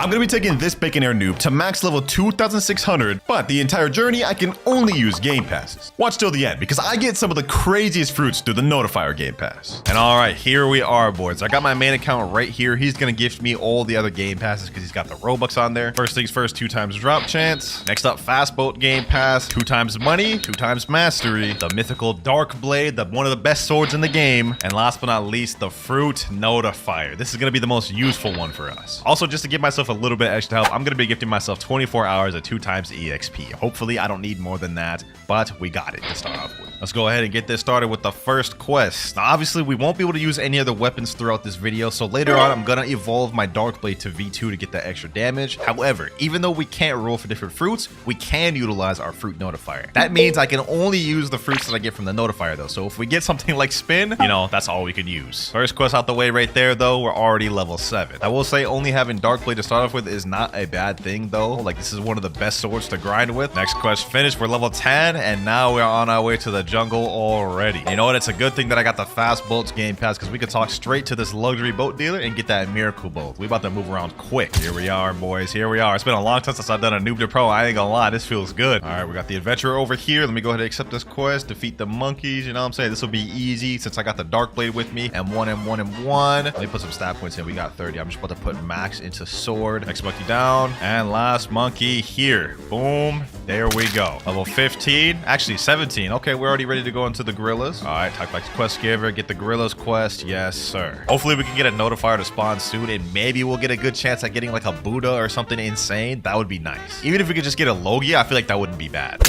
I'm gonna be taking this Baconair noob to max level 2600, but the entire journey I can only use game passes. Watch till the end because I get some of the craziest fruits through the notifier game pass. And all right, here we are, boys. I got my main account right here. He's gonna gift me all the other game passes because he's got the Robux on there. First things first, 2 times drop chance. Next up, fast boat game pass, 2 times money, 2 times mastery, the mythical dark blade, one of the best swords in the game, and last but not least, the fruit notifier. This is gonna be the most useful one for us. Also, just to give myself a little bit extra help, I'm gonna be gifting myself 24 hours at 2 times EXP. Hopefully, I don't need more than that, but we got it to start off with. Let's go ahead and get this started with the first quest. Now, obviously, we won't be able to use any other weapons throughout this video, so later on, I'm gonna evolve my dark blade to V2 to get that extra damage. However, even though we can't roll for different fruits, we can utilize our fruit notifier. That means I can only use the fruits that I get from the notifier, though. So if we get something like spin, you know, that's all we can use. First quest out the way right there, though, we're already level 7. I will say only having dark blade to start off with is not a bad thing, though. Like, this is one of the best swords to grind with. Next quest finished, we're level 10, and now we're on our way to the jungle already. You know what? It's a good thing that I got the fast boats game pass because we could talk straight to this luxury boat dealer and get that miracle boat. We about to move around quick. Here we are, boys. Here we are. It's been a long time since I've done a noob to pro. I ain't gonna lie, this feels good. All right, we got the adventurer over here. Let me go ahead and accept this quest. Defeat the monkeys. You know what I'm saying? This will be easy since I got the dark blade with me. M1, M1, M1. Let me put some stat points in. We got 30. I'm just about to put max into sword. Next monkey down. And last monkey here. Boom. There we go. Level 15. Actually, 17. Okay, we're already ready to go into the gorillas. All right, talk like quest giver. Get the gorillas quest. Yes, sir. Hopefully, we can get a notifier to spawn soon, and maybe we'll get a good chance at getting like a Buddha or something insane. That would be nice. Even if we could just get a Logia, I feel like that wouldn't be bad.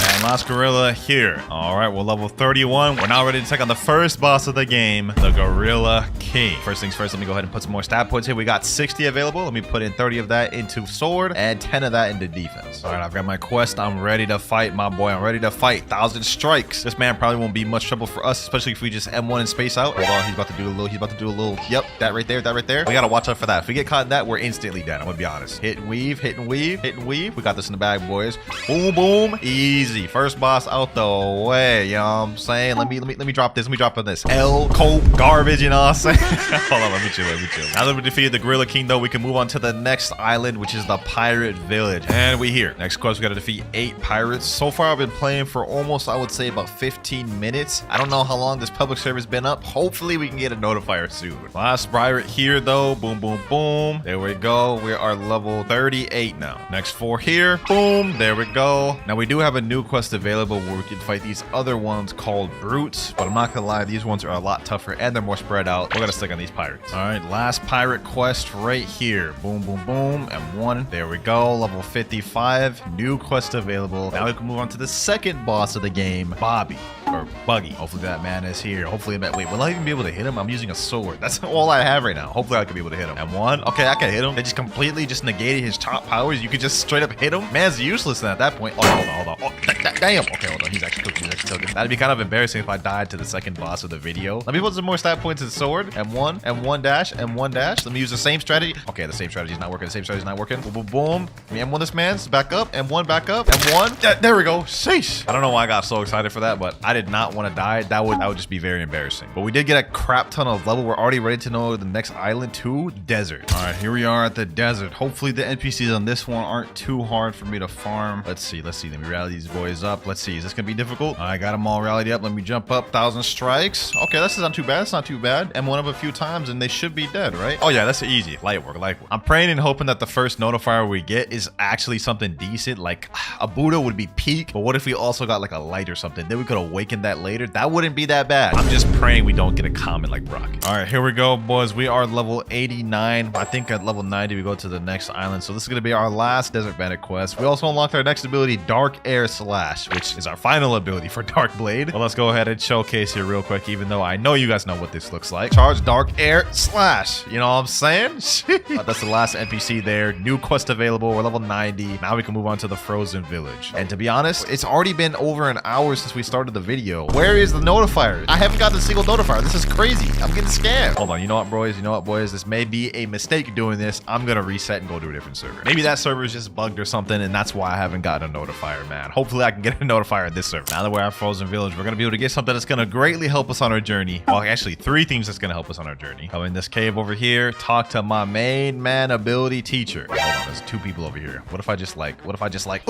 And last gorilla here. All right, we're level 31. We're now ready to take on the first boss of the game, the Gorilla King. First things first, let me go ahead and put some more stat points here. We got 60 available. Let me put in 30 of that into sword and 10 of that into defense. All right, I've got my quest. I'm ready to fight, my boy. I'm ready to fight. 1,000 strikes. This man probably won't be much trouble for us, especially if we just M1 and space out. Hold on, he's about to do a little, yep, that right there, that right there. We gotta watch out for that. If we get caught in that, we're instantly dead. I'm gonna be honest. Hit and weave, hit and weave, hit and weave. We got this in the bag, boys. Boom, boom. Easy. First boss out the way, you know what I'm saying? Let me drop this. Let me drop on this. Cold garbage, you know what I'm saying? Hold on, let me chill. Now that we defeated the Gorilla King, though, we can move on to the next island, which is the Pirate Village. And we here. Next quest, we gotta defeat 8 pirates. So far, I've been playing for almost, I would say, about 15 minutes. I don't know how long this public server's been up. Hopefully, we can get a notifier soon. Last pirate here, though. Boom, boom, boom. There we go. We are level 38 now. Next 4 here. Boom. There we go. Now, we do have a new quest available where we can fight these other ones called brutes, but I'm not gonna lie, these ones are a lot tougher and they're more spread out. We're gonna stick on these pirates. All right, last pirate quest right here. Boom, boom, boom. M1. There we go. Level 55. New quest available. Now we can move on to the second boss of the game, Bobby. Or Buggy. Hopefully that man is here. Hopefully, wait, will I even be able to hit him? I'm using a sword. That's all I have right now. Hopefully I can be able to hit him. M1. Okay, I can hit him. They just completely just negated his top powers. You could just straight up hit him. Man's useless then at that point. Oh, hold on. Oh, damn. Okay, hold on. He's actually cooking. That'd be kind of embarrassing if I died to the second boss of the video. Let me put some more stat points in sword. M1, M1 dash, M1 dash. Let me use the same strategy. Okay, the same strategy is not working. Boom, boom, boom. Let me M1 this man's. Back up. M1 back up. M1. There we go. Sheesh. I don't know why I got so excited for that, but I did not want to die. That would just be very embarrassing. But we did get a crap ton of level. We're already ready to know the next island too. Desert. All right, here we are at the desert. Hopefully the NPCs on this one aren't too hard for me to farm. Let's see. Let me rally these boys up. Let's see. Is this gonna be difficult? I got them all rallied up. Let me jump up. 1,000 strikes. Okay, this is not too bad. It's not too bad. M1 up a few times and they should be dead, right? Oh yeah, that's easy. Light work. I'm praying and hoping that the first notifier we get is actually something decent. Like a Buddha would be peak, but what if we also got like a light or something? Then we could awaken that later. That wouldn't be that bad. I'm just praying we don't get a comment like Brock. All right, here we go, boys. We are level 89. I think at level 90 we go to the next island. So this is gonna be our last Desert Bandit quest. We also unlocked our next ability, Dark Air Slash, which is our final ability for Dark Blade. Well, let's go ahead and showcase here real quick, even though I know you guys know what this looks like. Charge Dark Air Slash. You know what I'm saying? That's the last NPC there. New quest available. We're level 90. Now we can move on to the Frozen Village. And to be honest, it's already been over an hour since we started the video. Where is the notifier? I haven't gotten a single notifier. This is crazy. I'm getting scammed. Hold on. You know what, boys? This may be a mistake doing this. I'm gonna reset and go to a different server. Maybe that server is just bugged or something, and that's why I haven't gotten a notifier, man. Hopefully I can get a notifier in this server. Now that we're at Frozen Village, we're gonna be able to get something that's gonna greatly help us on our journey. Well, actually, 3 things that's gonna help us on our journey. Come in this cave over here, talk to my main man ability teacher. Hold on, there's 2 people over here. What if I just like,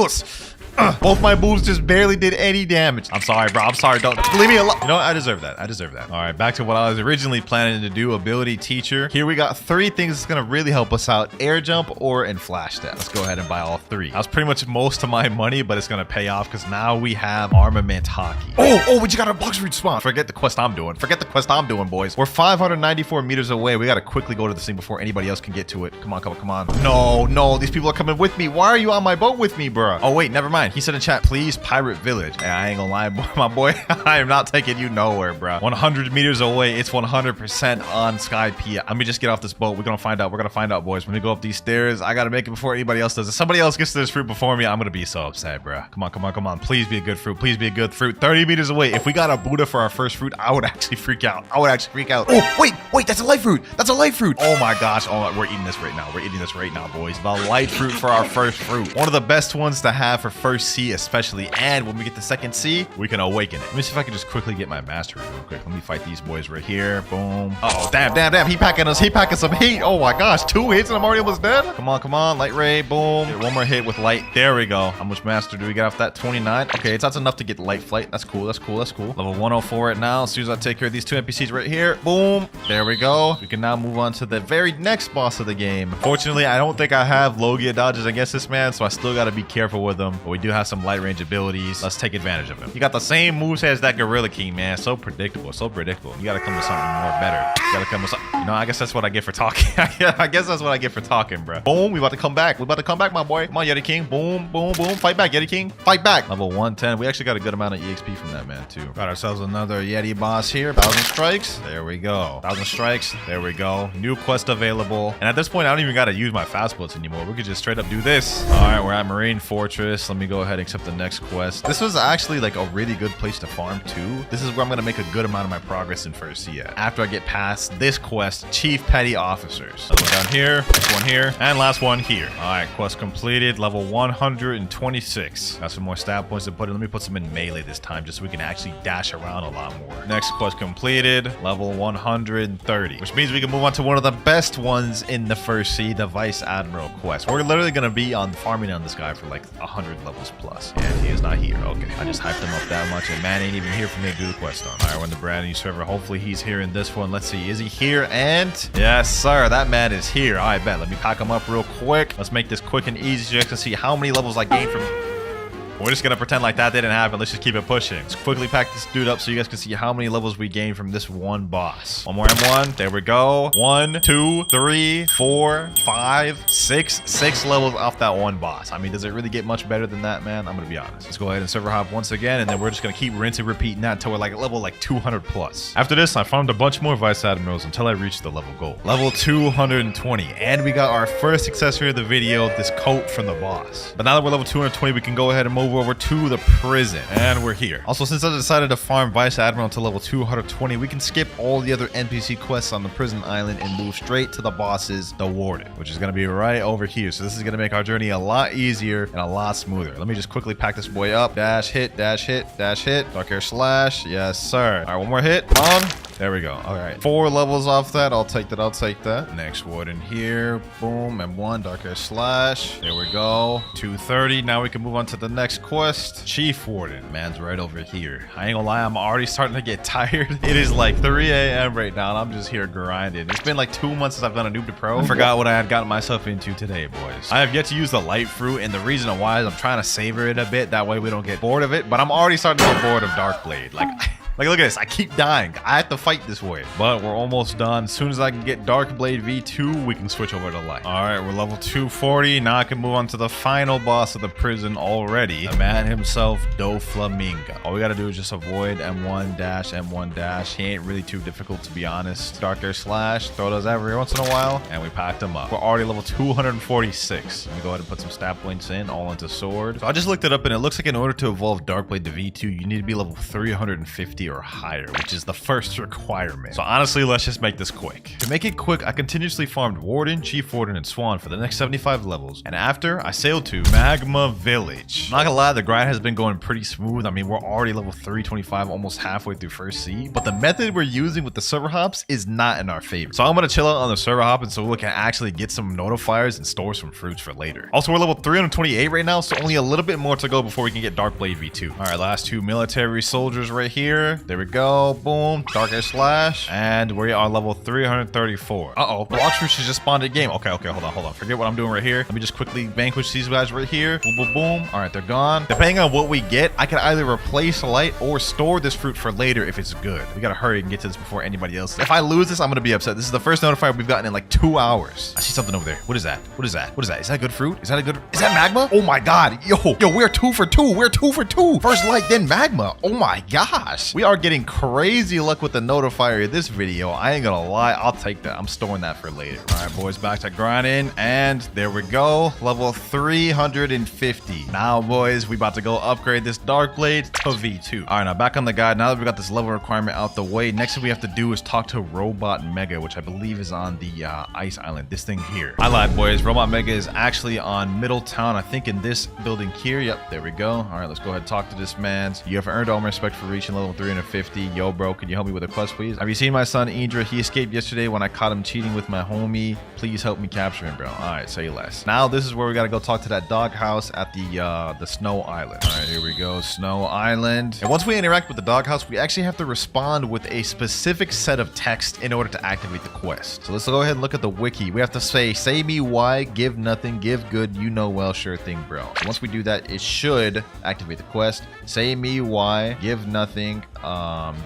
both my moves just barely did any damage. I'm sorry, bro. I'm sorry. Don't leave me alone. You know what? I deserve that. I deserve that. All right, back to what I was originally planning to do. Ability teacher. Here we got 3 things that's gonna really help us out: air jump, or and flash stat. Let's go ahead and buy all 3. That was pretty much most of my money, but it's gonna pay off because now we have armament hockey. Oh, we just got a Blox root spawn. Forget the quest I'm doing. Forget the quest I'm doing, boys. We're 594 meters away. We gotta quickly go to this thing before anybody else can get to it. Come on, come on, come on. No, these people are coming with me. Why are you on my boat with me, bro? Oh wait, never mind. He said in chat, please pirate village. Hey, I ain't gonna lie, my boy. I am not taking you nowhere, bro. 100 meters away. It's 100% on Sky P. Let me just get off this boat. We're gonna find out. We're gonna find out, boys. When we go up these stairs, I gotta make it before anybody else does. If somebody else gets to this fruit before me, I'm gonna be so upset, bro. Come on, come on, come on. Please be a good fruit. Please be a good fruit. 30 meters away. If we got a Buddha for our first fruit, I would actually freak out. I would actually freak out. Oh, wait, that's a light fruit. That's a light fruit. Oh my gosh. Oh, we're eating this right now. We're eating this right now, boys. The light fruit for our first fruit. One of the best ones to have for first C, especially. And when we get the second C, we can awaken it. Let me see if I can just quickly get my mastery real quick. Let me fight these boys right here. Boom. Oh, damn. He packing us. He packing some heat. Oh my gosh. 2 hits and I'm already almost dead. Come on. Light ray. Boom. Get 1 more hit with light. There we go. How much master do we get off that? 29. Okay, that's enough to get light flight. That's cool. Level 104 right now. As soon as I take care of these 2 NPCs right here. Boom. There we go. We can now move on to the very next boss of the game. Fortunately, I don't think I have Logia dodges against this man, so I still got to be careful with him. But we do have some light range abilities. Let's take advantage of him. He got the same moveset as that Gorilla King, man. So predictable. You got to come with something more better. You got to come with something. You know, I guess that's what I get for talking. I guess that's what I get for talking, bro. Boom. We about to come back. My boy. Come on, Yeti King. Boom. Fight back, Yeti King. Fight back. Level 110. We actually got a good amount of EXP from that man, too. Got ourselves another Yeti boss here. 1,000 strikes. There we go. 1,000 strikes. There we go. New quest available. And at this point, I don't even got to use my fast bullets anymore. We could just straight up do this. All right, we're at Marine Fortress. Let me go ahead and accept the next quest. This was actually like a really good place to farm too. This is where I'm going to make a good amount of my progress in first C at. After I get past this quest, Chief Petty Officers. Another one down here, next one here, and last one here. All right, quest completed. Level 126. Got some more stat points to put in. Let me put some in melee this time just so we can actually dash around a lot more. Next quest completed. Level 130, which means we can move on to one of the best ones in the first C, the Vice Admiral quest. We're literally going to be on farming on this guy for like 100 levels plus. And he is not here. Okay, I just hyped him up that much and man ain't even here for me to do the quest on. All right, we're in the brand new server. Hopefully he's here in this one. Let's see, is he here? And yes, sir, that man is here. I bet. Let me pack him up real quick. Let's make this quick and easy so you guys can see how many levels I gained from... We're just gonna pretend like that didn't happen. Let's just keep it pushing. Let's quickly pack this dude up so you guys can see how many levels we gained from this one boss. One more M1. There we go. 1, 2, 3, 4, 5, 6. 6 levels off that one boss. I mean, does it really get much better than that, man? I'm gonna be honest. Let's go ahead and server hop once again, and then we're just gonna keep rinsing, repeating that until we're like level like 200 plus. After this, I farmed a bunch more Vice Admirals until I reached the level goal. Level 220. And we got our first accessory of the video, this coat from the boss. But now that we're level 220, we can go ahead and move over to the prison, and we're here. Also, since I decided to farm Vice Admiral to level 220, we can skip all the other NPC quests on the prison island and move straight to the bosses, the Warden, which is going to be right over here. So this is going to make our journey a lot easier and a lot smoother. Let me just quickly pack this boy up. Dash hit, dash hit, dash hit. Dark Air Slash. Yes, sir. All right, one more hit. Come on. There we go. All right, 4 levels off that. I'll take that. Next Warden here. Boom. M1. Dark Air Slash. There we go. 230. Now we can move on to the next quest. Chief Warden. Man's right over here. I ain't gonna lie, I'm already starting to get tired. It is like 3 a.m. right now, and I'm just here grinding. It's been like 2 months since I've done a noob to pro. I forgot what I had gotten myself into today, boys. I have yet to use the light fruit, and the reason why is I'm trying to savor it a bit. That way we don't get bored of it, but I'm already starting to get bored of Darkblade. Like, look at this. I keep dying. I have to fight this way. But we're almost done. As soon as I can get Darkblade V2, we can switch over to light. All right, we're level 240. Now I can move on to the final boss of the prison already. The man himself, Doflamingo. All we got to do is just avoid M1 dash, M1 dash. He ain't really too difficult, to be honest. Dark Air Slash. Throw those every once in a while. And we packed him up. We're already level 246. Let me go ahead and put some stat points in, all into sword. So I just looked it up, and it looks like in order to evolve Darkblade to V2, you need to be level 350 50 or higher, which is the first requirement. So honestly, let's just make this quick. To make it quick, I continuously farmed Warden, Chief Warden, and Swan for the next 75 levels. And after, I sailed to Magma Village. Not gonna lie, the grind has been going pretty smooth. I mean, we're already level 325, almost halfway through first sea. But the method we're using with the server hops is not in our favor. So I'm gonna chill out on the server hop and so we can actually get some notifiers and store some fruits for later. Also, we're level 328 right now, so only a little bit more to go before we can get Darkblade V2. All right, last two military soldiers right here. There we go. Boom. Dark Air Slash. And we are level 334. Uh-oh. Blox fruits just spawned a game. Okay, hold on. Forget what I'm doing right here. Let me just quickly vanquish these guys right here. Boom, boom, boom. All right, they're gone. Depending on what we get, I can either replace light or store this fruit for later if it's good. We gotta hurry and get to this before anybody else. If I lose this, I'm gonna be upset. This is the first notifier we've gotten in like 2 hours. I see something over there. What is that? What is that? What is that? Is that good fruit? Is that magma? Oh my god. Yo, we're 2 for 2. We're 2 for 2. First light, then magma. Oh my gosh. We are getting crazy luck with the notifier in this video. I ain't gonna lie. I'll take that. I'm storing that for later. All right, boys, back to grinding. And there we go. Level 350. Now, boys, we about to go upgrade this Darkblade to V2. All right, now back on the guide. Now that we got this level requirement out the way, next thing we have to do is talk to Robot Mega, which I believe is on the ice island. This thing here. I lied, boys. Robot Mega is actually on Middletown. I think in this building here. Yep, there we go. All right, let's go ahead and talk to this man. You have earned all my respect for reaching level 350. Yo, bro, can you help me with a quest, please? Have you seen my son, Indra? He escaped yesterday when I caught him cheating with my homie. Please help me capture him, bro. All right, say less. Now, this is where we got to go talk to that doghouse at the Snow Island. All right, here we go. Snow Island. And once we interact with the doghouse, we actually have to respond with a specific set of text in order to activate the quest. So let's go ahead and look at the wiki. We have to say me why, give nothing, give good, you know well, sure thing, bro. So once we do that, it should activate the quest. Say me why, give nothing,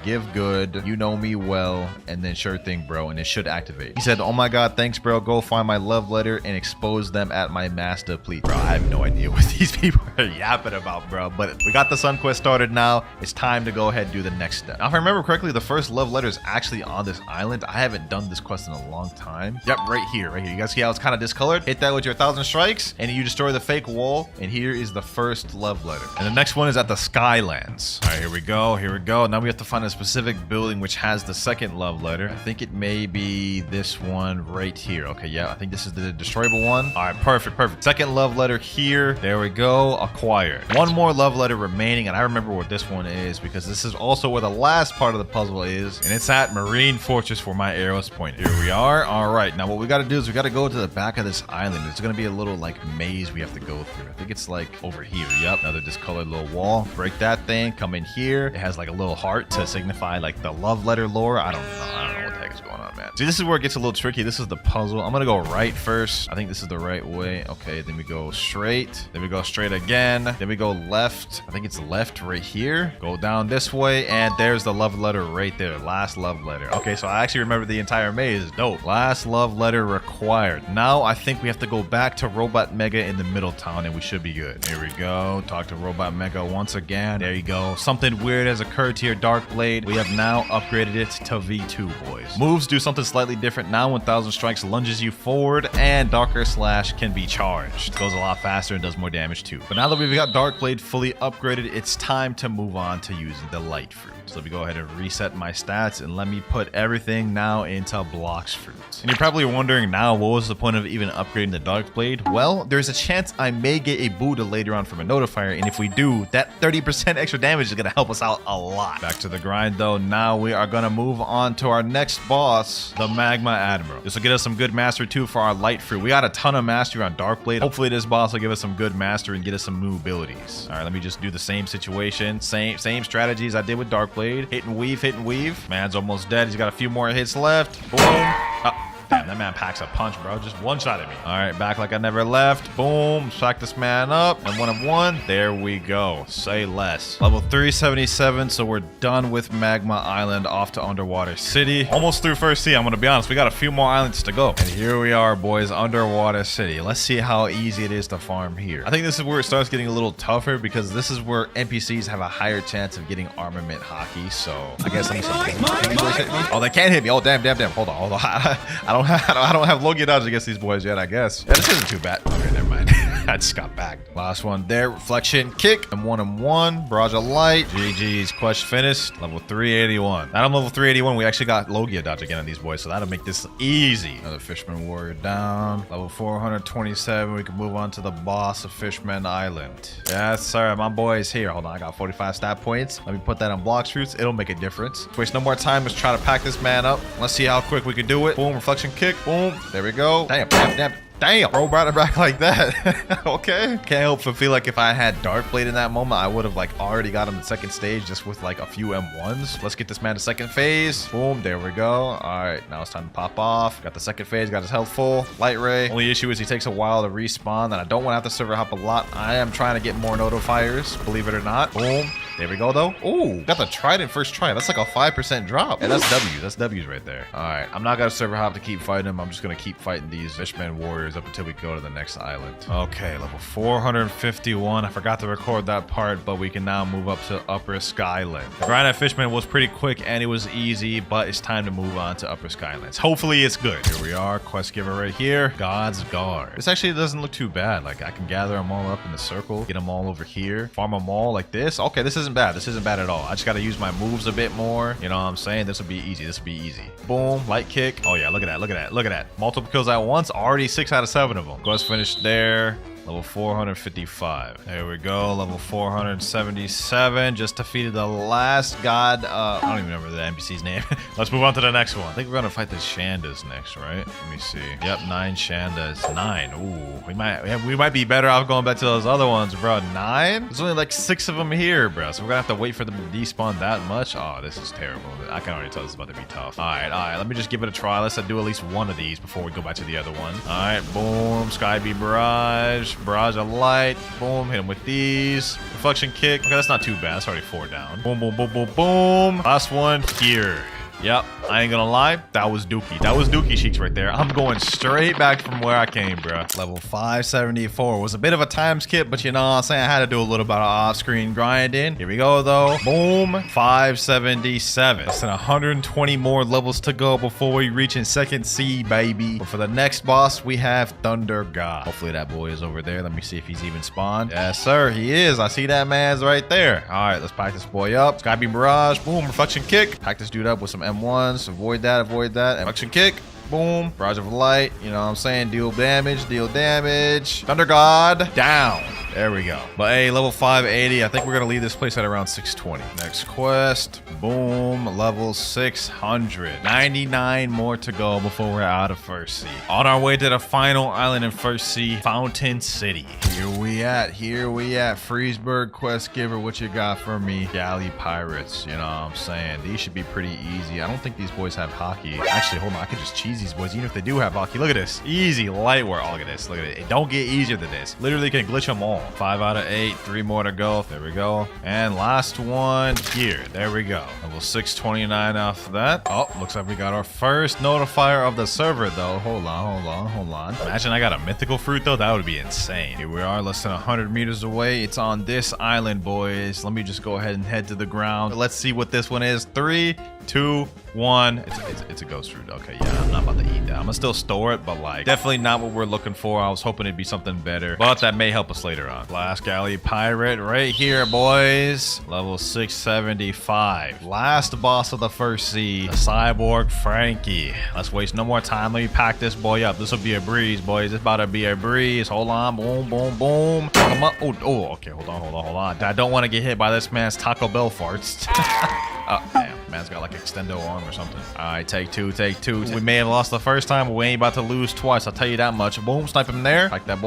give good, you know me well, and then sure thing, bro, and it should activate. He said, oh my god, thanks, bro. Go find my love letter and expose them at my master, please. Bro, I have no idea what these people are yapping about, bro, but we got the Sun Quest started now. It's time to go ahead and do the next step. Now, if I remember correctly, the first love letter is actually on this island. I haven't done this quest in a long time. Yep, right here. You guys see how it's kind of discolored? Hit that with your 1,000 strikes and you destroy the fake wall, and here is the first love letter. And the next one is at the Skylands. All right, here we go. Now we have to find a specific building which has the second love letter. I think it may be this one right here. Okay, yeah, I think this is the destroyable one. All right, perfect. Second love letter here. There we go. Acquired. One more love letter remaining, and I remember what this one is because this is also where the last part of the puzzle is, and it's at Marine Fortress where my arrows point. Here we are. All right, now what we got to do is we got to go to the back of this island. It's going to be a little like maze we have to go through. I think it's like over here. Yep, another discolored little wall. Break that thing. Come in here. It has like a little heart to signify like the love letter lore. I don't know what the heck is going on, man. See, this is where it gets a little tricky. This is the puzzle. I'm gonna go right first. I think this is the right way. Okay, then we go straight. Then we go straight again. Then we go left. I think it's left right here. Go down this way, and there's the love letter right there. Last love letter. Okay, so I actually remember the entire maze. Dope. Last love letter required. Now I think we have to go back to Robot Mega in the Middletown, and we should be good. Here we go. Talk to Robot Mega once again. There you go. Something weird has occurred to your Darkblade. We have now upgraded it to V2, boys. Moves do something slightly different. Now 1,000 strikes lunges you forward, and Dark Air Slash can be charged. It goes a lot faster and does more damage too. But now that we've got Darkblade fully upgraded, it's time to move on to using the light fruit. So let me go ahead and reset my stats, and let me put everything now into Blox fruits. And you're probably wondering now, what was the point of even upgrading the Darkblade? Well, there's a chance I may get a Buddha later on from a notifier, and if we do, that 30% extra damage is going to help us out a lot. Back to the grind though. Now we are going to move on to our next boss, the Magma Admiral. This will get us some good mastery too for our light fruit. We got a ton of mastery on Darkblade. Hopefully this boss will give us some good mastery and get us some new abilities. All right, let me just do the same situation. Same strategies I did with Darkblade. Hit and weave. Man's almost dead. He's got a few more hits left. Boom. Damn, that man packs a punch, bro. Just one shot at me. All right, back like I never left. Boom. Smack this man up. And 1 of 1. There we go. Say less. Level 377. So we're done with Magma Island, off to Underwater City. Almost through first sea. I'm going to be honest. We got a few more islands to go. And here we are, boys. Underwater City. Let's see how easy it is to farm here. I think this is where it starts getting a little tougher because this is where NPCs have a higher chance of getting armament hockey. So I guess let me see. Oh, they can't hit me. Oh, damn. Hold on. I don't have I don't have Logia dodge against these boys yet, I guess. Yeah, this isn't too bad. Okay, never mind. I just got back. Last one there. Reflection kick. M1. Barrage of light. GG's. Quest finished. Level 381. Now I'm level 381. We actually got Logia dodge again on these boys, so that'll make this easy. Another Fisherman Warrior down. Level 427. We can move on to the boss of Fishman Island. Yes, sir. My boy's here. Hold on. I got 45 stat points. Let me put that on Blox fruits. It'll make a difference. Waste no more time. Let's try to pack this man up. Let's see how quick we can do it. Boom. Reflection kick. Boom. There we go. Damn, bro, brought it back like that. Okay. Can't help but feel like if I had Dark Blade in that moment, I would have like already got him to second stage just with like a few M1s. Let's get this man to second phase. Boom, there we go. All right, now it's time to pop off. Got the second phase, got his health full. Light ray. Only issue is he takes a while to respawn, and I don't want to have to server hop a lot. I am trying to get more notifiers, believe it or not. Boom. There we go, though. Ooh, got the trident first try. That's like a 5% drop. And that's W. That's W's right there. All right, I'm not going to server hop to keep fighting him. I'm just going to keep fighting these Fishman Warriors up until we go to the next island. Okay, level 451. I forgot to record that part, but we can now move up to Upper Skyland. The grind at Fishman was pretty quick and it was easy, but it's time to move on to Upper Skylands. Hopefully it's good. Here we are. Quest giver right here. God's Guard. This actually doesn't look too bad. Like, I can gather them all up in the circle, get them all over here, farm them all like this. Okay, this isn't bad. This isn't bad at all. I just got to use my moves a bit more. You know what I'm saying? This will be easy. This will be easy. Boom. Light kick. Oh, yeah. Look at that. Look at that. Look at that. Multiple kills at once. Already 6 out of 7 of them. Quest finished there. Level 455. There we go. Level 477. Just defeated the last god. I don't even remember the NPC's name. Let's move on to the next one. I think we're going to fight the Shandas next, right? Let me see. Yep, 9 Shandas. 9. Ooh, we might be better off going back to those other ones, bro. 9? There's only like 6 of them here, bro. So we're going to have to wait for them to despawn that much. Oh, this is terrible. I can already tell this is about to be tough. All right. Let me just give it a try. Let's do at least one of these before we go back to the other one. All right, boom. Sky Beam Barrage. Barrage of light. Boom. Hit him with these. Reflection kick. Okay, that's not too bad. That's already 4 down. Boom. Last one here. Yep, I ain't gonna lie, that was dookie. That was dookie cheeks right there. I'm going straight back from where I came, bro. Level 574 was a bit of a time skip, but you know what I'm saying? I had to do a little bit of off-screen grinding. Here we go, though. Boom, 577. Less than 120 more levels to go before we reach in second C, baby. But for the next boss, we have Thunder God. Hopefully that boy is over there. Let me see if he's even spawned. Yes, sir, he is. I see that man's right there. All right, let's pack this boy up. Sky Beam Barrage. Boom, Reflection kick. Pack this dude up with some M1s. Avoid that. Reflection kick. Boom. Barrage of light. You know what I'm saying? Deal damage. Thunder God. Down. There we go. But hey, level 580. I think we're going to leave this place at around 620. Next quest. Boom. Level 600. 99 more to go before we're out of First Sea. On our way to the final island in First Sea, Fountain City. Here we at. Freesburg quest giver. What you got for me? Galley Pirates. You know what I'm saying? These should be pretty easy. I don't think these boys have hockey. Actually, hold on. I could just cheese these boys even if they do have hockey. Look at this. Easy light work. Oh, look at this. Look at it. It don't get easier than this. Literally can glitch them all. 5 out of 8. 3 more to go. There we go. And last one here. There we go. Level 629 off that. Oh, looks like we got our first notifier of the server, though. Hold on. Imagine I got a mythical fruit, though. That would be insane. Here we are, less than 100 meters away. It's on this island, boys. Let me just go ahead and head to the ground. Let's see what this one is. 3, 2, 1. It's a ghost fruit. Okay, yeah, I'm not about to eat that. I'm gonna still store it, but like definitely not what we're looking for. I was hoping it'd be something better, but that may help us later on. Last Galley Pirate right here, boys. Level 675. Last boss of the First Sea, the Cyborg Frankie. Let's waste no more time. Let me pack this boy up. This will be a breeze, boys. It's about to be a breeze. Hold on. Boom. Come up. Oh, okay. Hold on. I don't want to get hit by this man's Taco Bell farts. Oh, damn. Man's got like extendo arm or something. All right, take two. We may have lost the first time, but we ain't about to lose twice. I'll tell you that much. Boom, snipe him there. Pack that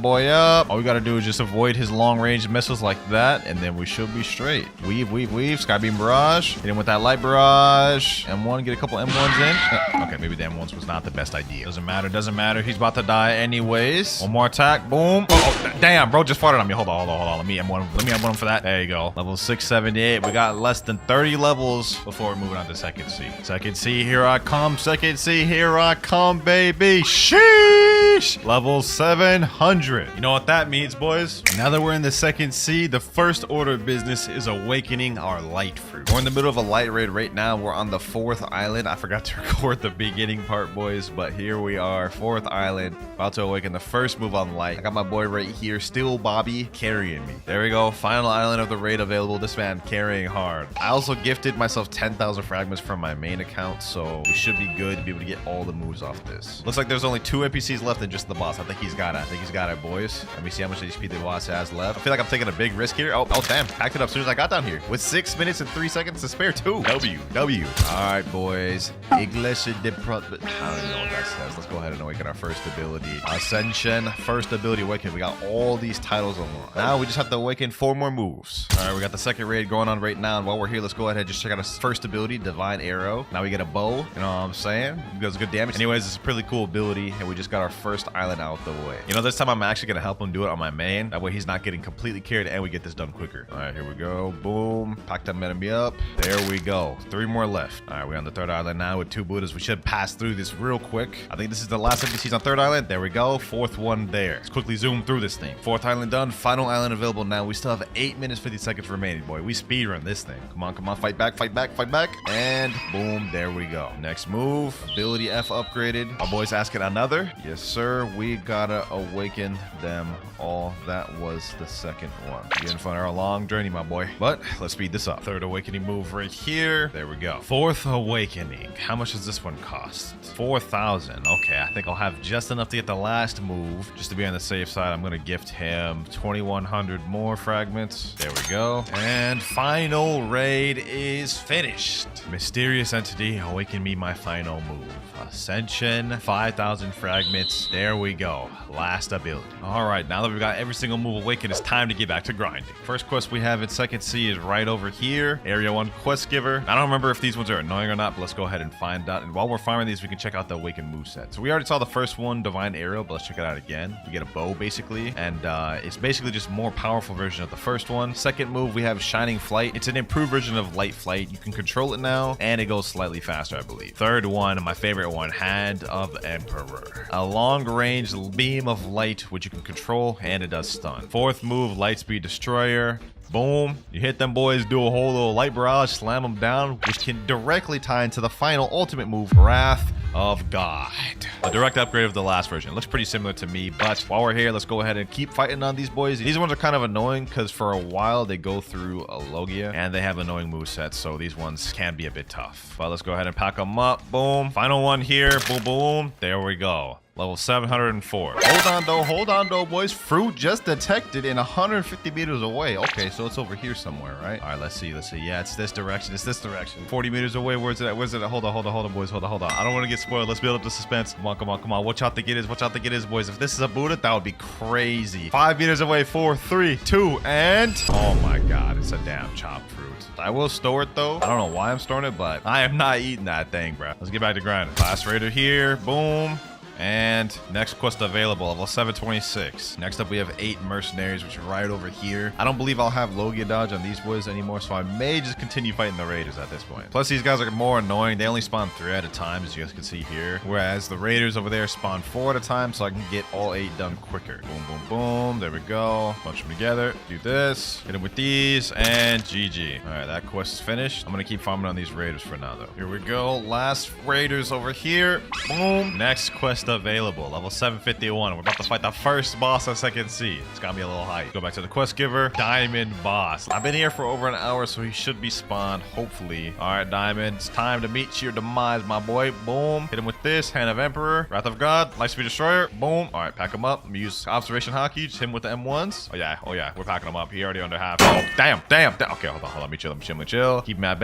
boy up. All we got to do is just avoid his long-range missiles like that, and then we should be straight. Weave. Sky Beam Barrage. Hit him with that light barrage. M1, get a couple M1s in. Okay, maybe the M1s was not the best idea. Doesn't matter. He's about to die anyways. One more attack. Boom. Oh, damn, bro just farted on me. Hold on. Let me M1 for that. There you go. Level 678. We got less than 30 levels before we're moving on to Second C. Second C, here I come. Second C, here I come, baby. Sheesh! Sheesh. Level 700. You know what that means, boys? Now that we're in the second sea, the first order of business is awakening our light fruit. We're in the middle of a light raid right now. We're on the 4th island. I forgot to record the beginning part, boys, but here we are, 4th island, about to awaken the first move on light. I got my boy right here, still Bobby, carrying me. There we go. Final island of the raid available. This man carrying hard. I also gifted myself 10,000 fragments from my main account, so we should be good to be able to get all the moves off this. Looks like there's only 2 NPCs left and just the boss. I think he's got it. I think he's got it, boys. Let me see how much HP the boss has left. I feel like I'm taking a big risk here. Oh damn. Packed it up as soon as I got down here. With 6 minutes and 3 seconds to spare too. W. All right, boys. Iglesia de Pro... I don't even know what that says. Let's go ahead and awaken our first ability. Ascension. First ability awaken. We got all these titles unlocked. Now we just have to awaken 4 more moves. All right, we got the second raid going on right now. And while we're here, let's go ahead and just check out our first ability, Divine Arrow. Now we get a bow. You know what I'm saying? It does good damage. Anyways, it's a pretty cool ability. And we just got our first island out the way. You know, this time I'm actually going to help him do it on my main. That way he's not getting completely carried and we get this done quicker. All right, here we go. Boom. Packed up enemy up. There we go. 3 more left. All right, we're on the 3rd island now with 2 Buddhas. We should pass through this real quick. I think this is the last NPCs on 3rd island. There we go. 4th one there. Let's quickly zoom through this thing. 4th island done. Final island available now. We still have 8 minutes, 50 seconds remaining, boy. We speedrun this thing. Come on, come on. Fight back, fight back, fight back. And boom, there we go. Next move. Ability F upgraded. Our boy's asking another. Yes, sir. We gotta awaken them all. That was the second one. Getting fun our long journey, my boy. But let's speed this up. 3rd awakening move right here. There we go. 4th awakening. How much does this one cost? 4,000. Okay, I think I'll have just enough to get the last move. Just to be on the safe side, I'm gonna gift him 2,100 more fragments. There we go. And final raid is finished. Mysterious entity, awaken me my final move. Ascension, 5,000 fragments. There we go. Last ability. All right, now that we've got every single move awakened, it's time to get back to grinding. First quest we have in second sea is right over here. Area 1 quest giver. I don't remember if these ones are annoying or not, but let's go ahead and find out. And while we're farming these, we can check out the awakened moveset. So we already saw the first one, Divine Arrow, but let's check it out again. We get a bow basically, and it's basically just more powerful version of the first one. Second move, we have Shining Flight. It's an improved version of Light Flight. You can control it now, and it goes slightly faster, I believe. Third one, my favorite one, Hand of Emperor. A long-range beam of light, which you can control, and it does stun. Fourth move, Lightspeed Destroyer. Boom. You hit them boys, do a whole little light barrage, slam them down, which can directly tie into the final ultimate move, Wrath of God. A direct upgrade of the last version. It looks pretty similar to me, but while we're here, let's go ahead and keep fighting on these boys. These ones are kind of annoying because for a while they go through a Logia and they have annoying movesets, so these ones can be a bit tough. But let's go ahead and pack them up. Boom. Final one here. Boom, boom. There we go. Level 704. Hold on though, boys. Fruit just detected in 150 meters away. Okay, so it's over here somewhere, right? All right, let's see. Yeah, it's this direction. 40 meters away. Where's it at? Hold on, boys. Hold on. I don't want to get spoiled. Let's build up the suspense. Come on. Watch out to get it, boys. If this is a Buddha, that would be crazy. 5 meters away. 4, 3, 2, and... Oh my God, it's a damn chopped fruit. I will store it though. I don't know why I'm storing it, but I am not eating that thing, bro. Let's get back to grinding. Class Raider here. Boom. And next quest available, level 726. Next up, we have 8 mercenaries, which are right over here. I don't believe I'll have Logia dodge on these boys anymore, so I may just continue fighting the raiders at this point. Plus, these guys are more annoying. They only spawn 3 at a time, as you guys can see here. Whereas the raiders over there spawn 4 at a time, so I can get all 8 done quicker. Boom, boom, boom. There we go. Bunch them together. Do this. Hit them with these, and GG. All right, that quest is finished. I'm gonna keep farming on these raiders for now, though. Here we go. Last raiders over here. Boom. Next quest available, level 751. We're about to fight the first boss on second sea. It's got me a little hype. Go back to the quest giver, Diamond Boss. I've been here for over an hour, so he should be spawned, hopefully. All right, Diamond, it's time to meet your demise, my boy. Boom. Hit him with this, Hand of Emperor, Wrath of God, Lightspeed Destroyer. Boom. All right, pack him up. I'm gonna use Observation Hockey, hit him with the M1s. Oh yeah, we're packing him up. He already under half. Oh, damn. Okay, hold on. Let me chill. Keep him at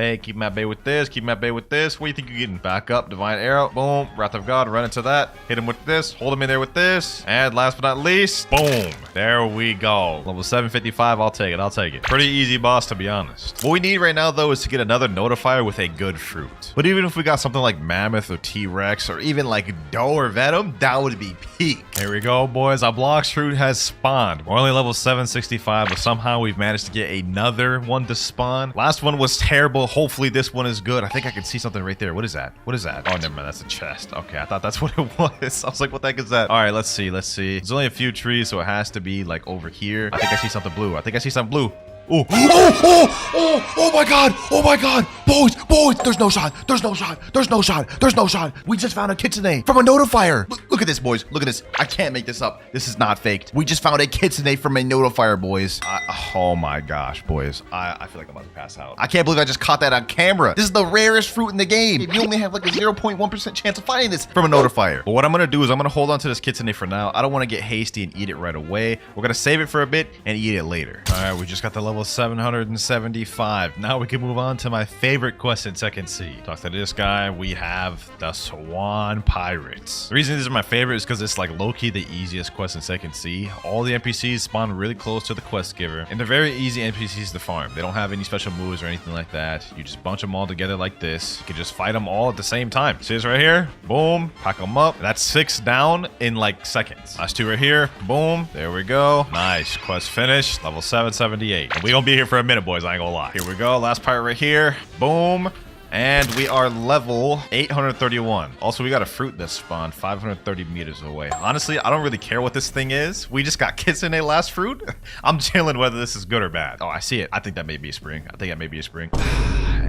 bay with this. What do you think you're getting? Back up, Divine Arrow. Boom. Wrath of God, run into that. Hit him with this, hold him in there with this, and last but not least, boom, there we go. Level 755, I'll take it. Pretty easy boss, to be honest. What we need right now though is to get another notifier with a good fruit. But even if we got something like Mammoth or T-Rex or even like Doe or Venom, that would be peak. Here we go, boys. Our Blox fruit has spawned. We're only level 765, but somehow we've managed to get another one to spawn. Last one was terrible. Hopefully this one is good. I think I can see something right there. What is that? Oh, never mind. That's a chest. Okay, I thought that's what it was. boys. I was like, what the heck is that? All right, let's see. There's only a few trees, so it has to be like over here. I think I see something blue. Oh, oh my God. Oh my God. Boys, there's no shot. We just found a kitsune from a notifier. Look at this, boys. Look at this. I can't make this up. This is not faked. We just found a kitsune from a notifier, boys. Oh my gosh, boys. I feel like I'm about to pass out. I can't believe I just caught that on camera. This is the rarest fruit in the game. You only have like a 0.1% chance of finding this from a notifier. But what I'm going to do is I'm going to hold on to this kitsune for now. I don't want to get hasty and eat it right away. We're going to save it for a bit and eat it later. All right, we just got the level 775. Now we can move on to my favorite quest in Second Sea. Talk to this guy. We have the Swan Pirates. The reason these are my favorite is because it's like low-key the easiest quest in Second Sea. All the NPCs spawn really close to the quest giver, and they're very easy NPCs to farm. They don't have any special moves or anything like that. You just bunch them all together like this. You can just fight them all at the same time. See this right here? Boom. Pack them up. That's 6 down in like seconds. Last 2 right here. Boom. There we go. Nice. Quest finished. Level 778. And we gonna be here for a minute, boys. I ain't gonna lie. Here we go. Last pirate right here. Boom. And we are level 831. Also, we got a fruit that spawned 530 meters away. Honestly, I don't really care what this thing is. We just got kitsune last fruit. I'm chilling whether this is good or bad. Oh, I see it. I think that may be a spring.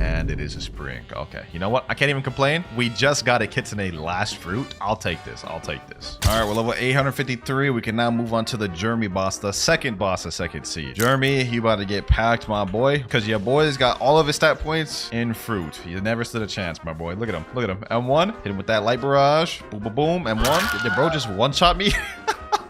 And it is a spring. Okay. You know what? I can't even complain. We just got a kitsune last fruit. I'll take this. All right, we're level 853. We can now move on to the Jeremy boss, the second boss of Second Sea. Jeremy, you about to get packed, my boy, because your boy's got all of his stat points in fruit. He never stood a chance, my boy. Look at him. M1. Hit him with that light barrage. Boom, boom, boom. M1. Did bro just one-shot me?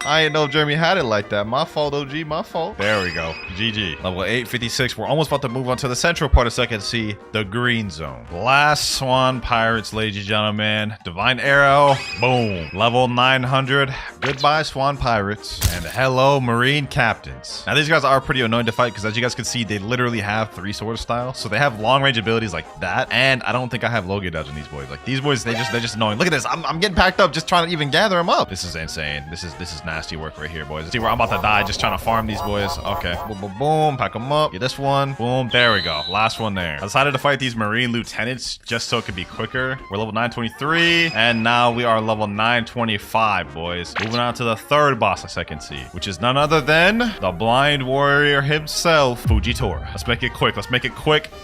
I didn't know Jeremy had it like that. My fault, OG. My fault. There we go. GG. Level 856. We're almost about to move on to the central part of Second Sea, the green zone. Last Swan Pirates, ladies and gentlemen. Divine Arrow. Boom. Level 900. Goodbye, Swan Pirates. And hello, Marine Captains. Now, these guys are pretty annoying to fight because, as you guys can see, they literally have 3 sword styles. So they have long-range abilities like that. And I don't think I have Logia dodge on these boys. Like, these boys, they're just annoying. Look at this. I'm getting packed up just trying to even gather them up. This is insane. This is nasty work right here, boys. See where I'm about to die just trying to farm these boys. Okay. Boom, boom, boom. Pack them up. Get this one. Boom. There we go. Last one there. I decided to fight these Marine Lieutenants just so it could be quicker. We're level 923. And now we are level 925, boys. Moving on to the third boss of Second Sea, which is none other than the blind warrior himself, Fujitora. Let's make it quick. Let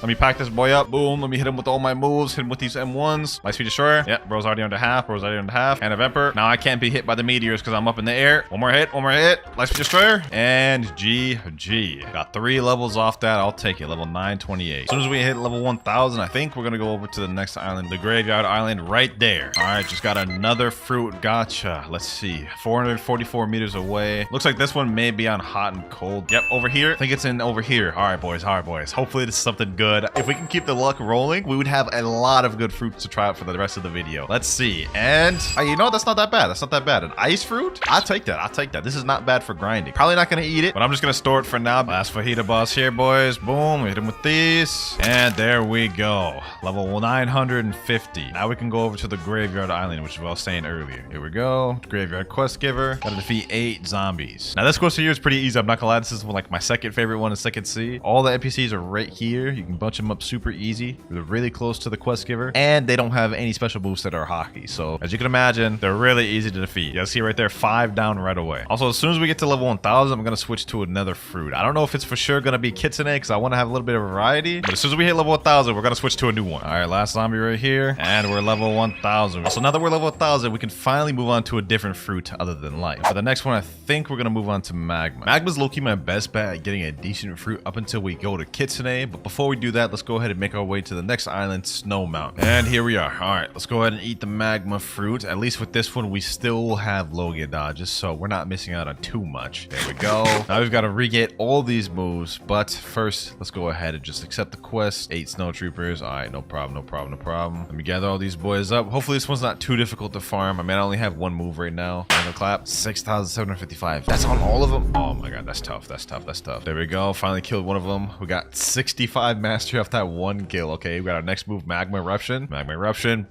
me pack this boy up. Boom. Let me hit him with all my moves. Hit him with these M1s. Light speed destroyer. Yep. Bro's already under half. And a Emperor. Now I can't be hit by the meteors because I'm up in the air. One more hit. Light speed destroyer. And GG. Got 3 levels off that. I'll take it. Level 928. As soon as we hit level 1000, I think we're going to go over to the next island, the Graveyard Island right there. All right. Just got another fruit. Gotcha. Let's see. 444 meters away. Looks like this one may be on hot and cold. Yep. Over here. I think it's in over here. All right, boys. Hopefully this is something good. If we can keep the luck rolling, we would have a lot of good fruits to try out for the rest of the video. Let's see. And you know, that's not that bad. An ice fruit? I'll take that. This is not bad for grinding. Probably not going to eat it, but I'm just going to store it for now. Last fajita boss here, boys. Boom. We hit him with these. And there we go. Level 950. Now we can go over to the Graveyard Island, which I was saying earlier. Here we go. Graveyard Quest Giver. Gotta defeat 8 zombies. Now this quest here is pretty easy. I'm not gonna lie. This is like my second favorite one in Second Sea. All the NPCs are right here. You can bunch them up super easy. They're really close to the quest giver. And they don't have any special moves that are hockey. So as you can imagine, they're really easy to defeat. You see right there, 5 down right away. Also, as soon as we get to level 1000, I'm gonna switch to another fruit. I don't know if it's for sure gonna be kitsune because I want to have a little bit of variety. But as soon as we hit level 1000, we're gonna switch to a new one. All right, last zombie right here. And we're level 1000. So now that we're level 1000, we can finally move on to a different fruit other than life. For the next one, I think we're gonna move on to magma. Magma's low-key my best bet at getting a decent fruit up until we go to kitsune. But before we do that, let's go ahead and make our way to the next island, Snow Mountain. And here we are. All right, let's go ahead and eat the magma fruit. At least with this one, we still have Logia dodges, so we're not missing out on too much. There we go. Now we've got to re-get all these moves, but first, let's go ahead and just accept the quest. 8 snow troopers. All right, no problem. Let me gather all these boys up. Hopefully this one's not too difficult to farm. I mean, I only have 1 move right now. Clap. 6,755. That's on all of them. Oh my god, that's tough. There we go. Finally killed one of them. We got 65 mastery off that 1 kill. Okay, we got our next move, Magma Eruption.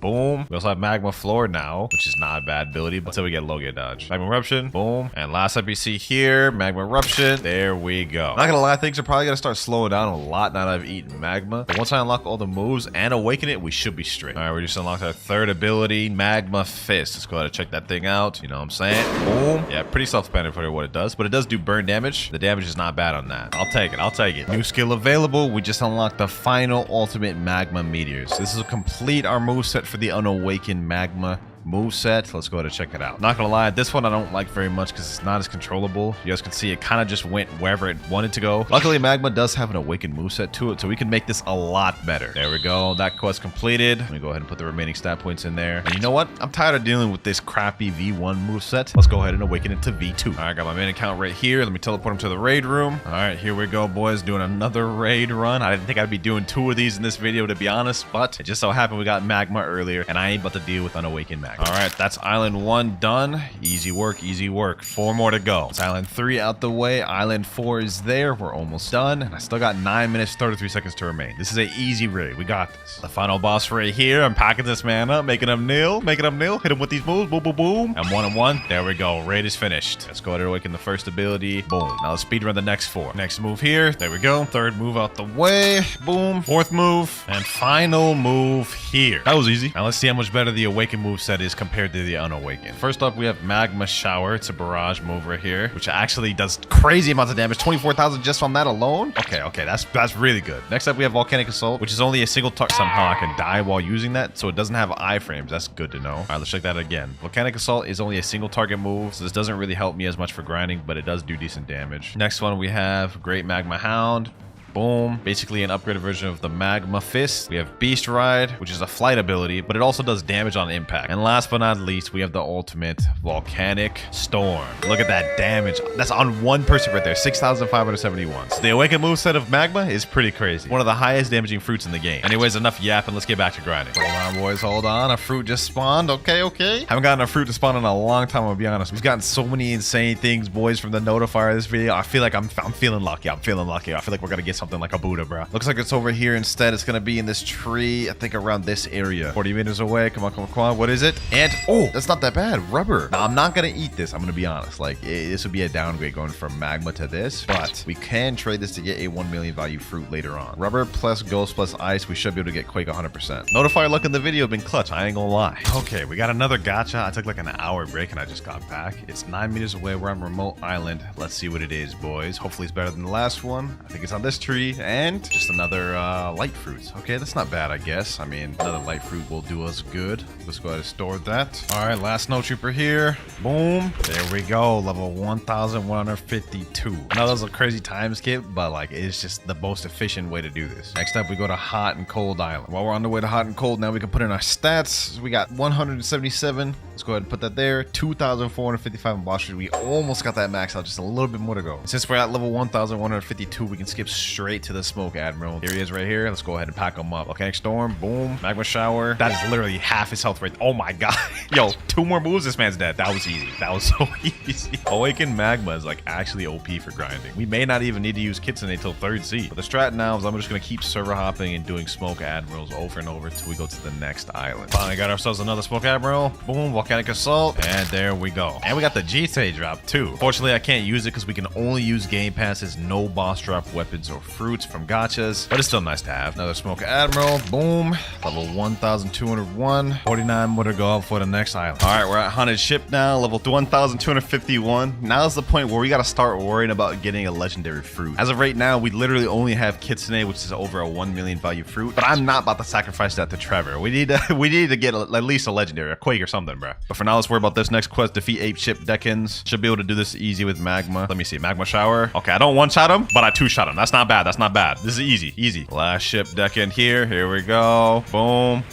Boom. We also have Magma Floor now, which is not a bad ability, but until we get Logia dodge. Magma Eruption. eruption. Boom. And last up you see here, magma eruption. There we go. Not gonna lie, things are probably gonna start slowing down a lot now that I've eaten magma. But once I unlock all the moves and awaken it, we should be straight. All right, we just unlocked our third ability, magma fist. Let's go ahead and check that thing out. You know what I'm saying? Boom. Yeah, pretty self-explanatory what it does, but it does do burn damage. The damage is not bad on that. I'll take it. I'll take it. New skill available. We just unlocked the final ultimate magma meteors. This will complete our moveset for the unawakened magma moveset. Let's go ahead and check it out. Not gonna lie, this one I don't like very much because it's not as controllable. You guys can see it kind of just went wherever it wanted to go. Luckily, magma does have an awakened moveset to it, so we can make this a lot better. There we go. That quest completed. Let me go ahead and put the remaining stat points in there. And you know what? I'm tired of dealing with this crappy V1 moveset. Let's go ahead and awaken it to V2. All right, got my main account right here. Let me teleport him to the raid room. All right, here we go, boys. Doing another raid run. I didn't think I'd be doing 2 of these in this video, to be honest, but it just so happened we got magma earlier, and I ain't about to deal with unawakened magma. All right, that's Island 1 done. Easy work, easy work. 4 more to go. It's Island 3 out the way. Island 4 is there. We're almost done. And I still got 9 minutes, 33 seconds to remain. This is an easy raid. We got this. The final boss right here. I'm packing this man up, making him kneel, making him kneel. Hit him with these moves. Boom, boom, boom. And 1 and 1. There we go. Raid is finished. Let's go ahead and awaken the first ability. Boom. Now let's speedrun the next 4. Next move here. There we go. Third move out the way. Boom. Fourth move. And final move here. That was easy. Now let's see how much better the awakened moveset is compared to the unawakened. First up, we have Magma Shower. It's a barrage move right here, which actually does crazy amounts of damage. 24,000 just on that alone. Okay, that's really good. Next up, we have Volcanic Assault, which is only a single target. Somehow I can die while using that, so it doesn't have iframes. That's good to know. All right, let's check that again. Volcanic Assault is only a single target move, so this doesn't really help me as much for grinding, but it does do decent damage. Next one, we have Great Magma Hound. Boom. Basically an upgraded version of the Magma Fist. We have Beast Ride, which is a flight ability, but it also does damage on impact. And last but not least, we have the ultimate Volcanic Storm. Look at that damage. That's on one person right there. 6,571. So the awakened moveset of Magma is pretty crazy. One of the highest damaging fruits in the game. Anyways, enough yapping. Let's get back to grinding. Hold on, boys. Hold on. A fruit just spawned. Okay. Haven't gotten a fruit to spawn in a long time, I'll be honest. We've gotten so many insane things, boys, from the notifier of this video. I feel like I'm feeling lucky. I feel like we're gonna get something like a Buddha, bro. Looks like it's over here instead. It's gonna be in this tree, I think around this area. 40 meters away. Come on. What is it? And oh, that's not that bad. Rubber. Now, I'm not gonna eat this. I'm gonna be honest. Like, this would be a downgrade going from magma to this, but we can trade this to get a 1 million value fruit later on. Rubber plus ghost plus ice. We should be able to get Quake 100%. Notifier luck in the video been clutch. I ain't gonna lie. Okay, we got another gacha. I took like an hour break and I just got back. It's 9 meters away. We're on remote island. Let's see what it is, boys. Hopefully it's better than the last one. I think it's on this tree. And just another light fruit. Okay, that's not bad, I guess. I mean, another light fruit will do us good. Let's go ahead and store that. All right, last snow trooper here. Boom. There we go. Level 1,152. I know that was a crazy time skip, but like, it's just the most efficient way to do this. Next up, we go to Hot and Cold Island. While we're on the way to Hot and Cold, now we can put in our stats. We got 177. Let's go ahead and put that there. 2,455 in boss street. We almost got that max out. Just a little bit more to go. Since we're at level 1,152, we can skip straight to the Smoke Admiral. Here he is right here. Let's go ahead and pack him up. Volcanic Storm. Boom. Magma Shower. That is literally half his health rate. Oh my god. Yo, 2 more moves. This man's dead. That was easy. That was so easy. Awakened Magma is like actually OP for grinding. We may not even need to use Kitsune until 3rd seed. But the strat now is I'm just going to keep server hopping and doing Smoke Admirals over and over until we go to the next island. Finally got ourselves another Smoke Admiral. Boom. Volcanic Assault. And there we go. And we got the GTA drop too. Fortunately, I can't use it because we can only use game passes, no boss drop weapons or fruits from gachas. But it's still nice to have. Another Smoke Admiral. Boom. Level 1,201. 49 more to go for the next island. All right, we're at Haunted Ship now. Level 1,251. Now's the point where we got to start worrying about getting a legendary fruit. As of right now, we literally only have Kitsune, which is over a 1 million value fruit. But I'm not about to sacrifice that to Trevor. We need to get at least a legendary, a Quake or something, bro. But for now, let's worry about this next quest. Defeat Ape Ship Deckins. Should be able to do this easy with Magma. Let me see. Magma Shower. Okay, I don't one-shot him, but I two-shot him. That's not bad. That's not bad. This is easy. Last ship deck in here. Here we go. Boom.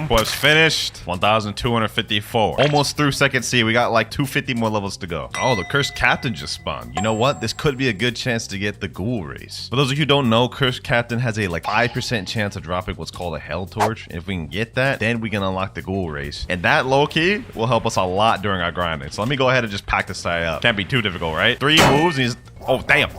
Quest finished. 1,254. Almost through 2nd sea. We got like 250 more levels to go. Oh, the Cursed Captain just spawned. You know what? This could be a good chance to get the Ghoul Race. For those of you who don't know, Cursed Captain has a like 5% chance of dropping what's called a Hell Torch. And if we can get that, then we can unlock the Ghoul Race. And that low-key will help us a lot during our grinding. So let me go ahead and just pack this guy up. Can't be too difficult, right? 3 moves and he's... Oh, damn.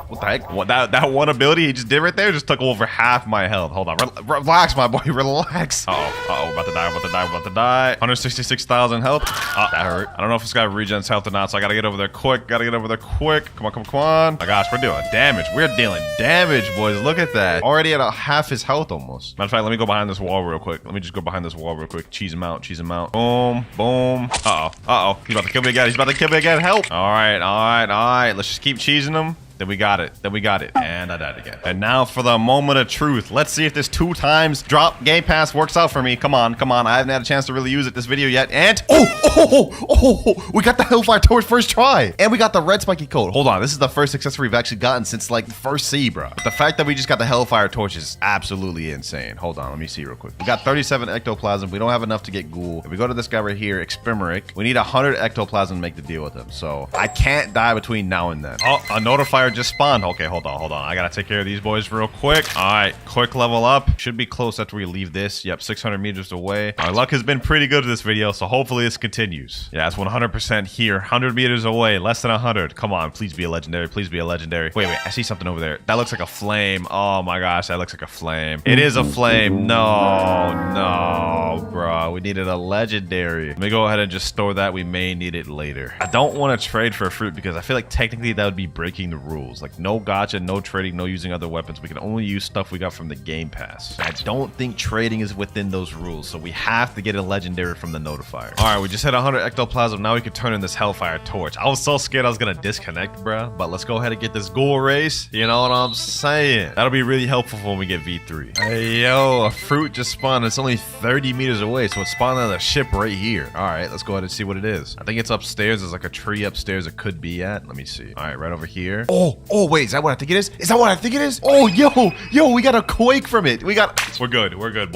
What the heck? What, that one ability he just did right there just took over half my health. Hold on. Relax, my boy. Relax. Uh-oh. About to die. About to die. 166,000 health. That hurt. I don't know if this guy regens health or not, so I gotta get over there quick. Come on. My gosh, we're doing damage. We're dealing damage, boys. Look at that. Already at half his health almost. Matter of fact, let me go behind this wall real quick. Cheese him out. Boom. Uh-oh. He's about to kill me again. Help. All right. Let's just keep cheesing him. Then we got it. And I died again. And now for the moment of truth. Let's see if this 2 times drop Game Pass works out for me. Come on. I haven't had a chance to really use it this video yet. And we got the Hellfire Torch first try. And we got the red spiky coat. Hold on. This is the first accessory we've actually gotten since like the first sea, bro. But the fact that we just got the Hellfire Torch is absolutely insane. Hold on. Let me see real quick. We got 37 ectoplasm. We don't have enough to get ghoul. If we go to this guy right here, Experimeric, we need 100 ectoplasm to make the deal with him. So I can't die between now and then. Oh, a notifier just spawned. Okay, hold on. I gotta take care of these boys real quick. All right, quick level up. Should be close after we leave this. Yep, 600 meters away. Our luck has been pretty good this video, so hopefully this continues. Yeah, it's 100% here. 100 meters away, less than 100. Come on, please be a legendary. Wait, I see something over there. That looks like a flame. Oh my gosh, that looks like a flame. It is a flame. No, bro. We needed a legendary. Let me go ahead and just store that. We may need it later. I don't want to trade for a fruit because I feel like technically that would be breaking the rules. Like no gacha, no trading, no using other weapons. We can only use stuff we got from the Game Pass. I don't think trading is within those rules, so we have to get a legendary from the notifier. All right, we just hit 100 ectoplasm. Now we can turn in this Hellfire Torch. I was so scared I was gonna disconnect, bro. But let's go ahead and get this ghoul race. You know what I'm saying? That'll be really helpful when we get V3. Hey, yo, a fruit just spawned. It's only 30 meters away, so it's spawned on the ship right here. All right, let's go ahead and see what it is. I think it's upstairs. There's like a tree upstairs it could be at. Let me see. All right, right over here. Oh, wait, is that what I think it is? Oh, yo, we got a quake from it. We're good,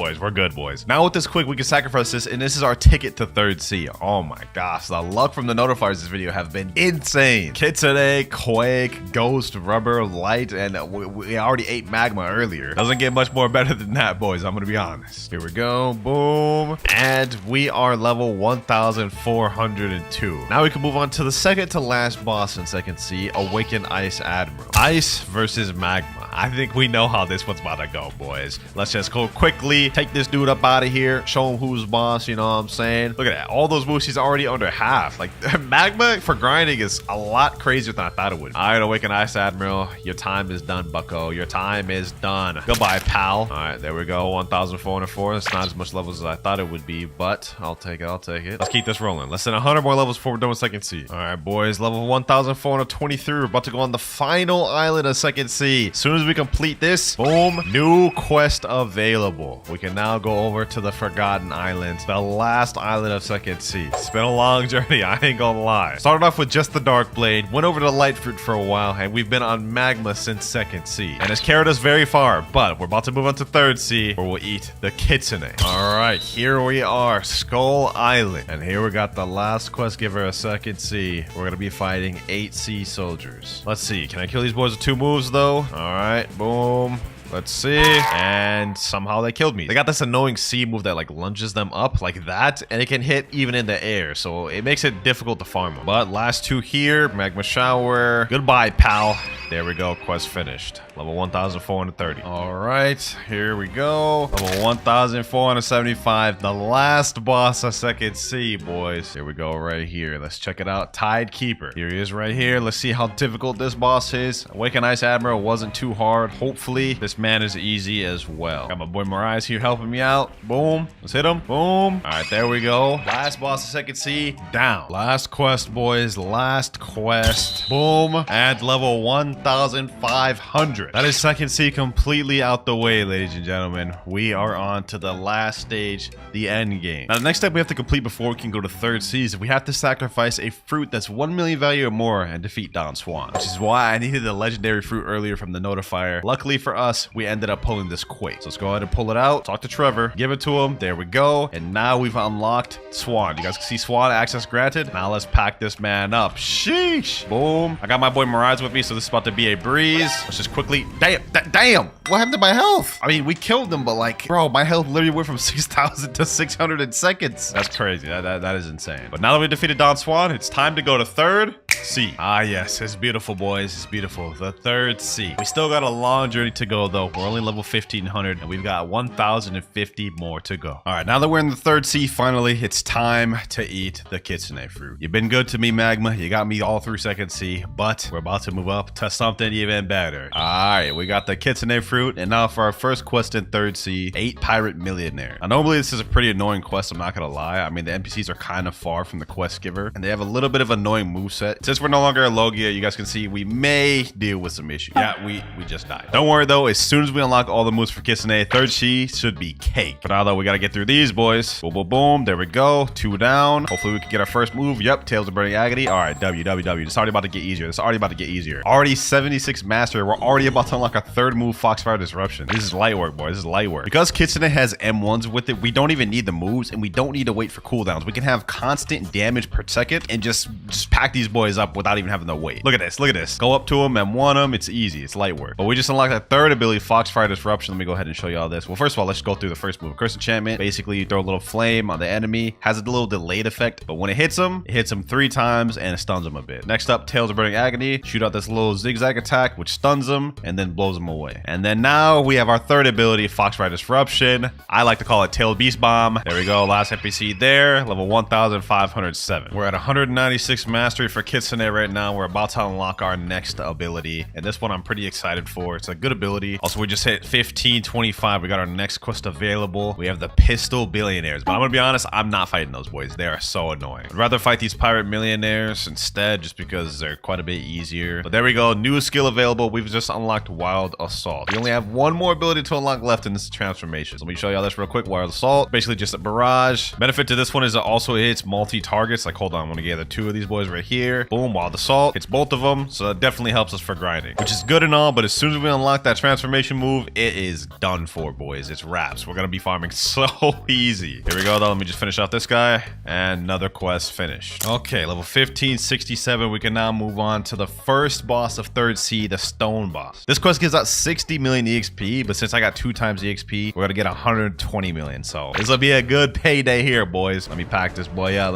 boys. Now with this quick, we can sacrifice this, and this is our ticket to 3rd sea. Oh my gosh, the luck from the notifiers this video have been insane. Kitsune, quake, ghost, rubber, light, and we already ate magma earlier. Doesn't get much more better than that, boys. I'm gonna be honest. Here we go, boom. And we are level 1,402. Now we can move on to the second to last boss in 2nd sea, Awakened Ice Admiral. Ice versus magma. I think we know how this one's about to go, boys. Let's just go quickly, take this dude up out of here, show him who's boss, you know what I'm saying? Look at that. All those moves, he's already under half. Like, magma for grinding is a lot crazier than I thought it would. All right, Awakened Ice Admiral. Your time is done, bucko. Your time is done. Goodbye, pal. All right, there we go. 1,404. That's not as much levels as I thought it would be, but I'll take it. Let's keep this rolling. Less than 100 more levels before we're done with 2nd sea. All right, boys. Level 1,423. We're about to go on the final island of 2nd sea. As soon as we complete this, boom, new quest available. We can now go over to the Forgotten Islands, the last island of 2nd sea. It's been a long journey, I ain't gonna lie. Started off with just the Dark Blade, went over to Light Fruit for a while, and we've been on magma since 2nd sea. And it's carried us very far, but we're about to move on to 3rd sea, where we'll eat the Kitsune. All right, here we are, Skull Island. And here we got the last quest giver of 2nd sea. We're gonna be fighting 8 sea soldiers. Let's see, can I kill these boys with 2 moves though? All right, boom. Let's see. And somehow they killed me. They got this annoying C move that like lunges them up like that, and it can hit even in the air, so it makes it difficult to farm them. But last 2 here, Magma Shower. Goodbye, pal. There we go, quest finished. Level 1,430. All right, here we go. Level 1,475, the last boss of 2nd sea, boys. Here we go right here. Let's check it out. Tide Keeper. Here he is right here. Let's see how difficult this boss is. Awakened Ice Admiral wasn't too hard. Hopefully, this man is easy as well. Got my boy Mariah here helping me out. Boom. Let's hit him. Boom. All right, there we go. Last boss of 2nd sea, down. Last quest, boys. Last quest. Boom. And level 1,500. That is 2nd sea completely out the way, ladies and gentlemen. We are on to the last stage, the end game. Now, the next step we have to complete before we can go to 3rd sea is we have to sacrifice a fruit that's 1 million value or more and defeat Don Swan, which is why I needed the legendary fruit earlier from the notifier. Luckily for us, we ended up pulling this quake. So let's go ahead and pull it out, talk to Trevor, give it to him. There we go. And now we've unlocked Swan. You guys can see Swan access granted. Now let's pack this man up. Sheesh. Boom. I got my boy Mirage with me, so this is about to be a breeze. Let's just quickly... Damn! What happened to my health? I mean, we killed them, but like, bro, my health literally went from 6,000 to 600 in seconds. That's crazy. That is insane. But now that we defeated Don Swan, it's time to go to third sea. Ah, yes. It's beautiful, boys. It's beautiful. The third sea. We still got a long journey to go, though. We're only level 1,500, and we've got 1,050 more to go. All right, now that we're in the third sea, finally, it's time to eat the kitsune fruit. You've been good to me, Magma. You got me all through second sea, but we're about to move up to something even better. All right, we got the kitsune fruit, and now for our first quest in third sea, 8 pirate millionaire. Now, normally this is a pretty annoying quest, I'm not gonna lie. I mean, the NPCs are kind of far from the quest giver, and they have a little bit of annoying moveset. Since we're no longer at Logia, you guys can see we may deal with some issues. Yeah, we just died. Don't worry though, as soon as we unlock all the moves for Kitsune, third sea should be cake. But now though, we gotta get through these boys. Boom, boom, boom. There we go. 2 down. Hopefully we can get our first move. Yep, Tails of Burning Agony. All right, W. It's already about to get easier. Already 76 master. We're already about to unlock our third move, Foxfire Disruption. This is light work, boys. This is light work. Because Kitsune has M1s with it, we don't even need the moves, and we don't need to wait for cooldowns. We can have constant damage per second and just pack these boys up without even having to wait. Look at this. Look at this. Go up to them and one them. It's easy. It's light work. But we just unlocked that third ability, Foxfire Disruption. Let me go ahead and show you all this. Well, first of all, let's go through the first move. Curse Enchantment. Basically, you throw a little flame on the enemy. Has a little delayed effect, but when it hits them 3 times and it stuns them a bit. Next up, Tails of Burning Agony. Shoot out this little zigzag attack, which stuns them and then blows them away. And then now we have our third ability, Foxfire Disruption. I like to call it Tail Beast Bomb. There we go. Last NPC there. Level 1,507. We're at 196 mastery for Kitsune right now. We're about to unlock our next ability. And this one I'm pretty excited for. It's a good ability. Also, we just hit 1525. We got our next quest available. We have the Pistol Billionaires. But I'm going to be honest, I'm not fighting those boys. They are so annoying. I'd rather fight these Pirate Millionaires instead just because they're quite a bit easier. But there we go. New skill available. We've just unlocked Wild Assault. We only have one more ability to unlock left in this transformation. So let me show y'all this real quick. Wild Assault. Basically just a barrage. Benefit to this one is it also hits multi-targets. Like, hold on. I'm going to gather 2 of these boys right here. Boom. Wild Assault. Hits both of them. So that definitely helps us for grinding, which is good and all. But as soon as we unlock that transformation move, it is done for, boys. It's wraps. We're going to be farming so easy. Here we go, though. Let me just finish off this guy. And another quest finished. Okay, level 1567. We can now move on to the first boss of third sea, the Stone Boss. This quest gives out 60 million EXP, but since I got 2 times EXP, we're going to get 120 million. So this will be a good payday here, boys. Let me pack this boy up.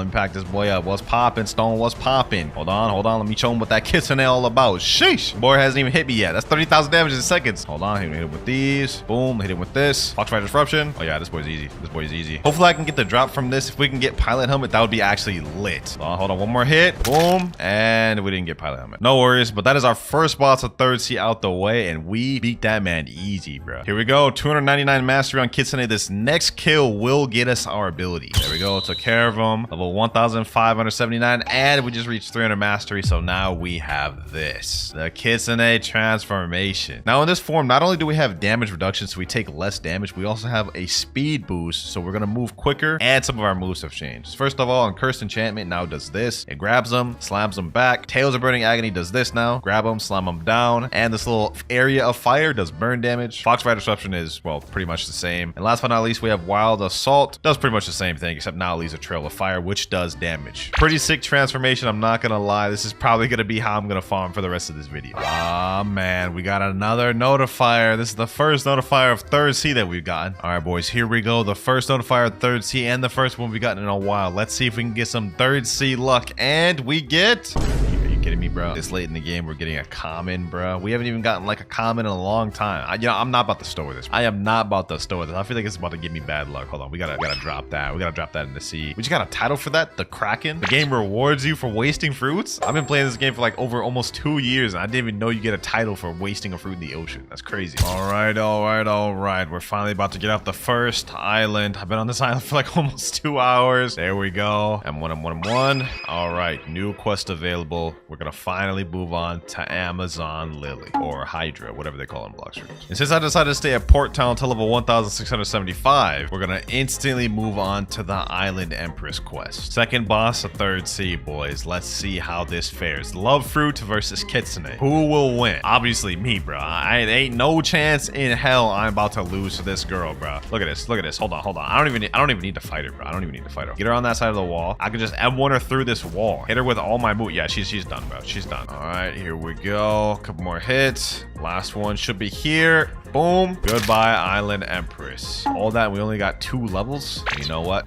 What's popping, Stone? What's popping? Hold on. Let me show him what that Kitsune all about. Sheesh. Boy hasn't even hit me yet. That's 30,000 damage in seconds. Hold on. Hit him with these. Boom. Hit him with this. Foxfire Disruption. Oh, yeah. This boy's easy. Hopefully, I can get the drop from this. If we can get Pilot Helmet, that would be actually lit. Hold on. One more hit. Boom. And we didn't get Pilot Helmet. No worries. But that is our first boss of third sea out the way. And we beat that man easy, bro. Here we go. 299 mastery on Kitsune. This next kill will get us our ability. There we go. Took care of him. Level 1,579. And we just reached 300 mastery. So now we have this. The Kitsune transformation. Now in this form, not only do we have damage reduction, so we take less damage, we also have a speed boost. So we're going to move quicker. And some of our moves have changed. First of all, on Cursed Enchantment now does this. It grabs them, slams them back. Tails of Burning Agony does this now. Grab them, slam them down. And this little area of fire does burn damage. Foxfire Disruption is, well, pretty much the same. And last but not least, we have Wild Assault. Does pretty much the same thing, except now it leaves a trail of fire, which does damage. Pretty sick transformation, I'm not gonna lie. This is probably gonna be how I'm gonna farm for the rest of this video. Ah, man, we got another notifier. This is the first notifier of third sea that we've gotten. All right, boys, here we go. The first notifier of third sea and the first one we've gotten in a while. Let's see if we can get some third sea luck. And we get... kidding me, bro? This late in the game, we're getting a common, bro. We haven't even gotten like a common in a long time. I'm not about to store this. I am not about to store this. I feel like it's about to give me bad luck. Hold on, we gotta drop that. We gotta drop that in the sea. We just got a title for that, the Kraken. The game rewards you for wasting fruits. I've been playing this game for like over almost 2 years, and I didn't even know you get a title for wasting a fruit in the ocean. That's crazy. All right. We're finally about to get off the first island. I've been on this island for like almost 2 hours. There we go. M1. All right, new quest available. We're gonna finally move on to Amazon Lily, or Hydra, whatever they call them, Blox. And since I decided to stay at Port Town till level 1,675, we're gonna instantly move on to the Island Empress quest. Second boss of third sea, boys. Let's see how this fares. Love Fruit versus Kitsune. Who will win? Obviously me, bro. I ain't no chance in hell I'm about to lose to this girl, bro. Look at this. Hold on. I don't even need to fight her, bro. Get her on that side of the wall. I can just M1 her through this wall. Hit her with all my moves. Yeah, she's done. done, bro. She's done. All right, here we go. A couple more hits. Last one should be here. Boom. Goodbye, Island Empress. All that, we only got 2 levels. You know what?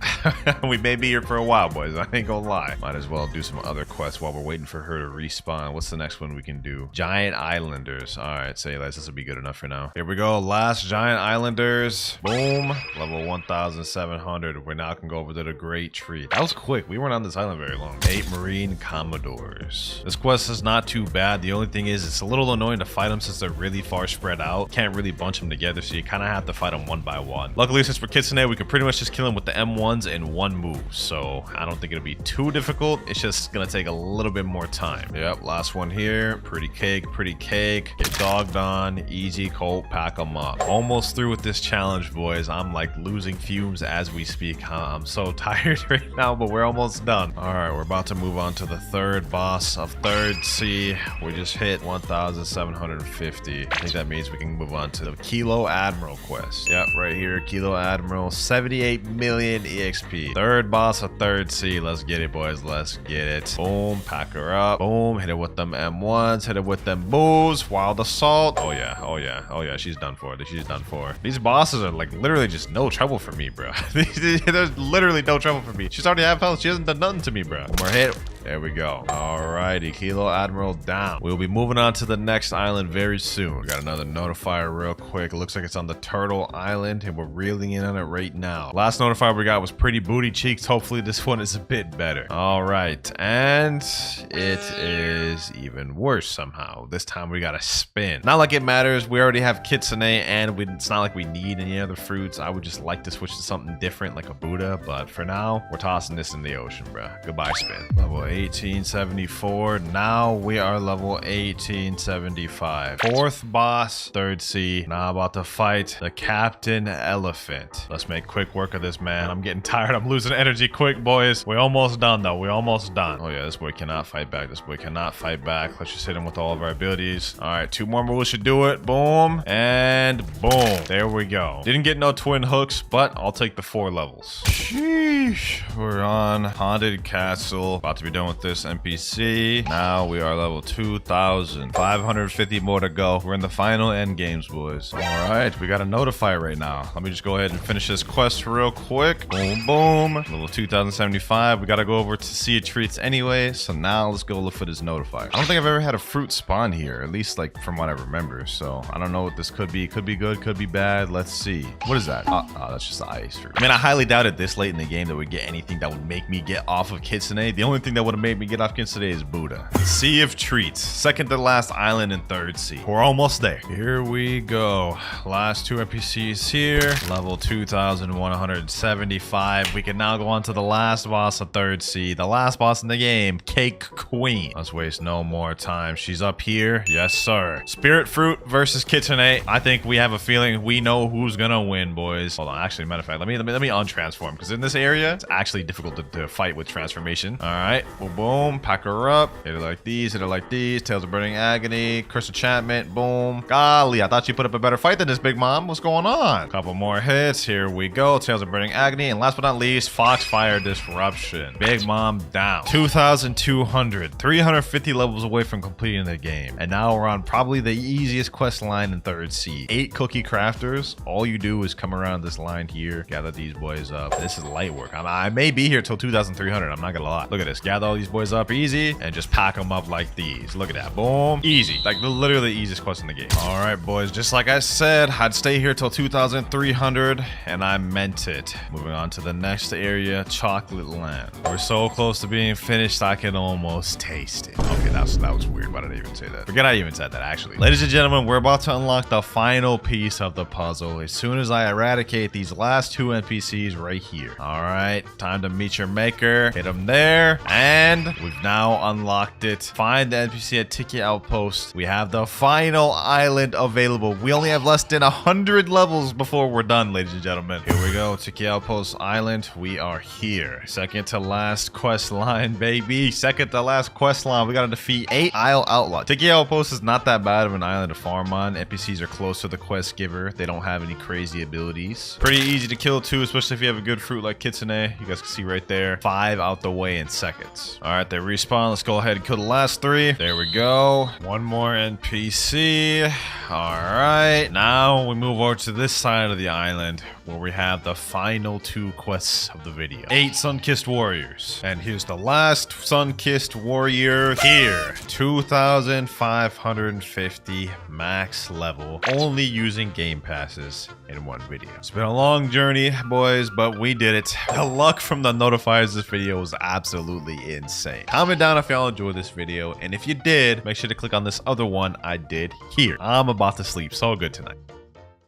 We may be here for a while, boys. I ain't gonna lie. Might as well do some other quests while we're waiting for her to respawn. What's the next one we can do? Giant Islanders. All right, say less. This will be good enough for now. Here we go. Last Giant Islanders. Boom. Level 1,700. We now can go over to the Great Tree. That was quick. We weren't on this island very long. 8 Marine Commodores. This quest is not too bad. The only thing is it's a little annoying to fight them since they're really far spread out. Can't really bunch them together, so you kind of have to fight them one by one. Luckily, since we're Kitsune, we can pretty much just kill them with the M1s in one move, so I don't think it'll be too difficult. It's just gonna take a little bit more time. Yep, last one here. Pretty cake, pretty cake. Get dogged on. Easy, Colt, pack them up. Almost through with this challenge, boys. I'm like losing fumes as we speak. I'm so tired right now, but we're almost done. All right, we're about to move on to the third boss of third C. We just hit 1,750. I think that means we can move on to the Kilo Admiral quest. Yep, right here, Kilo Admiral, 78 million EXP. Third boss of third C. Let's get it, boys. Let's get it. Boom, pack her up. Boom, hit it with them M1s, hit it with them boos. Wild Assault. Oh yeah, oh yeah, oh yeah. She's done for. She's done for. These bosses are like literally just no trouble for me, bro. There's literally no trouble for me. She's already half health. She hasn't done nothing to me, bro. One more hit. There we go. Alrighty, Kilo Admiral down. We'll be moving on to the next island very soon. We got another notifier real quick. It looks like it's on the Turtle Island, and we're reeling in on it right now. Last notifier we got was Pretty Booty Cheeks. Hopefully this one is a bit better. Alright, and it is even worse somehow. This time we gotta spin. Not like it matters. We already have Kitsune, and it's not like we need any other fruits. I would just like to switch to something different like a Buddha, but for now, we're tossing this in the ocean, bro. Goodbye, spin. Level 1874. Now we are level 1875. Fourth boss, third C. Now about to fight the Captain Elephant. Let's make quick work of this, man. I'm getting tired. I'm losing energy quick, boys. We're almost done, though. We're almost done. Oh, yeah, this boy cannot fight back. This boy cannot fight back. Let's just hit him with all of our abilities. All right, 2 more moves should do it. Boom. And boom. There we go. Didn't get no twin hooks, but I'll take the 4 levels. Sheesh. We're on Haunted Castle. About to be done with this NPC. Now we are level 2,550 more to go. We're in the final end games, boys. All right, we got a notifier right now. Let me just go ahead and finish this quest real quick. Boom, boom. Level 2,075. We got to go over to Sea of Treats anyway. So now let's go look for this notifier. I don't think I've ever had a fruit spawn here, at least like from what I remember. So I don't know what this could be. Could be good, could be bad. Let's see. What is that? Oh, that's just the ice fruit. I mean, I highly doubt it this late in the game that we get anything that would make me get off of Kitsune. The only thing that would have made me get off Kitsune is Buddha. Sea of Treats. Second to last island in third sea. We're almost there. Here we go. Last 2 NPCs here. Level 2,175. We can now go on to the last boss of third sea. The last boss in the game, Cake Queen. Let's waste no more time. She's up here. Yes, sir. Spirit Fruit versus Kitsune. I think we have a feeling we know who's gonna win, boys. Hold on. Actually, matter of fact, let me untransform, because in this area, it's actually difficult to fight with transformation. All right. Boom, boom. Pack her up. Hit her like these. Hit her like these. Tales of Burning Agony. Curse Enchantment. Boom. Golly, I thought you put up a better fight than this, Big Mom. What's going on? Couple more hits. Here we go. Tales of Burning Agony. And last but not least, Foxfire Disruption. Big Mom down. 2,200. 350 levels away from completing the game. And now we're on probably the easiest quest line in third sea. 8 cookie crafters. All you do is come around this line here, gather these boys up. This is light work. I may be here till 2,300. I'm not gonna lie. Look at this. Gather all these boys up easy and just pack them up like these. Look at that. Boom. Easy. Like literally the easiest quest in the game. All right, boys. Just like I said, I'd stay here till 2,300, and I meant it. Moving on to the next area, Chocolate Land. We're so close to being finished, I can almost taste it. Okay, that was weird, but I didn't even say that. Forget I even said that, actually. Ladies and gentlemen, we're about to unlock the final piece of the puzzle as soon as I eradicate these last 2 NPCs right here. All right, time to meet your maker. Hit them there, and we've now unlocked it. Find the NPC at Tiki Outpost. We have the final island available. We only have less than 100 levels before we're done, ladies and gentlemen. Here we go, Tiki Outpost Island. We are here. Second to last quest line, baby. Second to last quest line. We gotta defeat 8 Isle Outlaw. Tiki Outpost is not that bad of an island to farm on. NPCs are close to the quest giver. They don't have any crazy abilities. Pretty easy to kill too, especially if you have a good fruit like Kitsune. You guys can see right there. 5 out the way in seconds. bandits. All right, they respawn. Let's go ahead and kill the last 3. There we go. One more NPC. All right, now we move over to this side of the island where we have the final 2 quests of the video. 8 sun-kissed warriors. And here's the last sun-kissed warrior here. 2,550 max level, only using game passes in one video. It's been a long journey, boys, but we did it. The luck from the notifiers this video was absolutely insane. Comment down if y'all enjoyed this video, and if you did, make sure to click on this other one I did here. I'm about to sleep so good tonight.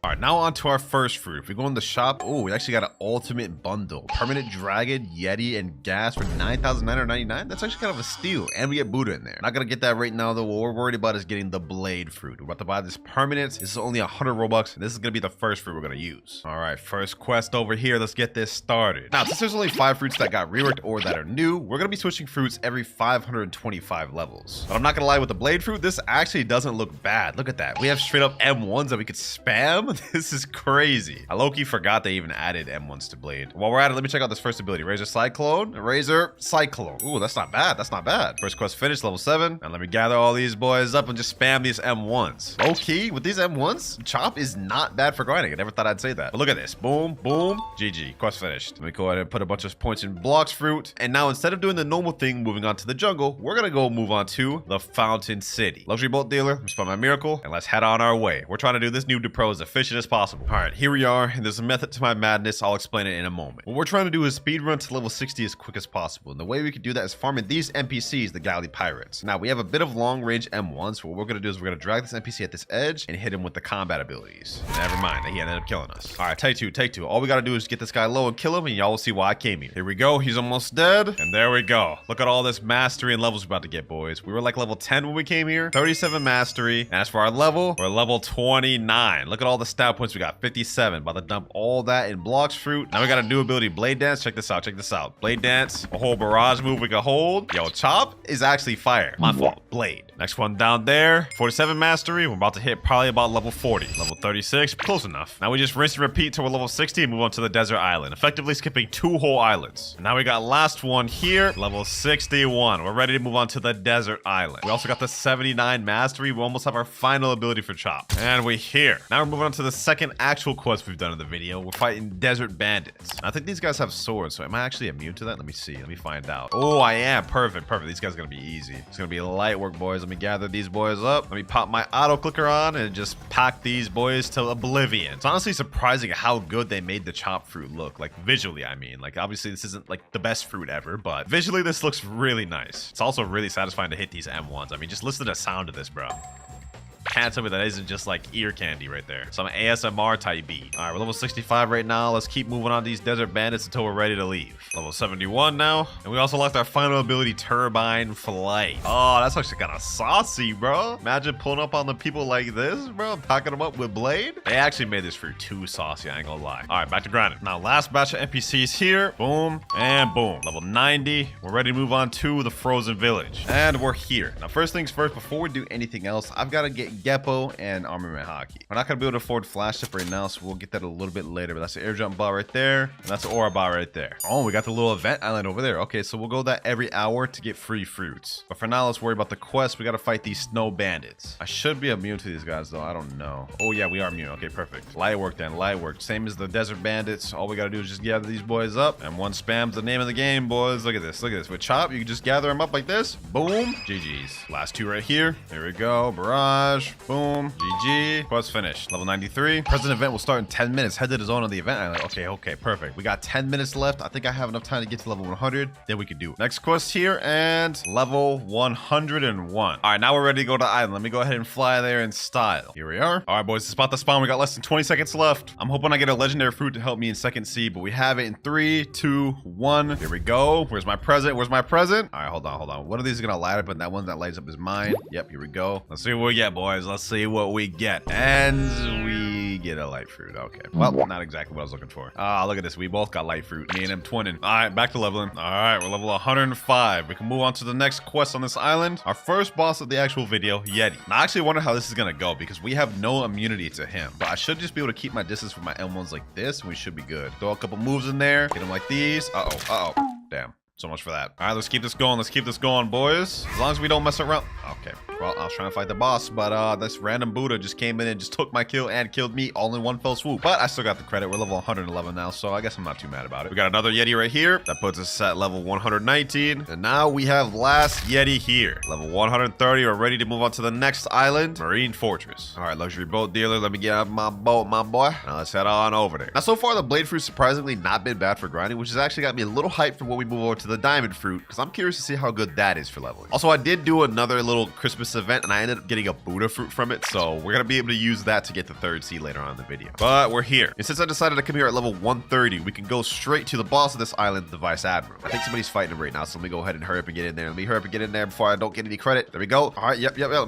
All right, now on to our first fruit. If we go in the shop, oh, we actually got an ultimate bundle. Permanent Dragon, Yeti, and Gas for 9,999. That's actually kind of a steal. And we get Buddha in there. Not gonna get that right now, though. What we're worried about is getting the Blade fruit. We're about to buy this permanent. This is only 100 Robux. And this is gonna be the first fruit we're gonna use. All right, first quest over here. Let's get this started. Now, since there's only 5 fruits that got reworked or that are new, we're gonna be switching fruits every 525 levels. But I'm not gonna lie, with the Blade fruit, this actually doesn't look bad. Look at that. We have straight up M1s that we could spam. This is crazy. I low-key forgot they even added M1s to Blade. While we're at it, let me check out this first ability. Razor Cyclone. Razor Cyclone. Ooh, that's not bad. That's not bad. First quest finished, level 7. And let me gather all these boys up and just spam these M1s. Low-key, with these M1s, Chop is not bad for grinding. I never thought I'd say that. But look at this. Boom, boom. GG. Quest finished. Let me go ahead and put a bunch of points in Blox fruit. And now, instead of doing the normal thing, moving on to the jungle, we're gonna go move on to the Fountain City. Luxury Bolt Dealer. Respond my miracle. And let's head on our way. We're trying to do this noob to pro as efficient as possible. All right, here we are, and there's a method to my madness. I'll explain it in a moment. What we're trying to do is speedrun to level 60 as quick as possible, and the way we can do that is farming these NPCs, the Galley Pirates. Now, we have a bit of long-range M1, so what we're gonna do is we're gonna drag this NPC at this edge and hit him with the combat abilities. Never mind, he ended up killing us. All right, take two. All we gotta do is get this guy low and kill him, and y'all will see why I came here. Here we go, he's almost dead, and there we go. Look at all this mastery and levels we're about to get, boys. We were like level 10 when we came here, 37 mastery, and as for our level, we're level 29. Look at all the stat points we got. 57. About to dump all that in Blox fruit. Now we got a new ability, Blade Dance. Check this out. Blade Dance, a whole barrage move we can hold. Yo, Chop is actually fire. My fault. Blade. Next one down there, 47 mastery. We're about to hit probably about level 40. Level 36, close enough. Now we just rinse and repeat till we're level 60 and move on to the desert island, effectively skipping 2 whole islands. And now we got last one here, level 61. We're ready to move on to the desert island. We also got the 79 mastery. We almost have our final ability for Chop. And we're here. Now we're moving on to the second actual quest we've done in the video. We're fighting desert bandits. I think these guys have swords, so am I actually immune to that? Let me see. Let me find out. Oh, I am. Perfect. These guys are gonna be easy. It's gonna be light work, boys. Let me gather these boys up. Let me pop my auto clicker on and just pack these boys to oblivion. It's honestly surprising how good they made the Chop fruit look. Like visually, I mean. Like obviously this isn't like the best fruit ever, but visually this looks really nice. It's also really satisfying to hit these M1s. I mean, just listen to the sound of this, bro. Can't tell me that isn't just like ear candy right there. Some ASMR type beat. All right, we're level 65 right now. Let's keep moving on these desert bandits until we're ready to leave. Level 71 now. And we also locked our final ability, Turbine Flight. Oh, that's actually kind of saucy, bro. Imagine pulling up on the people like this, bro. Packing them up with Blade. They actually made this fruit too saucy, I ain't gonna lie. All right, back to grinding. Now, last batch of NPCs here. Boom and boom. Level 90. We're ready to move on to the Frozen Village. And we're here. Now, first things first, before we do anything else, I've got to get Geppo and Armament Hockey. We're not going to be able to afford Flash Tip right now, so we'll get that a little bit later. But that's the air jump bot right there. And that's the aura bot right there. Oh, we got the little event island over there. Okay, so we'll go that every hour to get free fruits. But for now, let's worry about the quest. We got to fight these snow bandits. I should be immune to these guys, though. I don't know. Oh, yeah, we are immune. Okay, perfect. Light work then. Light work. Same as the desert bandits. All we got to do is just gather these boys up. And one spam's the name of the game, boys. Look at this. Look at this. With Chop, you can just gather them up like this. Boom. GG's. Last 2 right here. There we go. Barrage. Boom. GG. Quest finished. Level 93. Present event will start in 10 minutes. Head to the zone on the event island. Okay, perfect. We got 10 minutes left. I think I have enough time to get to level 100. Then we can do it. Next quest here and level 101. All right, now we're ready to go to the island. Let me go ahead and fly there in style. Here we are. All right, boys, it's about to spawn. We got less than 20 seconds left. I'm hoping I get a legendary fruit to help me in second C, but we have it in 3, 2, 1. Here we go. Where's my present? All right, hold on. One of these is gonna light up, and that one that lights up is mine. Yep, here we go. Let's see what we get, boys. Let's see what we get. And we get a light fruit. Okay. Well, not exactly what I was looking for. Ah, look at this. We both got light fruit. Me and him twinning. All right, back to leveling. All right, we're level 105. We can move on to the next quest on this island. Our first boss of the actual video, Yeti. Now, I actually wonder how this is gonna go because we have no immunity to him. But I should just be able to keep my distance from my M1s like this, and we should be good. Throw a couple moves in there. Get him like these. Uh-oh. Damn. So much for that. All right, let's keep this going. Let's keep this going, boys. As long as we don't mess around. Okay. Well, I was trying to fight the boss, but this random Buddha just came in and just took my kill and killed me all in one fell swoop. But I still got the credit. We're level 111 now, so I guess I'm not too mad about it. We got another Yeti right here. That puts us at level 119. And now we have last Yeti here. Level 130. We're ready to move on to the next island, Marine Fortress. All right, luxury boat dealer. Let me get out of my boat, my boy. Now let's head on over there. Now, so far, the blade fruit surprisingly not been bad for grinding, which has actually got me a little hyped for when we move over to the diamond fruit, because I'm curious to see how good that is for leveling. Also, I did do another little Christmas event, and I ended up getting a Buddha fruit from it, so we're gonna be able to use that to get the third sea later on in the video. But we're here, and since I decided to come here at level 130, we can go straight to the boss of this island, the Vice Admiral. I think somebody's fighting him right now, so let me go ahead and hurry up and get in there. Let me hurry up and get in there before I don't get any credit. There we go. All right, yep. Let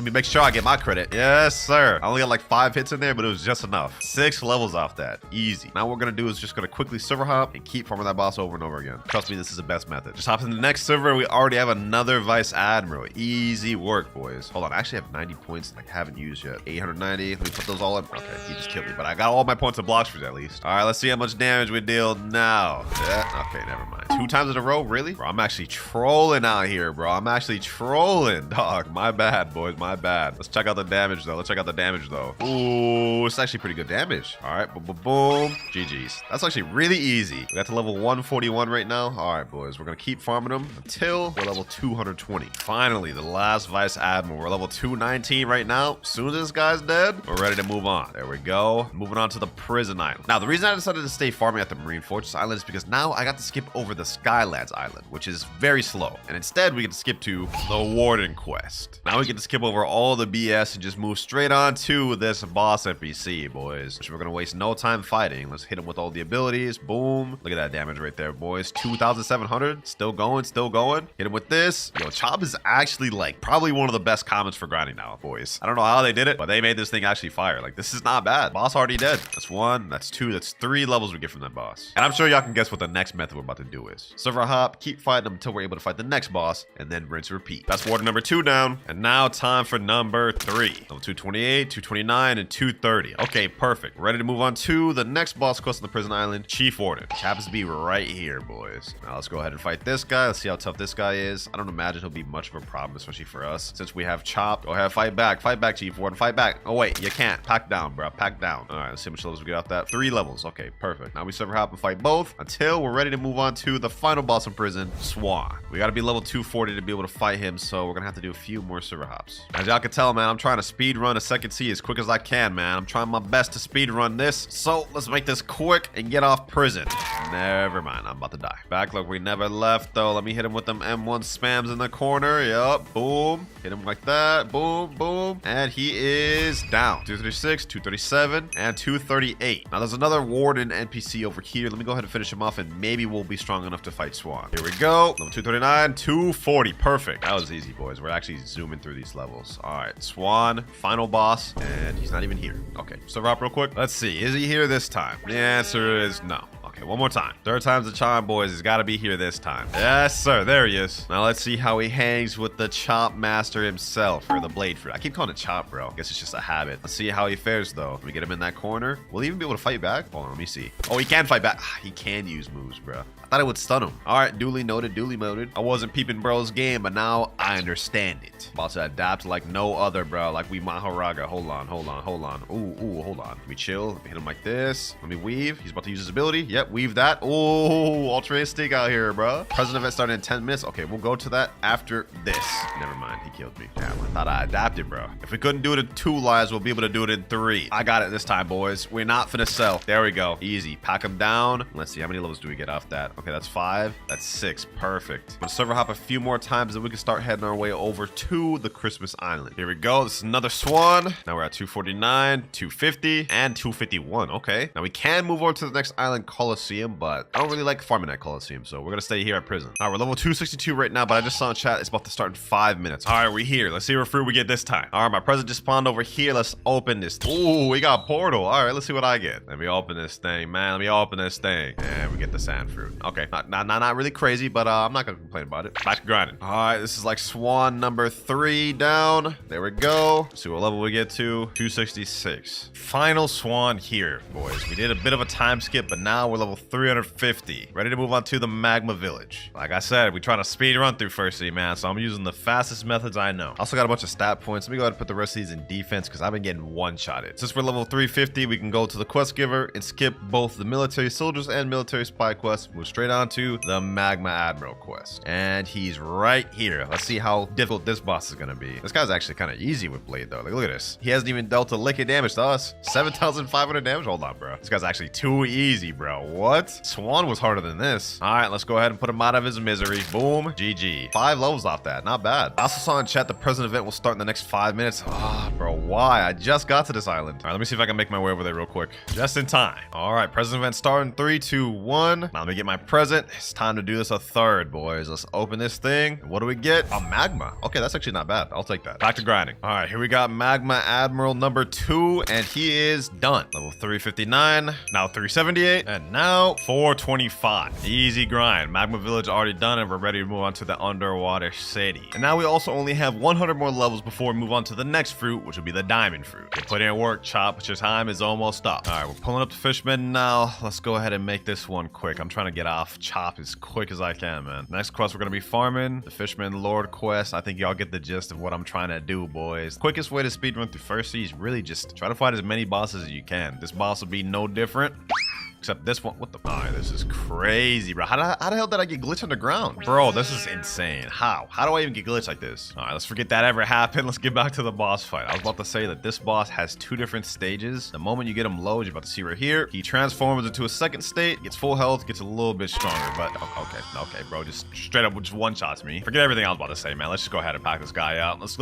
me make sure I get my credit. Yes, sir. I only got like 5 hits in there, but it was just enough. 6 levels off that. Easy. Now what we're gonna do is just gonna quickly server hop and keep farming that boss over and over again. Trust me, this is the best method. Just hop in the next server, and we already have another Vice Admiral. Easy work, boys. Hold on, I actually have 90 points I haven't used yet. 890. Let me put those all in. Okay, he just killed me, but I got all my points of Blox at least. All right, let's see how much damage we deal now. Yeah, okay, never mind. 2 times in a row, really? Bro, I'm actually trolling out here, bro. I'm actually trolling, dog. My bad, boys, my bad. Let's check out the damage, though. Ooh, it's actually pretty good damage. All right, boom, boom, boom. GG's. That's actually really easy. We got to level 141 right now. All right, boys, we're gonna keep farming them until we're level 220. Finally, the last Vice Admiral. We're level 219 right now. As soon as this guy's dead, we're ready to move on. There we go. Moving on to the prison island. Now, the reason I decided to stay farming at the Marine Fortress Island is because now I got to skip over the Skylands Island, which is very slow. And instead, we get to skip to the Warden Quest. Now we get to skip over all the BS and just move straight on to this boss NPC, boys. Which we're gonna waste no time fighting. Let's hit him with all the abilities. Boom. Look at that damage right there, boys. 2,700. Still going, still going. Hit him with this. Yo, Chop is actually like probably one of the best comments for grinding now, boys. I don't know how they did it, but they made this thing actually fire. Like, this is not bad. Boss already dead. That's 1, that's 2, that's 3 levels we get from that boss. And I'm sure y'all can guess what the next method we're about to do is. Server hop, keep fighting them until we're able to fight the next boss, and then rinse and repeat. That's warden number 2 down. And now time for number 3. Level 228, 229, and 230. Okay, perfect. Ready to move on to the next boss quest on the prison island, Chief Warden, which happens to be right here, boys. Now let's go ahead and fight this guy. Let's see how tough this guy is. I don't imagine he'll be much of a problem, especially for us, since we have Chop. Go ahead, fight back, Chief Warden, fight back. Oh wait, you can't. Pack down, bro, pack down. All right, let's see how much levels we get off that. 3 levels. Okay, perfect. Now we server hop and fight both until we're ready to move on to the final boss in prison, Swan. We got to be level 240 to be able to fight him, so we're gonna have to do a few more server hops. As y'all can tell, man, I'm trying to speed run a second sea as quick as I can, man. I'm trying my best to speed run this, so let's make this quick and get off prison. Never mind, I'm about to die. Back like we never left, though. Let me hit him with them M1 spams in the corner. Yup, boom. Hit him like that. Boom, boom. And he is down. 236, 237, and 238. Now there's another warden NPC over here. Let me go ahead and finish him off, and maybe we'll be strong enough to fight Swan. Here we go. Level 239, 240. Perfect. That was easy, boys. We're actually zooming through these levels. All right, Swan, final boss, and he's not even here. Okay, server hop real quick. Let's see. Is he here this time? The answer is no. Okay, one more time. 3rd time's the charm, boys. He's got to be here this time. Yes, sir. There he is. Now let's see how he hangs with the Chop Master himself, or the Blade Fruit. I keep calling it Chop, bro. I guess it's just a habit. Let's see how he fares, though. Let me get him in that corner. Will he even be able to fight back? Hold on, let me see. Oh, he can fight back. He can use moves, bro. I thought it would stun him. All right, duly noted, duly noted. I wasn't peeping bro's game, but now I understand it. About to adapt like no other, bro. Like we Maharaga. Hold on. Ooh, hold on. Let me chill. Let me hit him like this. Let me weave. He's about to use his ability. Yep, weave that. Oh, altruistic out here, bro. Present event started in 10 minutes. Okay, we'll go to that after this. Never mind, he killed me. Damn, I thought I adapted, bro. If we couldn't do it in 2 lives, we'll be able to do it in 3. I got it this time, boys. We're not finna sell. There we go. Easy. Pack him down. Let's see, how many levels do we get off that? Okay, that's 5. That's 6. Perfect. I'm gonna server hop a few more times, and we can start heading our way over to the Christmas Island. Here we go. This is another Swan. Now we're at 249, 250, and 251. Okay. Now we can move over to the next island, Coliseum, but I don't really like farming at Coliseum, so we're gonna stay here at prison. All right, we're level 262 right now, but I just saw in chat it's about to start in 5 minutes. All right, we're here. Let's see what fruit we get this time. All right, my present just spawned over here. Let's open this. Ooh, we got portal. All right, let's see what I get. Let me open this thing, man. Let me open this thing. And we get the sand fruit. Okay, not really crazy, but I'm not gonna complain about it. Back to grinding. All right, this is like swan number 3 down. There we go. Let's see what level we get to. 266. Final swan here, boys. We did a bit of a time skip, but now we're level 350. Ready to move on to the magma village. Like I said, we're trying to speed run through First City, man, so I'm using the fastest methods I know. Also got a bunch of stat points. Let me go ahead and put the rest of these in defense because I've been getting one-shotted. Since we're level 350, we can go to the quest giver and skip both the military soldiers and military spy quests. Move straight on to the magma admiral quest. And he's right here. Let's see how difficult this boss is going to be. This guy's actually kind of easy with Blade, though. Like, look at this. He hasn't even dealt a lick of damage to us. 7,500 damage? Hold on, bro. This guy's actually too easy, bro. What? Swan was harder than this. All right, let's go ahead and put him out of his misery. Boom. GG. 5 levels off that. Not bad. I also saw in chat the present event will start in the next 5 minutes. Ah, bro, why? I just got to this island. All right, let me see if I can make my way over there real quick. Just in time. All right, present event starting 3, 2, 1. Now let me get my present. It's time to do this a third, boys. Let's open this thing. What do we get? A magma. Okay, that's actually not bad. I'll take that. Back to grinding. All right, here we got magma admiral number 2, and he is done. Level 359, now 378, and now 425. Easy grind. Magma village already done, and we're ready to move on to the underwater city. And now we also only have 100 more levels before we move on to the next fruit, which will be the diamond fruit. You put in work, Chop, but your time is almost up. All right, we're pulling up the fishmen now. Let's go ahead and make this one quick. I'm trying to get off Chop as quick as I can, man. Next quest we're gonna be farming the Fisherman Lord quest. I think y'all get the gist of what I'm trying to do, boys. Quickest way to speedrun through First City is really just try to fight as many bosses as you can. This boss will be no different. Except this one, what the? Alright, this is crazy, bro. How the hell did I get glitched underground? Bro, this is insane. How do I even get glitched like this? Alright, let's forget that ever happened. Let's get back to the boss fight. I was about to say that this boss has 2 different stages. The moment you get him low, you're about to see right here, he transforms into a second state, gets full health, gets a little bit stronger. But okay, bro, just straight up just one-shots me. Forget everything I was about to say, man. Let's just go ahead and pack this guy out. Let's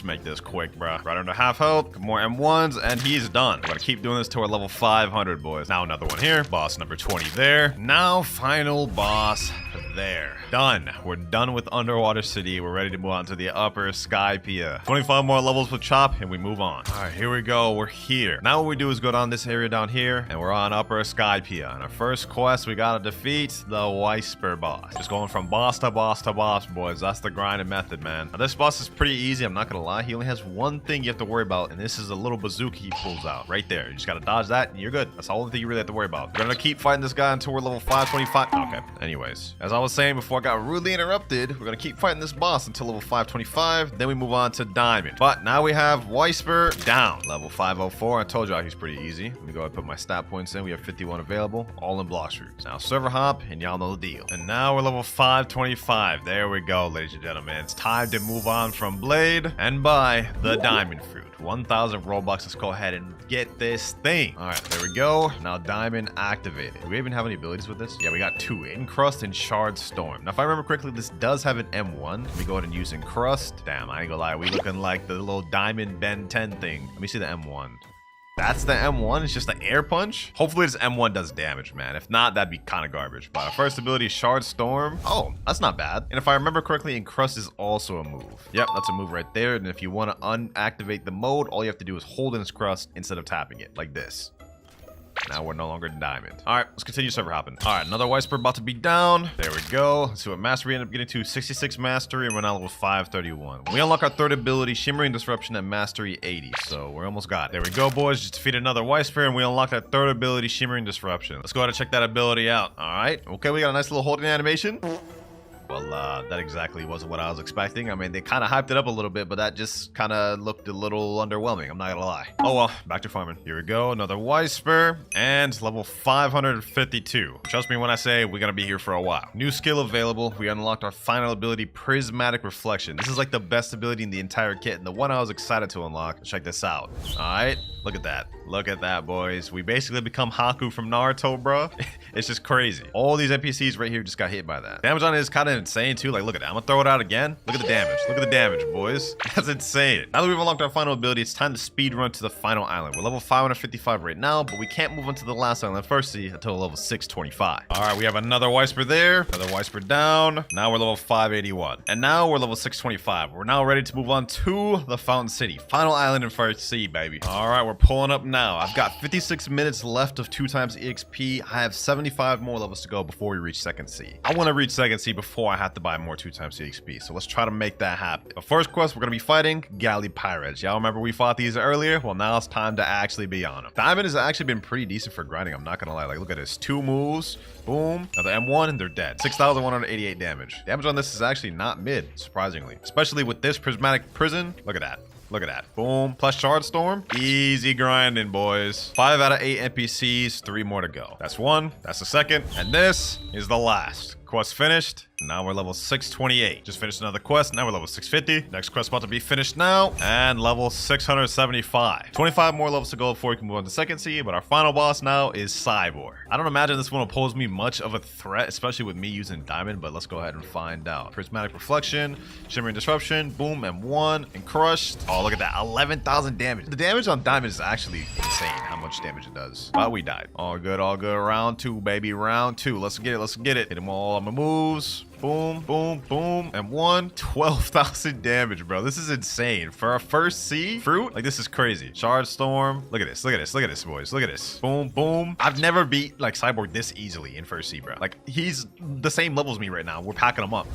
make this quick, bro. Right under half health, more M1s, and he's done. We're gonna keep doing this till we're level 500, boys. Now another one here. Boss number 20 there. Now final boss there. Done. We're done with Underwater City. We're ready to move on to the Upper Skypea. 25 more levels with Chop and we move on. All right, here we go. We're here. Now what we do is go down this area down here and we're on Upper Skypea. And our first quest, we gotta defeat the Whisper boss. Just going from boss to boss to boss, boys. That's the grinding method, man. Now, this boss is pretty easy. I'm not gonna lie. He only has one thing you have to worry about, and this is a little bazooka he pulls out right there. You just gotta dodge that and you're good. That's the only thing you really have to worry about. We're gonna keep fighting this guy until we're level 525. Okay, anyways, as I was saying before I got rudely interrupted, we're gonna keep fighting this boss until level 525, then we move on to Diamond. But now we have Whisper down, level 504. I told y'all he's pretty easy. Let me go ahead and put my stat points in. We have 51 available, all in Blox routes. Now server hop, and y'all know the deal. And now we're level 525. There we go, ladies and gentlemen. It's time to move on from Blade and buy the Diamond fruit. 1,000 Robux. Let's go ahead and get this thing. All right, there we go. Now Diamond activated. Do we even have any abilities with this? Yeah, we got 2, Encrust and Shard Storm. Now, if I remember correctly, this does have an M1. Let me go ahead and use Encrust. Damn, I ain't gonna lie. We looking like the little Diamond Ben 10 thing. Let me see the M1. That's the M1. It's just the air punch. Hopefully this M1 does damage, man. If not, that'd be kind of garbage. But our first ability is Shard Storm. Oh, that's not bad. And if I remember correctly, Encrust is also a move. Yep, that's a move right there. And if you want to unactivate the mode, all you have to do is hold Encrust instead of tapping it like this. Now we're no longer Diamond. All right, let's continue server hopping. All right, another Whisper about to be down. There we go. Let's see what mastery we end up getting to. 66 mastery, and we're now level 531. We unlock our third ability, Shimmering Disruption, at mastery 80. So we're almost got it. There we go, boys. Just defeated another Whisper, and we unlocked that third ability, Shimmering Disruption. Let's go ahead and check that ability out. All right. Okay, we got a nice little holding animation. Well, that exactly wasn't what I was expecting. I mean, they kind of hyped it up a little bit, but that just kind of looked a little underwhelming. I'm not gonna lie. Oh well, back to farming. Here we go, another Whisper, and level 552. Trust me when I say we're gonna be here for a while. New skill available. We unlocked our final ability, Prismatic Reflection. This is like the best ability in the entire kit, and the one I was excited to unlock. Check this out. All right, look at that. Look at that, boys. We basically become Haku from Naruto, bro. It's just crazy. All these NPCs right here just got hit by that. Damage on it is kind of insane too? Like, look at that. I'm gonna throw it out again. Look at the damage. Look at the damage, boys. That's insane. Now that we've unlocked our final ability, it's time to speed run to the final island. We're level 555 right now, but we can't move on to the last island first see until level 625. All right, we have another Wisper there, another Wisper down. Now we're level 581. And now we're level 625. We're now ready to move on to the Fountain City. Final island in first sea, baby. All right, we're pulling up now. I've got 56 minutes left of 2 times EXP. I have 75 more levels to go before we reach second sea. I want to reach second sea before I have to buy more 2 times EXP. So let's try to make that happen. The first quest, we're going to be fighting Galley Pirates. Y'all remember we fought these earlier? Well, now it's time to actually be on them. Diamond has actually been pretty decent for grinding. I'm not going to lie. Like, look at this. 2 moves. Boom. Now the M1 and they're dead. 6,188 damage. Damage on this is actually not mid, surprisingly. Especially with this prismatic prison. Look at that. Look at that. Boom. Plus Shard Storm. Easy grinding, boys. 5 out of 8 NPCs. 3 more to go. That's 1. That's the second. And this is the last. Quest finished. Now we're level 628. Just finished another quest. Now we're level 650. Next quest about to be finished now. And level 675. 25 more levels to go before we can move on to second sea. But our final boss now is Cyborg. I don't imagine this one will pose me much of a threat, especially with me using Diamond. But let's go ahead and find out. Prismatic Reflection. Shimmering Disruption. Boom. M1. And Crushed. Oh, look at that. 11,000 damage. The damage on Diamond is actually insane how much damage it does. But we died. All good. All good. Round 2, baby. Round 2. Let's get it. Let's get it. Hit him all on my moves. Boom, boom, boom, and 12,000 damage, bro. This is insane. For a first sea fruit, like, this is crazy. Shard Storm. Look at this, look at this, look at this, boys. Look at this. Boom, boom. I've never beat, like, Cyborg this easily in first sea, bro. Like, he's the same level as me right now. We're packing him up.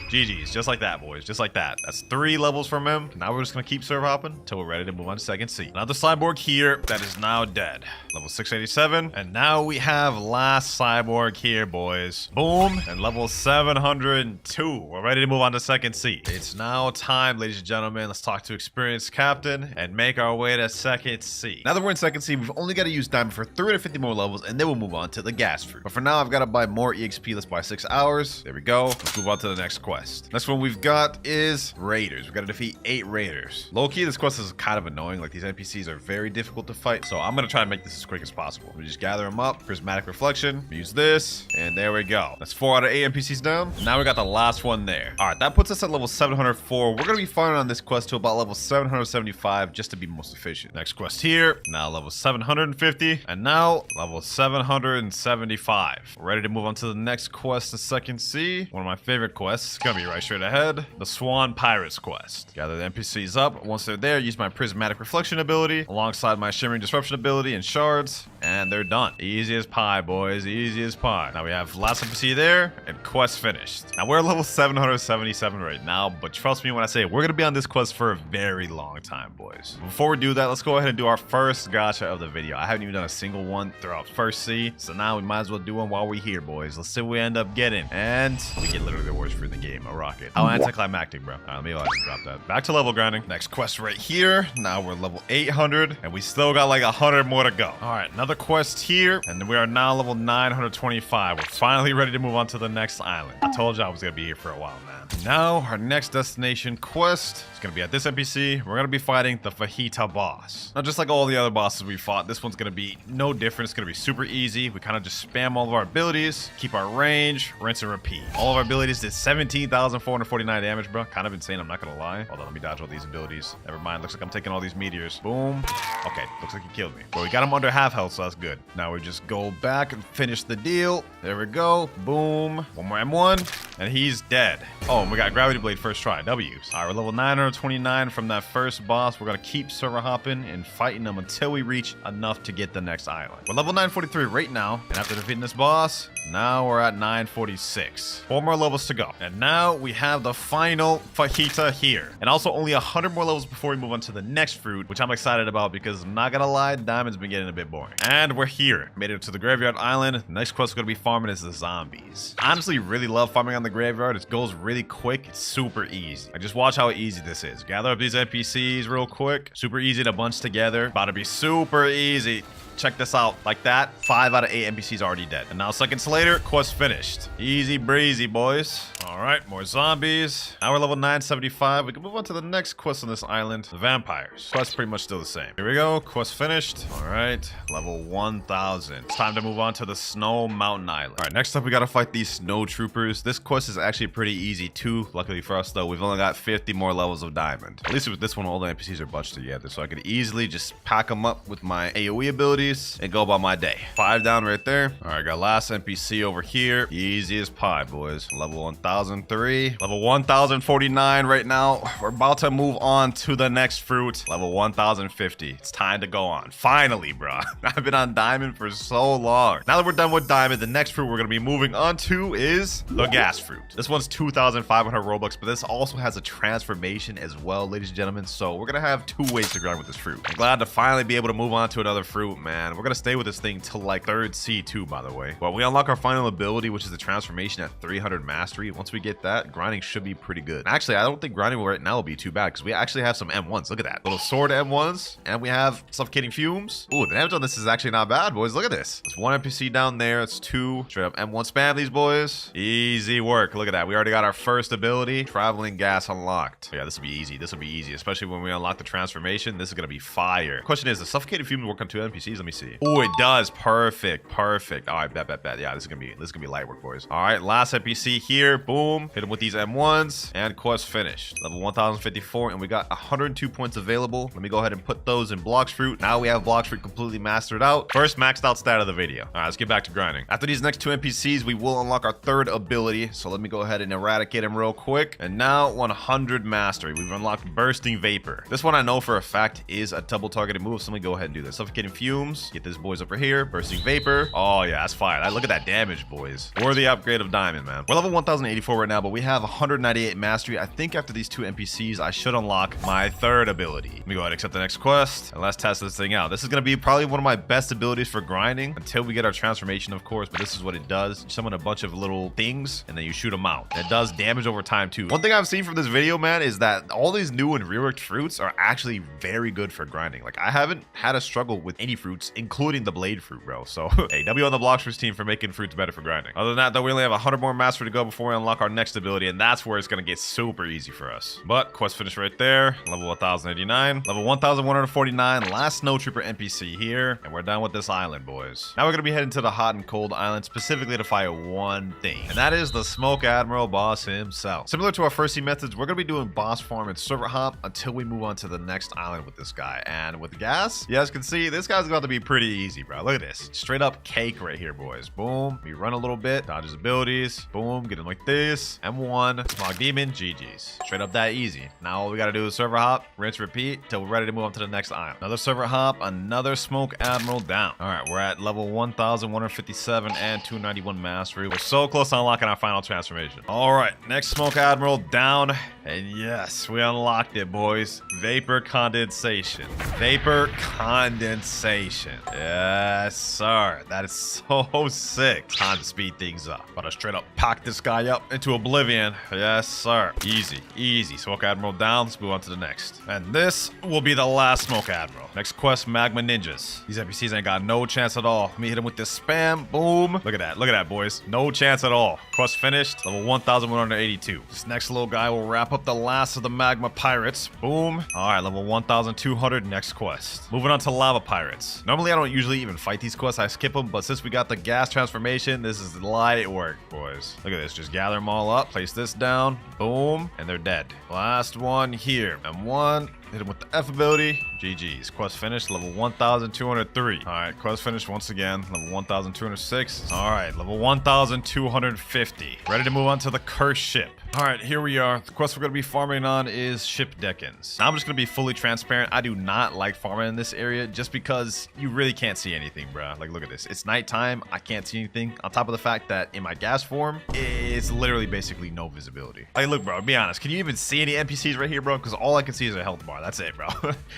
GG's, just like that, boys, just like that. That's 3 levels from him. Now we're just gonna keep server hopping until we're ready to move on to second sea. Another Cyborg here that is now dead. Level 687, and now we have last Cyborg here, boys. Boom, and level 702. We're ready to move on to second sea. It's now time, ladies and gentlemen. Let's talk to experienced captain and make our way to second sea. Now that we're in second sea, we've only got to use Diamond for 350 more levels, and then we'll move on to the gas fruit. But for now, I've got to buy more EXP. Let's buy 6 hours. There we go. Let's move on to the next quest. Next one we've got is Raiders. We've got to defeat 8 Raiders. Low-key, this quest is kind of annoying. Like, these NPCs are very difficult to fight, so I'm going to try and make this as quick as possible. We just gather them up. Prismatic Reflection. Use this, and there we go. That's 4 out of 8 NPCs down. Now we got the last one there. All right, that puts us at level 704. We're going to be fighting on this quest to about level 775 just to be most efficient. Next quest here. Now level 750, and now level 775. We're ready to move on to the next quest, the second sea. One of my favorite quests. Gonna be right straight ahead. The Swan Pirates quest. Gather the NPCs up. Once they're there, use my Prismatic Reflection ability alongside my Shimmering Disruption ability and shards, and they're done. Easy as pie, boys. Easy as pie. Now we have last NPC there, and quest finished. Now we're level 777 right now, but trust me when I say we're gonna be on this quest for a very long time, boys. Before we do that, let's go ahead and do our first gacha of the video. I haven't even done a single one throughout first sea, so now we might as well do one while we're here, boys. Let's see what we end up getting, and we get literally the worst fruit in the game. A rocket. How anticlimactic, bro. All right, let me drop that. Back to level grinding. Next quest right here. Now we're level 800, and we still got like 100 more to go. All right, another quest here, and we are now level 925. We're finally ready to move on to the next island. I told you I was gonna be here for a while, man. Now our next destination quest is gonna be at this NPC. We're gonna be fighting the Fajita boss. Now, just like all the other bosses we fought, this one's gonna be no different. It's gonna be super easy. We kind of just spam all of our abilities, keep our range, rinse and repeat. All of our abilities did 17,449 damage, bro. Kind of insane, I'm not gonna lie. Hold on, let me dodge all these abilities. Never mind, looks like I'm taking all these meteors. Boom. Okay, looks like he killed me. But we got him under half health, so that's good. Now we just go back and finish the deal. There we go. Boom. One more M1, and he's dead. Oh, and we got Gravity Blade first try. W's. All right, we're level 929 from that first boss. We're gonna keep server hopping and fighting them until we reach enough to get the next island. We're level 943 right now, and after defeating this boss, now we're at 946. 4 more levels to go. And now we have the final Fajita here. And also only 100 more levels before we move on to the next fruit, which I'm excited about because I'm not gonna lie, Diamond's been getting a bit boring. And we're here. Made it to the Graveyard Island. The next quest we're gonna be farming is the zombies. I honestly really love farming on the Graveyard. It goes really quick. It's super easy. Like, just watch how easy this is. Gather up these NPCs real quick. Super easy to bunch together. About to be super easy. check this out. Like that, 5 out of 8 NPCs already dead. And now seconds later, quest finished. Easy breezy, boys. All right, more zombies. Now we're level 975. We can move on to the next quest on this island, the vampires. Quest pretty much still the same. Here we go, quest finished. All right, level 1000. It's time to move on to the Snow Mountain Island. All right, next up we gotta fight these snow troopers. This quest is actually pretty easy too. Luckily for us though, we've only got 50 more levels of diamond. At least with this one, all the NPCs are bunched together, so I could easily just pack them up with my AoE abilities and go about my day. 5 down right there. All right, got last NPC over here. Easy as pie, boys. Level 1003. Level 1049 right now. We're about to move on to the next fruit. Level 1050. It's time to go on. Finally, bro. I've been on diamond for so long. Now that we're done with diamond, the next fruit we're going to be moving on to is the gas fruit. This one's 2,500 Robux, but this also has a transformation as well, ladies and gentlemen. So we're going to have 2 ways to grind with this fruit. I'm glad to finally be able to move on to another fruit, man. We're going to stay with this thing till like 3rd C2, by the way. But we unlock our final ability, which is the transformation at 300 mastery. Once we get that, grinding should be pretty good. Actually, I don't think grinding right now will be too bad because we actually have some M1s. Look at that. Little sword M1s. And we have suffocating fumes. Ooh, the damage on this is actually not bad, boys. Look at this. There's 1 NPC down there. It's 2. Straight up M1 spam these boys. Easy work. Look at that. We already got our first ability. Traveling gas unlocked. Yeah, this will be easy. This will be easy, especially when we unlock the transformation. This is going to be fire. Question is, does suffocating fumes work on 2 NPCs? Let me see. Oh, it does. Perfect. Perfect. All right, bet. Yeah, this is gonna be light work, boys. All right, last NPC here. Boom. Hit him with these M1s and quest finished. Level 1054, and we got 102 points available. Let me go ahead and put those in Blox fruit. Now we have Blox fruit completely mastered out. First maxed out stat of the video. All right, let's get back to grinding. After these next 2 NPCs, we will unlock our 3rd ability. So let me go ahead and eradicate him real quick. And now 100 mastery. We've unlocked bursting vapor. This one I know for a fact is a double targeted move. So let me go ahead and do this. Suffocating fumes. Get this boys over here. Bursting vapor. Oh yeah, that's fire. Look at that damage, boys. Worthy upgrade of diamond, man. We're level 1084 right now, but we have 198 mastery. I think after these 2 NPCs, I should unlock my 3rd ability. Let me go ahead and accept the next quest, and let's test this thing out. This is going to be probably one of my best abilities for grinding until we get our transformation, of course, but this is what it does. You summon a bunch of little things, and then you shoot them out. It does damage over time, too. One thing I've seen from this video, man, is that all these new and reworked fruits are actually very good for grinding. Like, I haven't had a struggle with any fruits, including the blade fruit, bro. So, hey, W on the Blox fruits team for making fruits better for grinding. Other than that, though, we only have 100 more mastery to go before we unlock our next ability, and that's where it's going to get super easy for us. But quest finished right there. Level 1089. Level 1149. Last snow trooper NPC here, and we're done with this island, boys. Now we're going to be heading to the hot and cold island specifically to fight one thing, and that is the Smoke Admiral boss himself. Similar to our first C methods, we're going to be doing boss farm and server hop until we move on to the next island with this guy. And with gas, you guys can see this guy's about to be pretty easy, bro. Look at this. Straight up cake right here, boys. Boom. We run a little bit, dodge his abilities. Boom. Get him like this. M1. Smog Demon. GG's. Straight up that easy. Now all we got to do is server hop, rinse, repeat till we're ready to move on to the next island. Another server hop, another Smoke Admiral down. All right, we're at level 1157 and 291 mastery. We're so close to unlocking our final transformation. All right, next Smoke Admiral down. And yes, we unlocked it, boys. Vapor condensation. Vapor condensation. Yes, sir. That is so sick. Time to speed things up. About to straight up pack this guy up into oblivion. Yes, sir. Easy, easy. Smoke Admiral down. Let's move on to the next. And this will be the last Smoke Admiral. Next quest, Magma Ninjas. These NPCs ain't got no chance at all. Let me hit him with this spam. Boom. Look at that. Look at that, boys. No chance at all. Quest finished. Level 1182. This next little guy will wrap up the last of the Magma Pirates. Boom. All right, level 1200. Next quest. Moving on to Lava Pirates. Normally, I don't usually even fight these quests. I skip them, but since we got the gas transformation, this is light work, boys. Look at this. Just gather them all up. Place this down. Boom. And they're dead. Last one here. M1. Hit him with the F ability. GG's. Quest finished. Level 1203. All right. Quest finished once again. Level 1206. All right. Level 1250. Ready to move on to the cursed ship. All right. Here we are. The quest we're going to be farming on is Ship Deckens. Now I'm just going to be fully transparent. I do not like farming in this area just because you really can't see anything, bro. Like, look at this. It's nighttime. I can't see anything. On top of the fact that in my gas form, it's literally basically no visibility. Like, look, bro. Be honest. Can you even see any NPCs right here, bro? Because all I can see is a health bar. far. That's it, bro.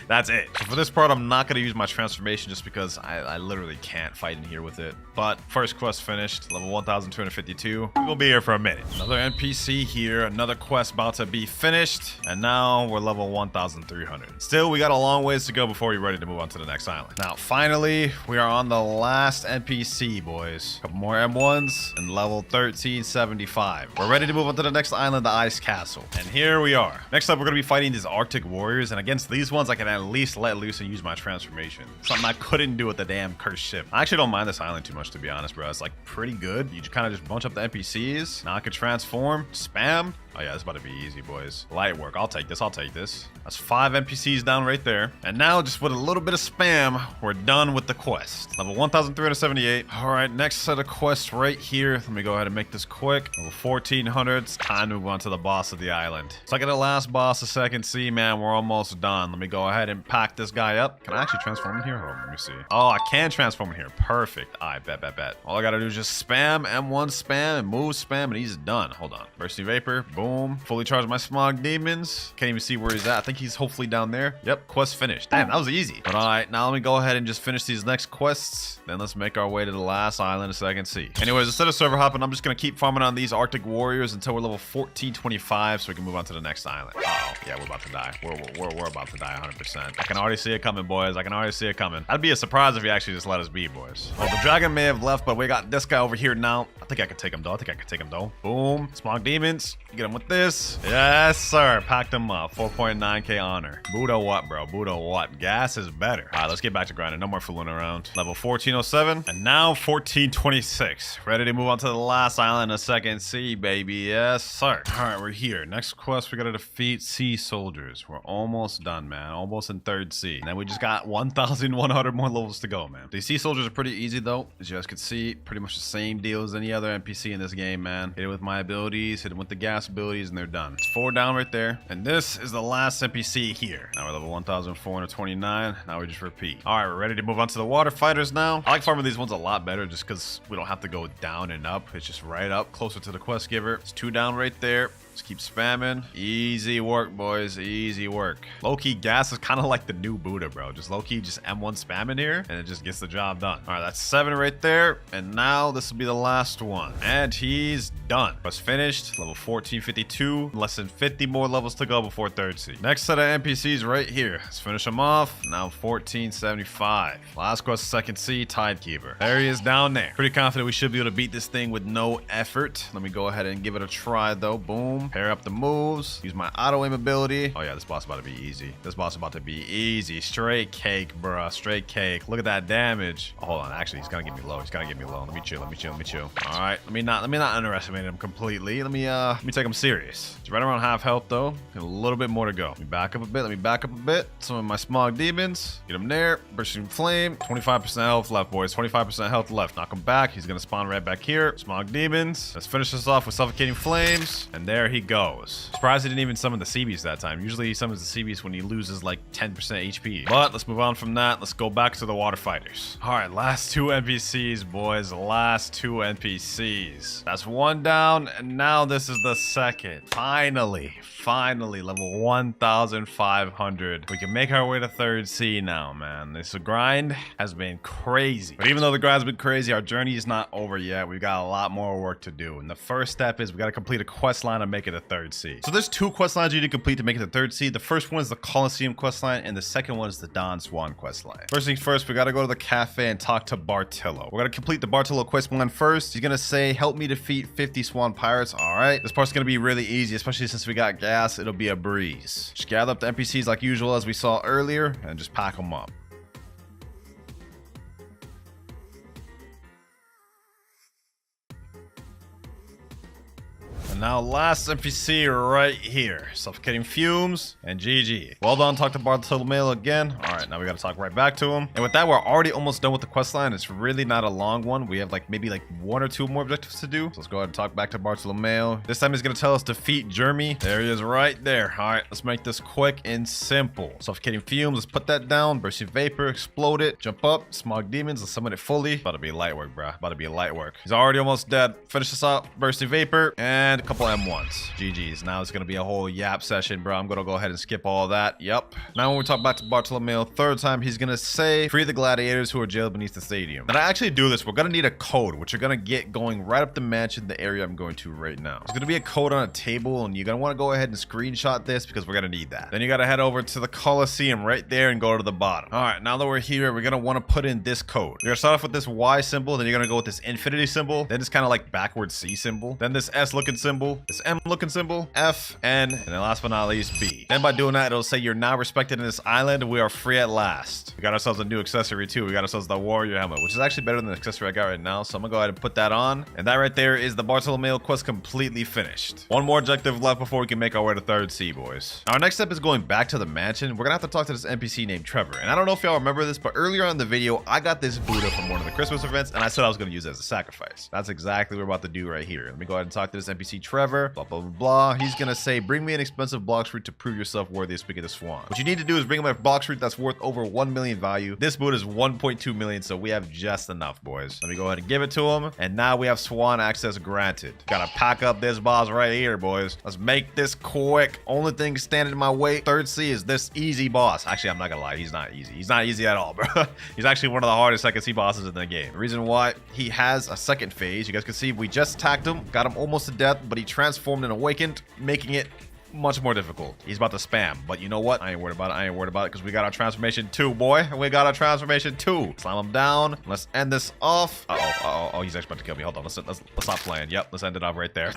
That's it. So for this part, I'm not going to use my transformation just because I literally can't fight in here with it. But first quest finished, level 1252. We'll be here for a minute. Another NPC here, another quest about to be finished. And now we're level 1300. Still, we got a long ways to go before we're ready to move on to the next island. Now, finally, we are on the last NPC, boys. Couple more M1s and level 1375. We're ready to move on to the next island, the Ice Castle. And here we are. Next up, we're going to be fighting these Arctic warriors. And against these ones, I can at least let loose and use my transformation. Something I couldn't do with the damn cursed ship. I actually don't mind this island too much, to be honest, bro. It's like pretty good. You just kind of just bunch up the NPCs. Now I can transform, spam. Oh yeah, this is about to be easy, boys. Light work. I'll take this. I'll take this. That's 5 NPCs down right there. And now, just with a little bit of spam, we're done with the quest. Level 1378. All right, next set of quests right here. Let me go ahead and make this quick. Level 1400. It's time to move on to the boss of the island. Second to last boss of Second Sea, man. We're almost done. Let me go ahead and pack this guy up. Can I actually transform in here? Hold on, let me see. Oh, I can transform in here. Perfect. I bet. All I gotta do is just spam, M1 spam, and move spam, and he's done. Hold on. Bursting Vapor. Boom. Fully charged my Smog Demons. Can't even see where he's at. I think he's hopefully down there. Yep, quest finished. Damn, that was easy. But all right, now let me go ahead and just finish these next quests. Then let's make our way to the last island of Second Sea. Anyways, instead of server hopping, I'm just gonna keep farming on these Arctic warriors until we're level 1425, so we can move on to the next island. Uh-oh, yeah, we're about to die. We're about to die 100%. I can already see it coming, boys. I can already see it coming. That'd be a surprise if you actually just let us be, boys. Well, the dragon may have left, but we got this guy over here now. I think I can take him though. Boom. Smog Demons. Get him with this. Yes, sir. Packed him up. 4.9k honor. Buddha what, bro? Buddha what? Gas is better. All right, let's get back to grinding. No more fooling around. Level 1407. And now 1426. Ready to move on to the last island of Second Sea, baby. Yes, sir. All right, we're here. Next quest, we got to defeat sea soldiers. We're almost done, man. Almost in Third Sea. And then we just got 1,100 more levels to go, man. These sea soldiers are pretty easy, though. As you guys can see, pretty much the same deal as any other NPC in this game, man. Hit it with my abilities, hit it with the gas abilities, and they're done. It's 4 down right there. And this is the last NPC here. Now we're level 1429. Now we just repeat. All right, we're ready to move on to the water fighters now. I like farming these ones a lot better just because we don't have to go down and up. It's just right up, closer to the quest giver. It's 2 down right there. Just keep spamming. Easy work, boys. Easy work. Low-key gas is kind of like the new Buddha, bro. Just low-key just M1 spamming here, and it just gets the job done. All right, that's 7 right there. And now this will be the last one. And he's done. Quest finished. Level 1452. Less than 50 more levels to go before Third Sea. Next set of NPCs right here. Let's finish them off. Now 1475. Last quest, Second Sea, Tidekeeper. There he is down there. Pretty confident we should be able to beat this thing with no effort. Let me go ahead and give it a try, though. Boom. Pair up the moves. Use my auto aim ability. Oh yeah, this boss is about to be easy. This boss is about to be easy. Straight cake, bruh. Straight cake. Look at that damage. Oh, hold on. Actually, he's gonna get me low. He's gonna get me low. Let me chill. All right. Let me not underestimate him completely. Let me take him serious. He's right around half health though. And a little bit more to go. Let me back up a bit. Some of my Smog Demons. Get him there. Bursting Flame. 25% health left, boys. 25% health left. Knock him back. He's gonna spawn right back here. Smog Demons. Let's finish this off with Suffocating Flames. And there he goes. Surprised he didn't even summon the sea beast that time. Usually he summons the sea beast when he loses like 10% HP. But let's move on from that. Let's go back to the water fighters. All right, last 2 NPCs, boys. Last 2 NPCs. That's 1 down, and now this is the second. Finally, level 1500. We can make our way to Third Sea now, man. This grind has been crazy. But even though the grind's been crazy, our journey is not over yet. We've got a lot more work to do. And the first step is we got to complete a quest line and make it to Third Sea. So there's 2 quest lines you need to complete to make it to Third Sea. The first one is the Colosseum quest line, and the second one is the Don Swan quest line. First things first, we got to go to the cafe and talk to Bartillo. We're going to complete the Bartillo quest line first. He's going to say, help me defeat 50 Swan Pirates. All right. This part's going to be really easy, especially since we got gas. It'll be a breeze. Just gather up the NPCs like usual as we saw earlier and just pack them up. And now last NPC right here. Suffocating Fumes and GG. Well done, talk to Bartolomeo again. All right, now we got to talk right back to him. And with that, we're already almost done with the quest line. It's really not a long one. We have maybe 1 or 2 more objectives to do. So let's go ahead and talk back to Bartolomeo. This time he's going to tell us defeat Jeremy. There he is right there. All right, let's make this quick and simple. Suffocating Fumes, let's put that down. Bursting Vapor, explode it. Jump up. Smog Demons, let's summon it fully. About to be light work, bro. About to be light work. He's already almost dead. Finish this up. Bursting Vapor and couple M1s. GG's. Now it's gonna be a whole yap session, bro. I'm gonna go ahead and skip all that. Yep. Now when we talk back to Bartolomeo third time, he's gonna say, free the gladiators who are jailed beneath the stadium. And I actually do this, we're gonna need a code, which you're gonna get going right up the mansion, the area I'm going to right now. There's gonna be a code on a table, and you're gonna want to go ahead and screenshot this because we're gonna need that. Then you gotta head over to the Coliseum right there and go to the bottom. All right, now that we're here, we're gonna want to put in this code. You're gonna start off with this Y symbol, then you're gonna go with this infinity symbol, then this kind of like backwards C symbol, then this S looking symbol, this M looking symbol, F, N, and then last but not least, B. Then by doing that, it'll say you're now respected in this island. We are free at last. We got ourselves a new accessory too. We got ourselves the warrior helmet, which is actually better than the accessory I got right now. So I'm gonna go ahead and put that on. And that right there is the Bartolomeo quest completely finished. One more objective left before we can make our way to third C, boys. Our next step is going back to the mansion. We're gonna have to talk to this NPC named Trevor. And I don't know if y'all remember this, but earlier on in the video, I got this Buddha from one of the Christmas events, and I said I was gonna use it as a sacrifice. That's exactly what we're about to do right here. Let me go ahead and talk to this NPC Trevor. Blah, blah, blah, blah. He's gonna say, bring me an expensive Blox fruit to prove yourself worthy of speaking to Swan. What you need to do is bring him a Blox fruit that's worth over 1 million value. This Buddha is 1.2 million, so we have just enough, boys. Let me go ahead and give it to him. And now we have Swan access granted. Gotta pack up this boss right here, boys. Let's make this quick. Only thing standing in my way, third C, is this easy boss. Actually, I'm not gonna lie, he's not easy. He's not easy at all, bro. He's actually one of the hardest second C bosses in the game. The reason why, he has a second phase. You guys can see we just attacked him, got him almost to death, but he transformed and awakened, making it much more difficult. He's about to spam, but you know what? I ain't worried about it. I ain't worried about it because we got our transformation 2, boy. We got our transformation 2. Slam him down. Let's end this off. Oh, he's actually about to kill me. Hold on. Let's stop playing. Yep, let's end it off right there.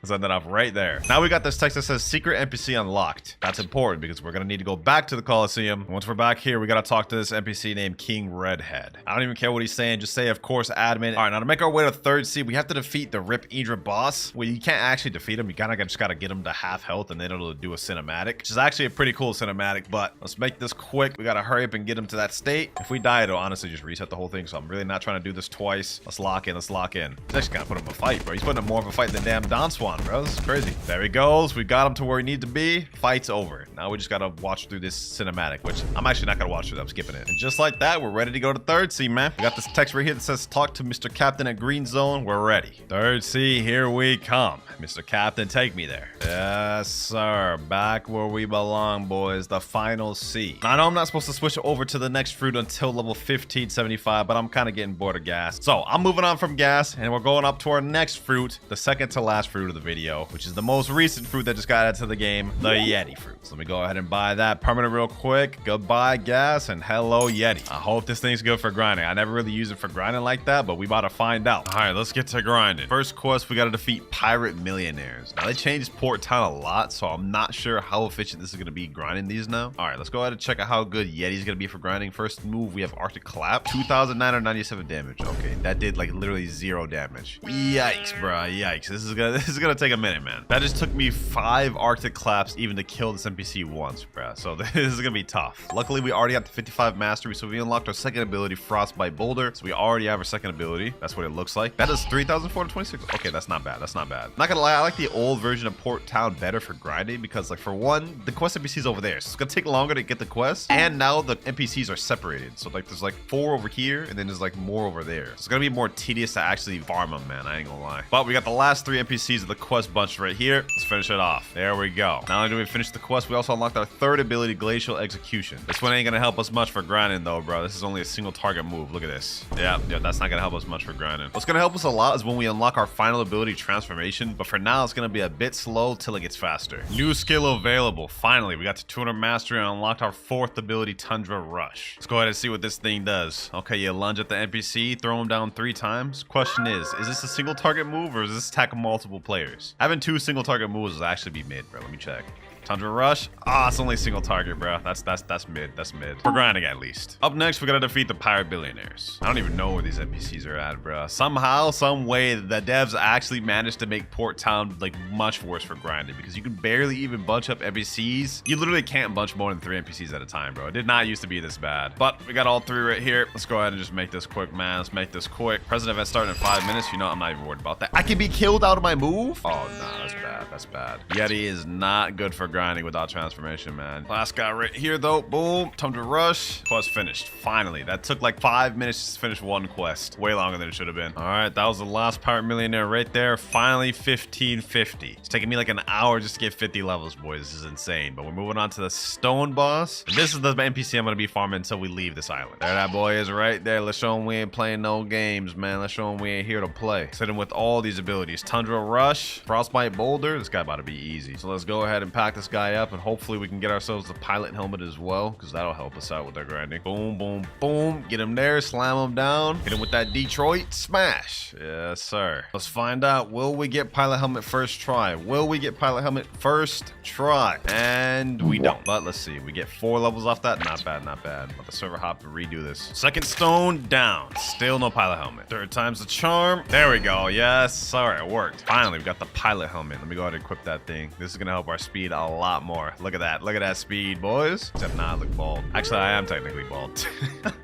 Let's end it off right there. Now we got this text that says secret NPC unlocked. That's important because we're gonna need to go back to the Coliseum. And once we're back here, we gotta talk to this NPC named King Redhead. I don't even care what he's saying. Just say, of course, admin. All right, now to make our way to third C, we have to defeat the Rip Idra boss. Well, you can't actually defeat him. You kind of just gotta get him to half health, and then it'll do a cinematic, which is actually a pretty cool cinematic. But let's make this quick. We gotta hurry up and get him to that state. If we die, it'll honestly just reset the whole thing. So I'm really not trying to do this twice. Let's lock in. Let's lock in. He's actually gonna put him in a fight, bro. He's putting him more of a fight than damn Don Swan, bro. This is crazy. There he goes. We got him to where he needs to be. Fight's over. Now we just gotta watch through this cinematic, which I'm actually not gonna watch through. I'm skipping it. And just like that, we're ready to go to third C, man. We got this text right here that says, talk to Mr. Captain at Green Zone. We're ready. Third C, here we come. Mr. Captain, take me there. Yes, sir. Back where we belong, boys. The final C. Now, I know I'm not supposed to switch over to the next fruit until level 1575, but I'm kind of getting bored of gas. So I'm moving on from gas, and we're going up to our next fruit, the second to last fruit of the video, which is the most recent fruit that just got added to the game, the Yeti fruit. So let me go ahead and buy that permanent real quick. Goodbye, gas, and hello, Yeti. I hope this thing's good for grinding. I never really use it for grinding like that, but we about to find out. All right, let's get to grinding. First quest, we got to defeat pirate millionaires. Now, they changed Port Town a lot, so I'm not sure how efficient this is going to be grinding these now. All right, let's go ahead and check out how good Yeti's going to be for grinding. First move, we have Arctic Clap, 2,997 damage. Okay, that did like literally 0 damage. Yikes, bro. Yikes. This is gonna take a minute, man. That just took me 5 Arctic Claps even to kill this NPC once, bro. So this is gonna be tough. Luckily, we already got the 55 mastery, so we unlocked our second ability, Frostbite Boulder. So we already have our second ability. That's what it looks like. That is 3,426. Okay, that's not bad. That's not bad. Not gonna lie, I like the old version of Port Town better for grinding because, like, for one, the quest NPCs over there, so it's gonna take longer to get the quest, and now the NPCs are separated. So like, there's like 4 over here, and then there's like more over there. So it's gonna be more tedious to actually farm them, man. I ain't gonna lie. But we got the last 3 NPCs of the quest bunch right here. Let's finish it off. There we go. Not only do we finish the quest, we also unlocked our third ability, Glacial Execution. This one ain't gonna help us much for grinding though, bro. This is only a single target move. Look at this. Yeah, that's not gonna help us much for grinding. What's gonna help us a lot is when we unlock our final ability, Transformation. But for now, it's gonna be a bit slow till it gets faster. New skill available. Finally, we got to 200 mastery and unlocked our 4th ability, Tundra Rush. Let's go ahead and see what this thing does. Okay, you lunge at the NPC, throw him down 3 times. Question is this a single target move or is this attack multiple players? Having 2 single target moves will actually be mid, bro. Let me check. Tundra Rush. Ah, it's only a single target, bro. That's mid. That's mid. For grinding, at least. Up next, we gotta defeat the pirate billionaires. I don't even know where these NPCs are at, bro. Somehow, some way, the devs actually managed to make Port Town like much worse for grinding because you can barely even bunch up NPCs. You literally can't bunch more than 3 NPCs at a time, bro. It did not used to be this bad. But we got all 3 right here. Let's go ahead and just make this quick, man. Let's make this quick. Present event starting in 5 minutes. You know, I'm not even worried about that. I can be killed out of my move. Oh, nah, that's bad. That's bad. Yeti is not good for grinding. grinding without transformation, man. Last guy right here, though. Boom. Tundra Rush. Quest finished. Finally. That took like 5 minutes to finish one quest. Way longer than it should have been. All right. That was the last pirate millionaire right there. Finally, 1550. It's taking me like an hour just to get 50 levels, boys. This is insane. But we're moving on to the stone boss. And this is the NPC I'm going to be farming until we leave this island. There that boy is right there. Let's show him we ain't playing no games, man. Let's show him we ain't here to play. Hit him with all these abilities. Tundra Rush. Frostbite Boulder. This guy about to be easy. So let's go ahead and pack this guy up. And hopefully we can get ourselves the pilot helmet as well. Because that'll help us out with our grinding. Boom, boom, boom. Get him there. Slam him down. Hit him with that Detroit smash. Yes, sir. Let's find out. Will we get pilot helmet first try? Will we get pilot helmet first try? And we don't. But let's see. We get 4 levels off that. Not bad, not bad. Let the server hop to redo this. Second stone down. Still no pilot helmet. Third time's the charm. There we go. Yes, sorry, it worked. Finally, we got the pilot helmet. Let me go ahead and equip that thing. This is gonna help our speed a lot more. Look at that. Look at that speed, boys. Except now I look bald. Actually, I am technically bald.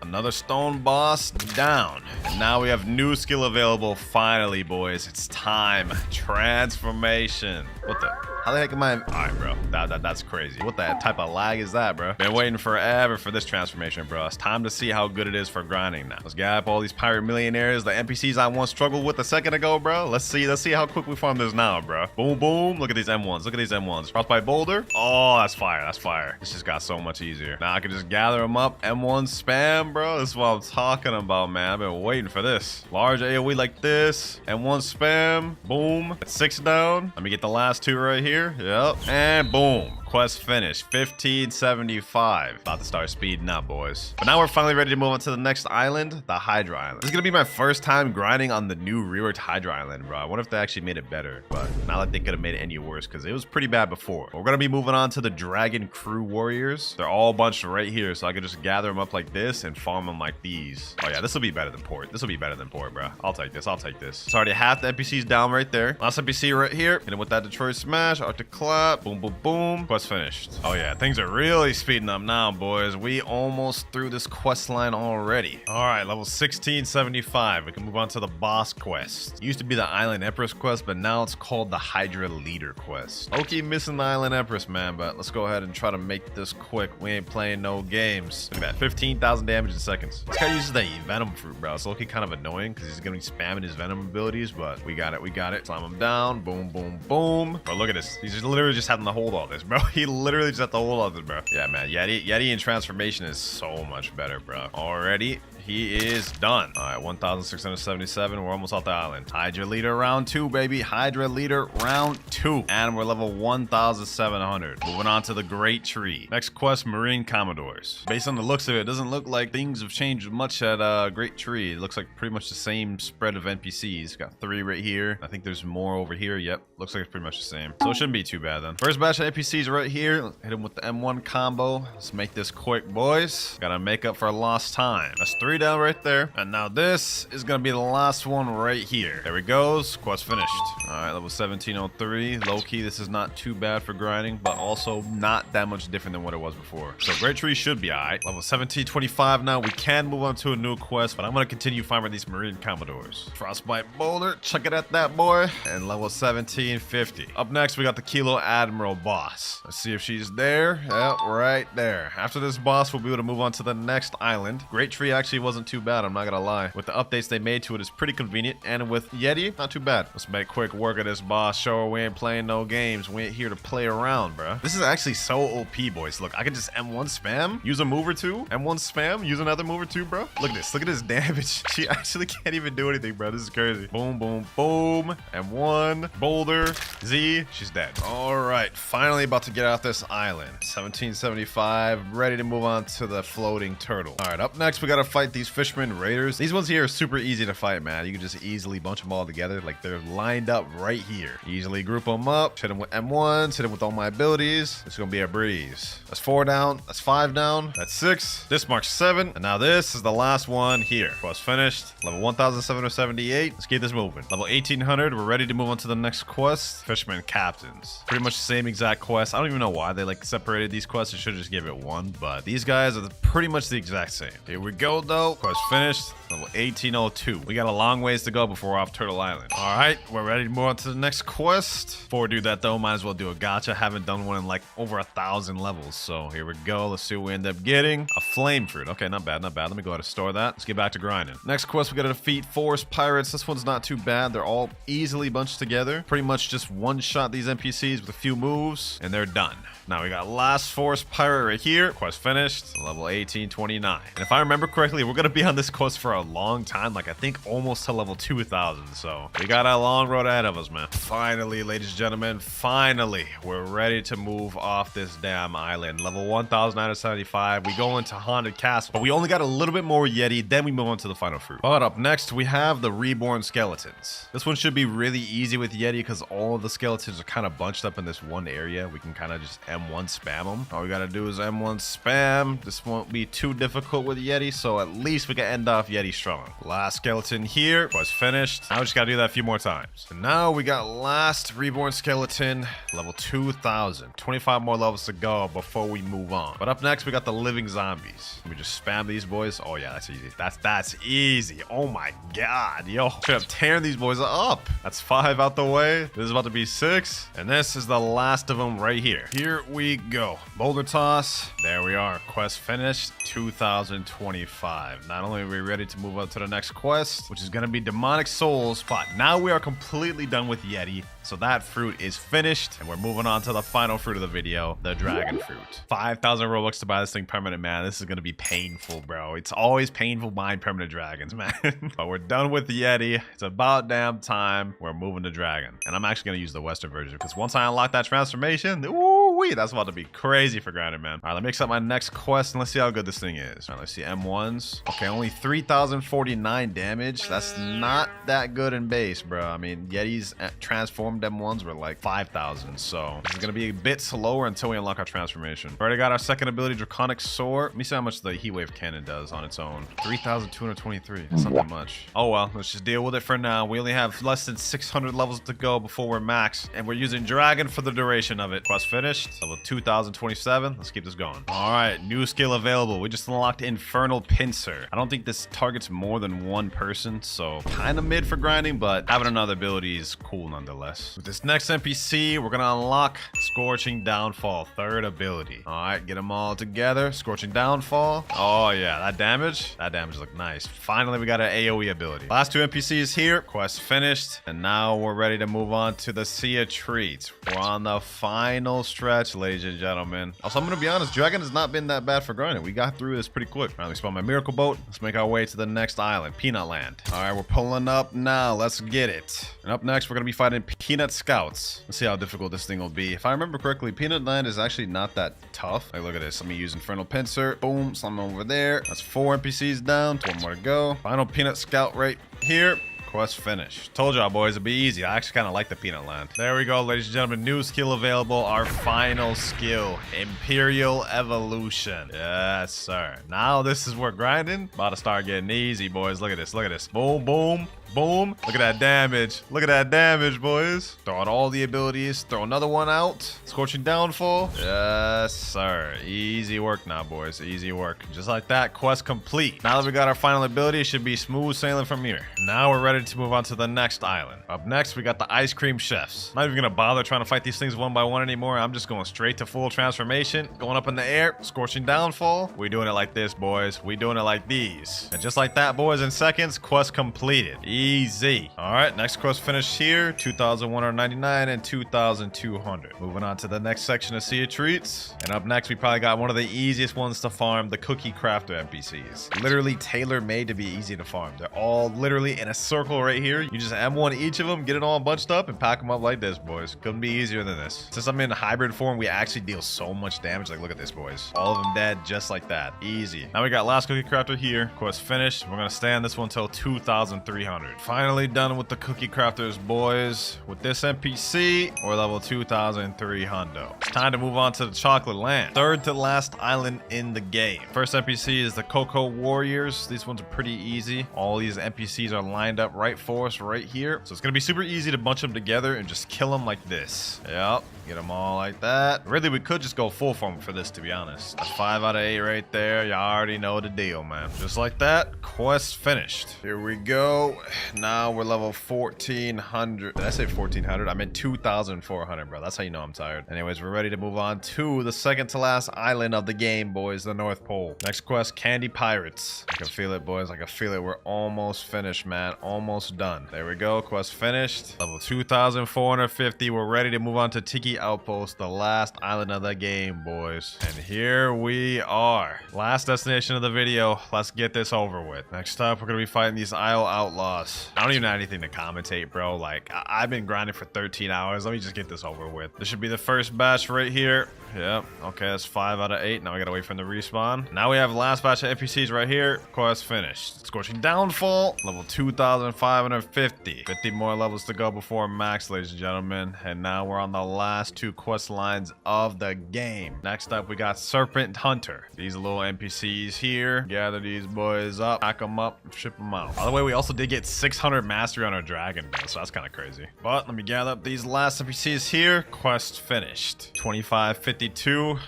Another stone boss down. And now we have new skill available. Finally, boys. It's time. Transformation. What the? How the heck am I? All right, bro. That's crazy. What the type of lag is that, bro? Been waiting forever for this transformation, bro. It's time to see how good it is for grinding now. Let's get up all these pirate millionaires, the NPCs I once struggled with a second ago, bro. Let's see how quick we farm this now, bro. Boom, boom. Look at these M1s. Look at these M1s. Frostbite Boulder. Oh, that's fire. That's fire. This just got so much easier. Now I can just gather them up. M1 spam, bro. This is what I'm talking about, man. I've been waiting for this. Large AoE like this. M1 spam. Boom. That's 6 down. Let me get the last 2 right here. Yep. And boom. Quest finished. 1575. About to start speeding up, boys. But now we're finally ready to move on to the next island, the Hydra Island. This is gonna be my first time grinding on the new reworked Hydra Island, bro. I wonder if they actually made it better, but not like they could have made it any worse because it was pretty bad before. But we're gonna be moving on to the Dragon Crew Warriors. They're all bunched right here, so I can just gather them up like this and farm them like these. Oh yeah, this will be better than port. This will be better than port, bro. I'll take this. I'll take this. It's already half the NPCs down right there. Last NPC right here. Hit him with that Detroit smash. Arctic clap. Boom, boom, boom. Quest finished. Oh yeah, things are really speeding up now, boys. We almost through this quest line already. All right, level 1675. We can move on to the boss quest. It used to be the Island Empress quest, but now it's called the Hydra Leader quest. Okay, missing the Island Empress, man, but let's go ahead and try to make this quick. We ain't playing no games. Look at that, 15,000 damage in seconds. This guy uses the Venom fruit, bro. It's looking kind of annoying because he's gonna be spamming his Venom abilities, but we got it. We got it. Slam him down. Boom, boom, boom. But look at this. He's just literally just having to hold all this, bro. He literally just have to hold all this, bro. Yeah, man. Yeti in transformation is so much better, bro. Already. He is done. All right, 1,677. We're almost off the island. Hydra Leader round 2, baby. Hydra Leader round 2. And we're level 1,700. Moving on to the Great Tree. Next quest, Marine Commodores. Based on the looks of it, it doesn't look like things have changed much at Great Tree. It looks like pretty much the same spread of NPCs. Got 3 right here. I think there's more over here. Yep, looks like it's pretty much the same. So it shouldn't be too bad then. First batch of NPCs right here. Hit them with the M1 combo. Let's make this quick, boys. Gotta make up for lost time. That's 3 down right there. And now this is gonna be the last one right here. There it goes. Quest finished. All right, level 1703. Low-key, this is not too bad for grinding, but also not that much different than what it was before. So Great Tree should be all right. Level 1725 now. We can move on to a new quest, but I'm gonna continue farming these Marine Commodores. Frostbite Boulder. Check it at that, boy. And level 1750. Up next, we got the Kilo Admiral boss. Let's see if she's there. Yep, right there. After this boss, we'll be able to move on to the next island. Great Tree actually wasn't too bad, I'm not gonna lie. With the updates they made to it, it's pretty convenient. And with Yeti, not too bad. Let's make quick work of this boss. Show her we ain't playing no games. We ain't here to play around, bro. This is actually so OP, boys. Look, I can just M1 spam, use a move or two, M1 spam, use another move or two, bro. Look at this. Look at this damage. She actually can't even do anything, bro. This is crazy. Boom, boom, boom. M1, Boulder, Z. She's dead. All right, finally about to get out this island. 1775, ready to move on to the floating turtle. All right, up next, we gotta fight these fishermen raiders. These ones here are super easy to fight, man. You can just easily bunch them all together. Like, they're lined up right here. Easily group them up, hit them with M1s, hit them with all my abilities. It's gonna be a breeze. That's 4 down, that's 5 down, that's 6. This marks 7, and now this is the last one here. Quest finished. Level 1,778. Let's keep this moving. Level 1800, we're ready to move on to the next quest. Fisherman Captains. Pretty much the same exact quest. I don't even know why they like separated these quests. I should have just gave it one, but these guys are pretty much the exact same. Here we go, though. go. Quest finished. Level 1802. We got a long ways to go before we're off Turtle Island. All right, we're ready to move on to the next quest. Before we do that though, might as well do a gacha. Haven't done one in like over 1,000 levels. So here we go. Let's see what we end up getting. A flame fruit. Okay, not bad, not bad. Let me go ahead and store that. Let's get back to grinding. Next quest, we gotta defeat forest pirates. This one's not too bad. They're all easily bunched together. Pretty much just one-shot these NPCs with a few moves, and they're done. Now we got last forest pirate right here. Quest finished. Level 1829. And if I remember correctly, we're gonna be on this quest for a long time. Like I think almost to level 2,000. So we got a long road ahead of us, man. Finally, ladies and gentlemen, finally, we're ready to move off this damn island. Level 1,975. We go into Haunted Castle, but we only got a little bit more Yeti. Then we move on to the final fruit. But up next, we have the reborn skeletons. This one should be really easy with Yeti because all of the skeletons are kind of bunched up in this one area. We can kind of just M1 spam them. All we gotta do is M1 spam. This won't be too difficult with Yeti, so at least we can end off Yeti strong. Last skeleton here was finished. Now we just gotta do that a few more times. And now we got last reborn skeleton, level 2,000. 25 more levels to go before we move on. But up next, we got the living zombies. Let me just spam these boys. Oh yeah, that's easy. That's easy. Oh my god, yo. Straight up tearing these boys up. That's 5 out the way. This is about to be 6. And this is the last of them right here. Here we go. Boulder toss. There we are. Quest finished. 2025. Not only are we ready to move on to the next quest, which is going to be demonic souls, but now we are completely done with Yeti. So that fruit is finished, and we're moving on to the final fruit of the video, the dragon fruit. 5,000 Robux to buy this thing permanent, man. This is going to be painful, bro. It's always painful buying permanent dragons, man. But we're done with the Yeti. It's about damn time. We're moving to dragon. And I'm actually going to use the Western version because once I unlock that transformation, ooh-wee, that's about to be crazy for grinding, man. All right, let me accept my next quest and let's see how good this thing is. All right, let's see M1s. Okay, only 3,049 damage. That's not that good in base, bro. I mean, Yetis transformed M1s were like 5,000, so this is gonna be a bit slower until we unlock our transformation. We already got our second ability, Draconic Sword. Let me see how much the Heatwave Cannon does on its own. 3,223. That's not that much. Oh well, let's just deal with it for now. We only have less than 600 levels to go before we're maxed, and we're using Dragon for the duration of it. Quest finished. Level 2,027. Let's keep this going. All right, new skill available. We just unlocked Infernal Pincer. I don't think this targets more than one person, so kind of mid for grinding, but having another ability is cool nonetheless. With this next NPC, we're gonna unlock Scorching Downfall, third ability. All right, get them all together. Scorching Downfall. Oh yeah, that damage looked nice. Finally, we got an AoE ability. Last two NPCs here. Quest finished, and now we're ready to move on to the Sea of Treats. We're on the final stretch, ladies and gentlemen. Also, I'm gonna be honest, Dragon has not been that bad for grinding. We got through this pretty quick. All right, let me spawn my miracle boat. Let's make our way to the next island, Peanut Land. All right, we're pulling up now. Let's get it. And up next, we're gonna be fighting Peanut Scouts. Let's see how difficult this thing will be. If I remember correctly, Peanut Land is actually not that tough. Like, look at this. Let me use Infernal Pincer. Boom, slam over there. That's 4 NPCs down. 1 more to go. Final Peanut Scout right here. Quest finished. Told y'all, boys, it'd be easy. I actually kind of like the Peanut Land. There we go, ladies and gentlemen. New skill available. Our final skill, Imperial Evolution. Yes, sir. Now this is where grinding about to start getting easy, boys. Look at this. Look at this. Boom, boom. Boom. Look at that damage. Look at that damage, boys. Throw out all the abilities. Throw another one out. Scorching Downfall. Yes, sir. Easy work now, boys. Easy work. Just like that, quest complete. Now that we got our final ability, it should be smooth sailing from here. Now we're ready to move on to the next island. Up next, we got the Ice Cream Chefs. Not even gonna bother trying to fight these things one by one anymore. I'm just going straight to full transformation. Going up in the air. Scorching Downfall. We doing it like this, boys. We doing it like these. And just like that, boys, in seconds, quest completed. Easy. All right, next quest finished here. 2,199 and 2,200. Moving on to the next section of Sea of Treats. And up next, we probably got one of the easiest ones to farm, the Cookie Crafter NPCs. Literally tailor-made to be easy to farm. They're all literally in a circle right here. You just M1 each of them, get it all bunched up, and pack them up like this, boys. Couldn't be easier than this. Since I'm in hybrid form, we actually deal so much damage. Like, look at this, boys. All of them dead just like that. Easy. Now we got last Cookie Crafter here. Quest finished. We're gonna stay on this one until 2,300. Finally done with the Cookie Crafters, boys. With this NPC, we're level 2,300. It's time to move on to the Chocolate Land. Third to last island in the game. First NPC is the Cocoa Warriors. These ones are pretty easy. All these NPCs are lined up right for us right here. So it's gonna be super easy to bunch them together and just kill them like this. Yep. Get them all like that. Really, we could just go full form for this, to be honest. That's 5 out of 8 right there. You already know the deal, man. Just like that, quest finished. Here we go. Now we're level 1400. Did I say 1400? I meant 2400, bro. That's how you know I'm tired. Anyways, we're ready to move on to the second to last island of the game, boys. The North Pole. Next quest, Candy Pirates. I can feel it, boys. I can feel it. We're almost finished, man. Almost done. There we go. Quest finished. Level 2450. We're ready to move on to Tiki Outpost, the last island of the game, boys. And here we are. Last destination of the video. Let's get this over with. Next up, we're gonna be fighting these Isle Outlaws. I don't even have anything to commentate, bro. Like, I've been grinding for 13 hours. Let me just get this over with. This should be the first batch right here. Yep. Okay, that's 5 out of 8. Now we gotta wait for them to respawn. Now we have the last batch of NPCs right here. Quest finished. Scorching Downfall, level 2550. 50 more levels to go before max, ladies and gentlemen. And now we're on the last 2 quest lines of the game. Next up, we got Serpent Hunter. These little NPCs here. Gather these boys up, pack them up, ship them out. By the way, we also did get 600 mastery on our dragon, bro, so that's kind of crazy. But let me gather up these last NPCs here. Quest finished. 2550.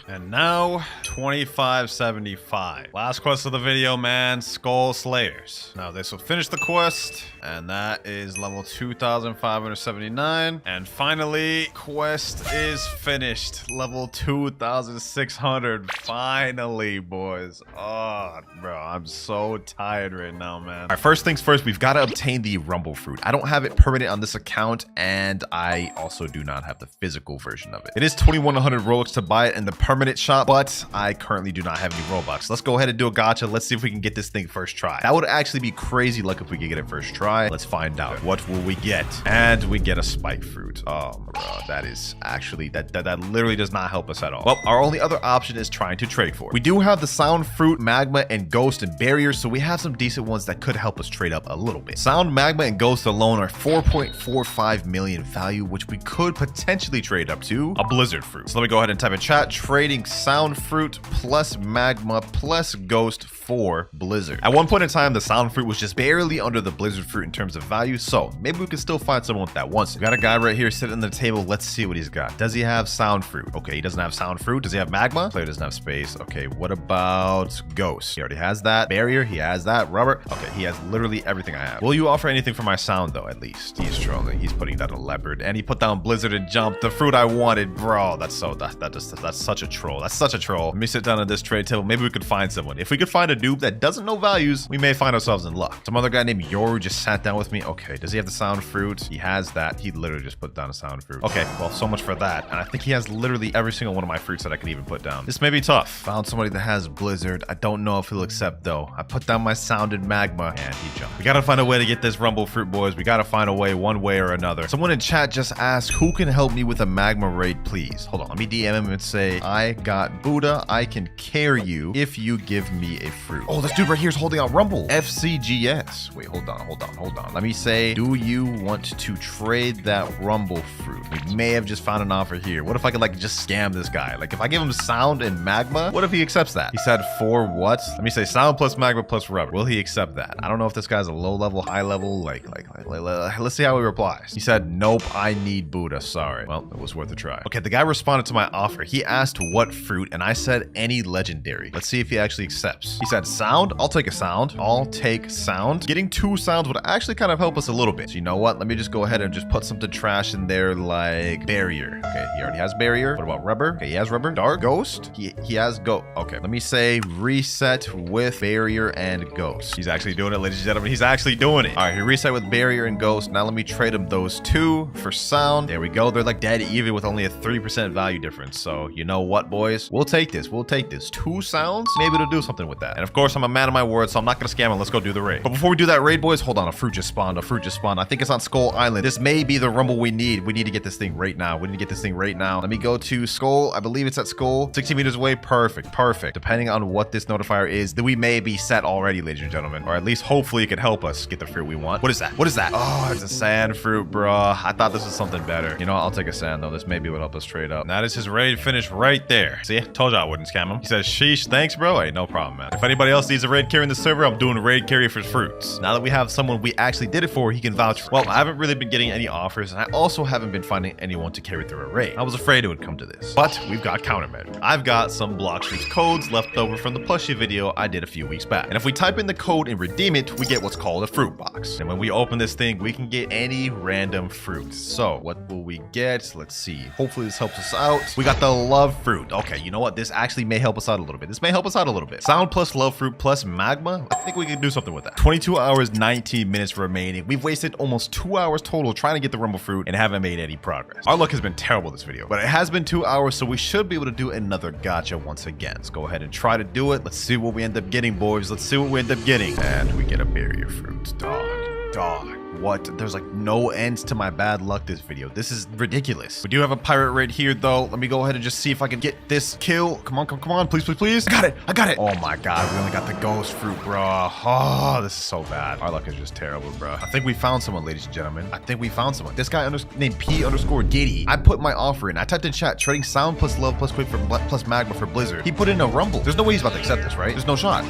And now 2575. Last quest of the video, man. Skull Slayers. Now this will finish the quest, and that is level 2579. And finally, quest is finished. Level 2600. Finally, boys. Oh, bro, I'm so tired right now, man. All right, first things first, we've got to obtain the Rumble Fruit. I don't have it permanent on this account, and I also do not have the physical version of it. It is 2100 Robux to buy it in the permanent shop, but I currently do not have any Robux. Let's go ahead and do a gacha. Let's see if we can get this thing first try. That would actually be crazy luck if we could get it first try. Let's find out. What will we get? And we get a spike fruit. Oh, bro, that is actually, that literally does not help us at all. Well, our only other option is trying to trade for it. We do have the Sound Fruit, Magma, and Ghost and Barrier, so we have some decent ones that could help us trade up a little bit. Sound, Magma, and Ghost alone are 4.45 million value, which we could potentially trade up to a Blizzard Fruit. So let me go ahead and type in chat, trading Sound Fruit plus Magma plus Ghost for Blizzard. At one point in time, the Sound Fruit was just barely under the Blizzard Fruit in terms of value, so maybe we can still find someone with that wants it. We got a guy right here sitting on the table. Let's see what he's got. Does he have Sound Fruit? Okay, he doesn't have Sound Fruit. Does he have Magma? Player doesn't have space. Okay, what about Ghost? He already has that. Barrier, he has that. Rubber, okay, he has literally everything I have. Will you offer anything for my Sound, though, at least? He's trolling. He's putting down a Leopard, and he put down Blizzard and Jump, the fruit I wanted. Bro, that's such a troll. That's such a troll. Let me sit down at this trade table. Maybe we could find someone. If we could find a noob that doesn't know values, we may find ourselves in luck. Some other guy named Yoru just sat down with me. Okay, does he have the Sound Fruit? He has that. He literally just put down a Sound Fruit. Okay, well, so much for that. And I think he has literally every single one of my fruits that I could even put down. This may be tough. Found somebody that has Blizzard. I don't know if he'll accept, though. I put down my Sound and Magma, and he jumped. We gotta find a way to get this Rumble Fruit, boys. We gotta find a way, one way or another. Someone in chat just asked, who can help me with a Magma raid, please? Hold on, let me DM him and say, I got Buddha. I can carry you if you give me a fruit. Oh, this dude right here is holding out Rumble. FCGS. Wait, hold on. Let me say, do you want to trade that Rumble Fruit? We may have just found an offer here. What if I could like just scam this guy? Like if I give him Sound and Magma, what if he accepts that? He said for what? Let me say Sound plus Magma plus Rubber. Will he accept that? I don't know if this guy's a low level, high level, let's see how he replies. He said, nope, I need Buddha. Sorry. Well, it was worth a try. Okay, the guy responded to my offer. He asked what fruit, and I said any legendary. Let's see if he actually accepts. He said Sound. I'll take a Sound. I'll take Sound. Getting 2 Sounds would actually kind of help us a little bit. So you know what? Let me just go ahead and just put something trash in there like Barrier. Okay, he already has Barrier. What about Rubber? Okay, he has Rubber. Dark Ghost. He has Okay, let me say reset with Barrier and Ghost. He's actually doing it, ladies and gentlemen. He's actually doing it. All right, he reset with Barrier and Ghost. Now let me trade him those 2 for Sound. There we go. They're like dead even with only a 3% value difference. So you know what, boys? We'll take this. 2 Sounds. Maybe it'll do something with that. And of course, I'm a man of my word, so I'm not gonna scam him. Let's go do the raid. But before we do that raid, boys, hold on. A fruit just spawned. I think it's on Skull Island. This may be the Rumble we need. We need to get this thing right now. Let me go to Skull. I believe it's at Skull. 60 meters away. Perfect. Depending on what this notifier is, then we may be set already, ladies and gentlemen. Or at least hopefully it could help us get the fruit we want. What is that? Oh, it's a sand fruit, bro. I thought this was something better. You know, I'll take a sand though. This maybe would help us trade up. And that is his raid finish right there. See, told you I wouldn't scam him. He says, sheesh, thanks, bro. Hey, no problem, man. If anybody else needs a raid carry in the server, I'm doing a raid carry for fruits. Now that we have someone we actually did it for, he can vouch for. Well, I haven't really been getting any offers, and I also haven't been finding anyone to carry everything array. I was afraid it would come to this, but we've got countermeasures. I've got some Blox codes left over from the plushie video I did a few weeks back. And if we type in the code and redeem it, we get what's called a fruit box. And when we open this thing, we can get any random fruit. So what will we get? Let's see. Hopefully this helps us out. We got the love fruit. Okay, you know what? This actually may help us out a little bit. This may help us out a little bit. Sound plus love fruit plus magma. I think we can do something with that. 22 hours, 19 minutes remaining. We've wasted almost 2 hours total trying to get the rumble fruit and haven't made any progress. Our luck has been terrible this video, but it has been 2 hours, so we should be able to do another gacha once again. Let's go ahead and try to do it. Let's see what we end up getting, boys. Let's see what we end up getting. And we get a barrier fruit. Dog. What? There's like no ends to my bad luck this video. This is ridiculous. We do have a pirate right here though. Let me go ahead and just see if I can get this kill. Come on, please. I got it. Oh my god, we only got the ghost fruit, bro. Oh, this is so bad. Our luck is just terrible, bro. I think we found someone, ladies and gentlemen. I think we found someone. This guy named P_Giddy. I put my offer in. I typed in chat, trading sound plus love plus quick for plus magma for Blizzard. He put in a rumble. There's no way he's about to accept this, right? There's no shot.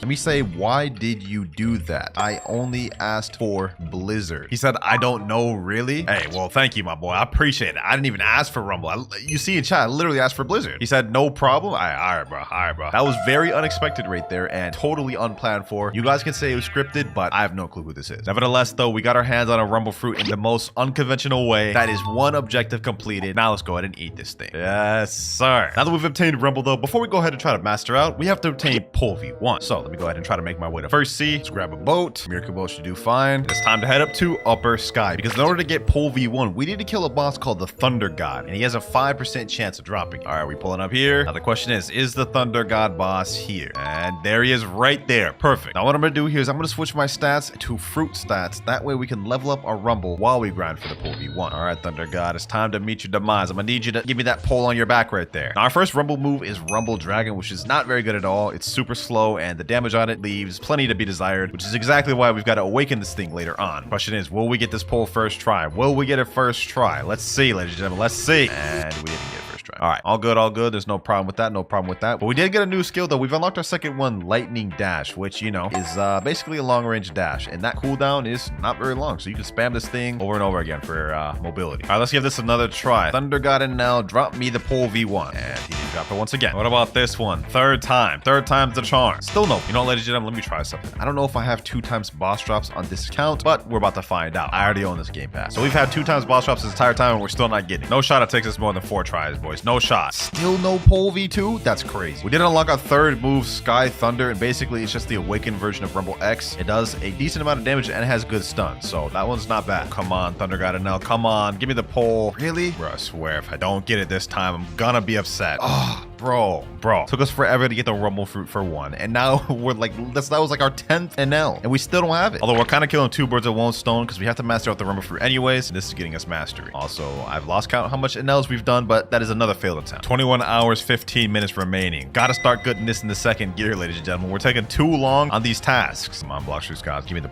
Let me say, why did you do that? I only asked for Blizzard. He said, I don't know, really? Hey, well, thank you, my boy. I appreciate it. I didn't even ask for Rumble. You see in chat, I literally asked for Blizzard. He said, no problem. All right, bro. That was very unexpected right there and totally unplanned for. You guys can say it was scripted, but I have no clue who this is. Nevertheless, though, we got our hands on a Rumble fruit in the most unconventional way. That is one objective completed. Now let's go ahead and eat this thing. Yes, sir. Now that we've obtained Rumble, though, before we go ahead and try to master out, we have to obtain Pole V1. So let me go ahead and try to make my way to first sea. Let's grab a boat. Miracle boat should do fine. It's time to head up to Upper Sky because in order to get Pole V1, we need to kill a boss called the Thunder God, and he has a 5% chance of dropping. All right, we pulling up here. Now the question is the Thunder God boss here? And there he is right there. Perfect. Now what I'm gonna do here is I'm gonna switch my stats to fruit stats. That way we can level up our Rumble while we grind for the Pole V1. All right, Thunder God, it's time to meet your demise. I'm gonna need you to give me that pole on your back right there. Now our first Rumble move is Rumble Dragon, which is not very good at all. It's super slow and the damage on it leaves plenty to be desired, which is exactly why we've got to awaken this thing later on. Question is, will we get this pole first try? Will we get it first try? Let's see, ladies and gentlemen. Let's see. And we didn't get it first try. All right, all good. There's no problem with that. But we did get a new skill though. We've unlocked our second one, Lightning Dash, which, you know, is basically a long range dash, and that cooldown is not very long, so you can spam this thing over and over again for mobility. All right, let's give this another try. Thunder God and now drop me the Pole V1, and he did drop it once again. What about this one? Third time's the charm. Still no. You know, ladies and gentlemen, let me try something. I don't know if I have 2 times boss drops on this account, but we're about to find out. I already own this game pass. So we've had 2 times boss drops this entire time and we're still not getting it. No shot it takes us more than 4 tries, boys. No shot. Still no Pole V2? That's crazy. We did unlock our third move, Sky Thunder, and basically it's just the awakened version of Rumble X. It does a decent amount of damage and it has good stun, so that one's not bad. Come on, Thunder God and now. Come on, give me the pole. Really? Bro, I swear, if I don't get it this time, I'm gonna be upset. Oh, bro. Took us forever to get the Rumble fruit for 1, and now we're like, that was like our 10th NL, and we still don't have it. Although we're kind of killing 2 birds with 1 stone because we have to master out the Rumble fruit anyways, and this is getting us mastery. Also, I've lost count how much NLs we've done, but that is another failed attempt. 21 hours, 15 minutes remaining. Gotta start getting this in the second gear, ladies and gentlemen. We're taking too long on these tasks. Come on, Blox, guys. Give me the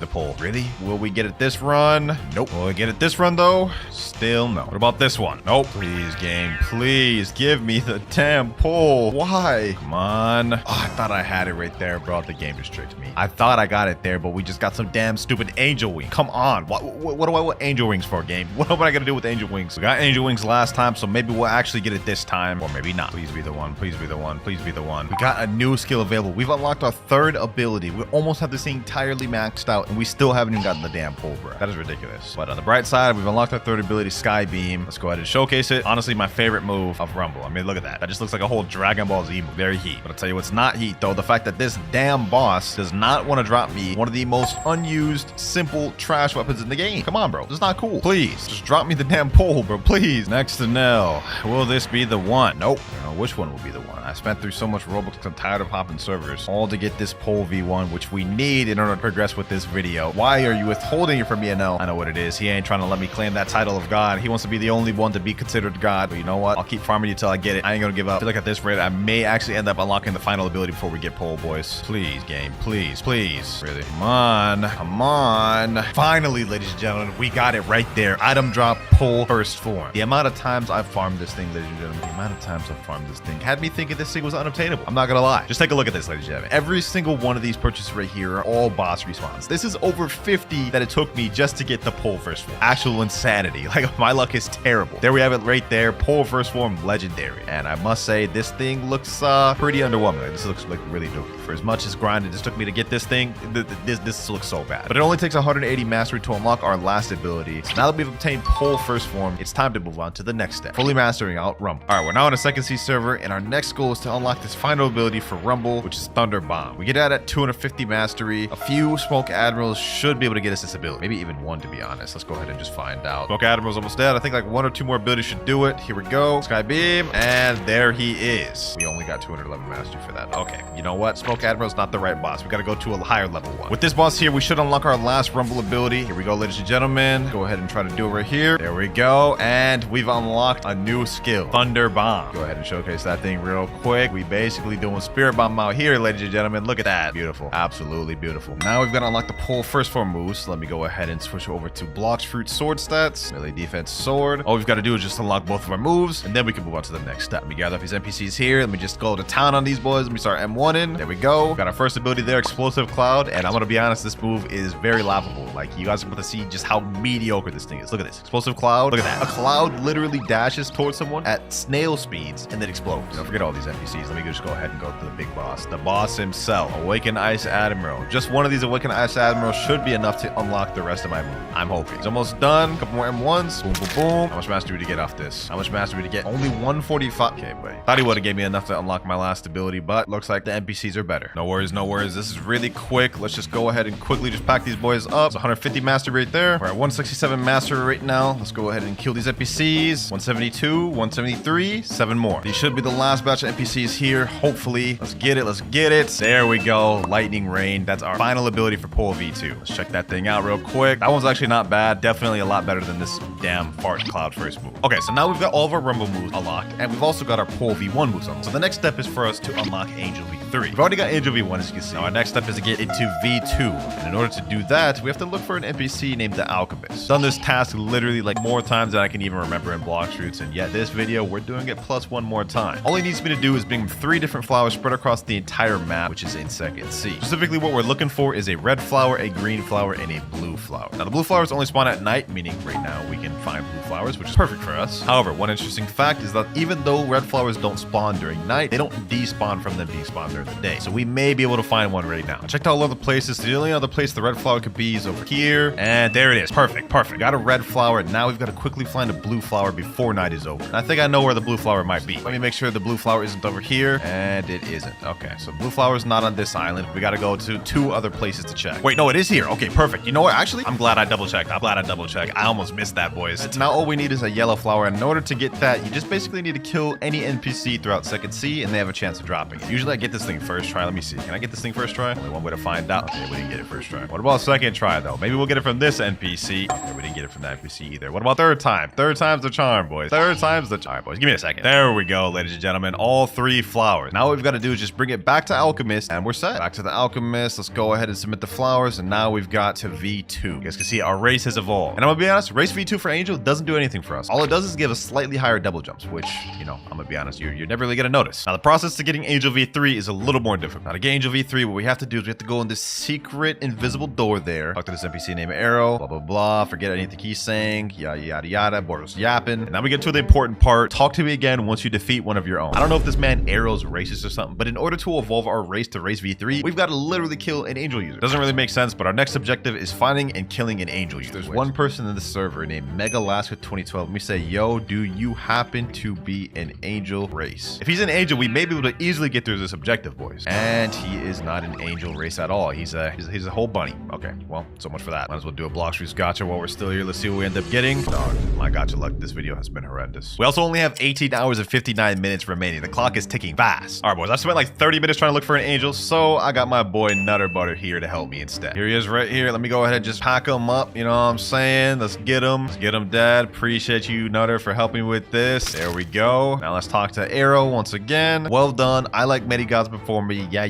pole. Really? Will we get it this run? Nope. Will we get it this run, though? Still no. What about this one? Nope. Please, game. Please give me the damn pole. Why? Come on. Oh, I thought I had it right there, bro. The game just tricked me. I thought I got it there, but we just got some damn stupid angel wings. Come on. What do I want angel wings for, game? What am I gonna do with angel wings? We got angel wings last time, so maybe we'll actually get it this time, or maybe not. Please be the one. Please be the one. We got a new skill available. We've unlocked our 3rd ability. We almost have this thing entirely maxed out, and we still haven't even gotten the damn pole, bro. That is ridiculous. But on the bright side, we've unlocked our 3rd ability, Sky Beam. Let's go ahead and showcase it. Honestly, my favorite move of Rumble. I mean, look at that. That just looks like a whole Dragon Ball Z move. Very heat. But I'll tell you what's not heat, though. The fact that this damn boss does not want to drop me one of the most unused, simple trash weapons in the game. Come on, bro. This is not cool. Please, just drop me the damn pole, bro. Please. Next to Nell. Will this be the one? Nope. I don't know which one will be the one. I spent through so much Roblox, I'm tired of hopping servers, all to get this Pole V1, which we need in order to progress with this video. Why are you withholding it from me, NL? I know what it is. He ain't trying to let me claim that title of God. He wants to be the only one to be considered God. But you know what? I'll keep farming you till I get it. I ain't gonna give up. I feel like at this rate, I may actually end up unlocking the final ability before we get Pole, boys. Please, game. Please. Really. Come on. Finally, ladies and gentlemen, we got it right there. Item drop, Pole, first form. The amount of times I've farmed this thing, ladies and gentlemen, had me thinking this this thing was unobtainable. I'm not gonna lie. Just take a look at this, ladies and gentlemen. Every single one of these purchases right here are all boss respawns. This is over 50 that it took me just to get the pole first form. Actual insanity. Like, my luck is terrible. There we have it right there. Pole first form, legendary. And I must say, this thing looks pretty underwhelming. Like, this looks like really dope. For as much as grinded this took me to get this thing, this looks so bad. But it only takes 180 mastery to unlock our last ability. So now that we've obtained pole first form, it's time to move on to the next step. Fully mastering out Rumble. All right, we're now on a second sea server, and our next goal is to unlock this final ability for Rumble, which is Thunder Bomb. We get that at 250 mastery. A few Smoke Admirals should be able to get us this ability. Maybe even one, to be honest. Let's go ahead and just find out. Smoke Admiral's almost dead. I think like 1 or 2 more abilities should do it. Here we go. Sky Beam, and there he is. We only got 211 mastery for that. Okay, you know what? Smoke Admiral's not the right boss. We got to go to a higher level one. With this boss here, we should unlock our last Rumble ability. Here we go, ladies and gentlemen. Go ahead and try to do it right here. There we go. And we've unlocked a new skill, Thunder Bomb. Go ahead and showcase that thing real quick. We basically doing Spirit Bomb out here, ladies and gentlemen. Look at that. Beautiful. Absolutely beautiful. Now we've got to unlock the pole first form moves. So let me go ahead and switch over to Blox Fruit Sword stats. Melee defense sword. All we've got to do is just unlock both of our moves, and then we can move on to the next step. Let me gather up these NPCs here. Let me just go to town on these boys. Let me start M1ing. There we go. Got our first ability there, Explosive Cloud. And I'm going to be honest, this move is very laughable. Like, you guys are about to see just how mediocre this thing is. Look at this. Explosive Cloud. Look at that. A cloud literally dashes towards someone at snail speeds and then explodes. Don't forget all these NPCs. Let me just go ahead and go to the big boss. The boss himself. Awakened Ice Admiral. Just one of these Awakened Ice Admirals should be enough to unlock the rest of my move. I'm hoping. It's almost done. A couple more M1s. Boom, boom, boom. How much mastery to get off this? How much mastery to get? Only 145. Okay, wait. Thought he would have gave me enough to unlock my last ability, but looks like the NPCs are better. No worries, no worries. This is really quick. Let's just go ahead and quickly just pack these boys up. It's 150 mastery right there. We're at 167 mastery right now. Let's go ahead and kill these NPCs. 172, 173, 7 more. These should be the last batch of NPCs here. Hopefully. Let's get it. Let's get it. There we go. Lightning Rain. That's our final ability for Pole V2. Let's check that thing out real quick. That one's actually not bad. Definitely a lot better than this damn fart cloud first move. Okay, so now we've got all of our Rumble moves unlocked, and we've also got our Pole V1 moves unlocked. So the next step is for us to unlock Angel V3. We've already got Angel V1, as you can see. Now our next step is to get into V2. And in order to do that, we have to look for an NPC named the Alchemist. Done this task literally like more times than I can even remember in Blox Roots, and yet this video, we're doing it plus 1 more time. All he needs me to do is bring 3 different flowers spread across the entire map, which is in second C. Specifically, what we're looking for is a red flower, a green flower, and a blue flower. Now, the blue flowers only spawn at night, meaning right now we can find blue flowers, which is perfect for us. However, one interesting fact is that even though red flowers don't spawn during night, they don't despawn from them despawn during the day. So we may be able to find one right now. I checked all other places. The only other place the red flower could be is over here. And there it is. Perfect. Perfect. Got a red flower. Now we've got to quickly find a blue flower before night is over. And I think I know where the blue flower might be. Let me make sure the blue flower isn't over here. And it isn't. Okay. So blue flower is not on this island. We got to go to 2 other places to check. Wait, no, it is here. Okay, perfect. You know what? Actually, I'm glad I double checked. I almost missed that, boys. Now all we need is a yellow flower. And in order to get that, you just basically need to kill any NPC throughout second C, and they have a chance of dropping it. Usually I get this thing first try. Let me see. Can I get this thing first try? Only one way to find out. Okay, we didn't get it first try. What about second try, though? Maybe we'll get it from this NPC. Okay, we didn't get it from that NPC either. What about third time? Third time's the charm, boys. Third time's the charm, boys. Give me a second. There we go, ladies and gentlemen. All 3 flowers. Now what we've got to do is just bring it back to Alchemist, and we're set. Back to the Alchemist. Let's go ahead and submit the flowers, and now we've got to V2. You guys can see our race has evolved. And I'm gonna be honest, race V2 for Angel doesn't do anything for us. All it does is give us slightly higher double jumps, which, you know, I'm gonna be honest, you're never really gonna notice. Now the process to getting Angel V3 is a little more difficult. Now to get Angel V3, what we have to do is we have to go in this secret invisible door there. Talk to this NPC named Arrow, blah, blah, blah. Forget anything he's saying, yada, yada, yada. Border's yapping. And now we get to the important part. Talk to me again once you defeat one of your own. I don't know if this man Arrow's racist or something, but in order to evolve our race to race V3, we've got to literally kill an Angel user. Doesn't really make sense, but our next objective is finding and killing an Angel user. There's one person in the server named Megalaska2012. Let me say, yo, do you happen to be an Angel race? If he's an Angel, we may be able to easily get through this objective, boys. And he is not an Angel race at all. He's a whole bunny. Okay, well, so much for that. Might as well do a Blox Roots gotcha while we're still here. Let's see what we end up getting. Dog, my gotcha luck this video has been horrendous. We also only have 18 hours and 59 minutes remaining. The clock is ticking fast. All right, boys, I spent like 30 minutes trying to look for an Angel, so I got my boy Nutter Butter here to help me instead. Here he is right here. Let me go ahead and just pack him up. You know what I'm saying? Let's get him. Let's get him, Dad. Appreciate you, Nutter, for helping me with this. There we go. Now let's talk to Arrow once again. Well done. I like many gods before me. Yeah.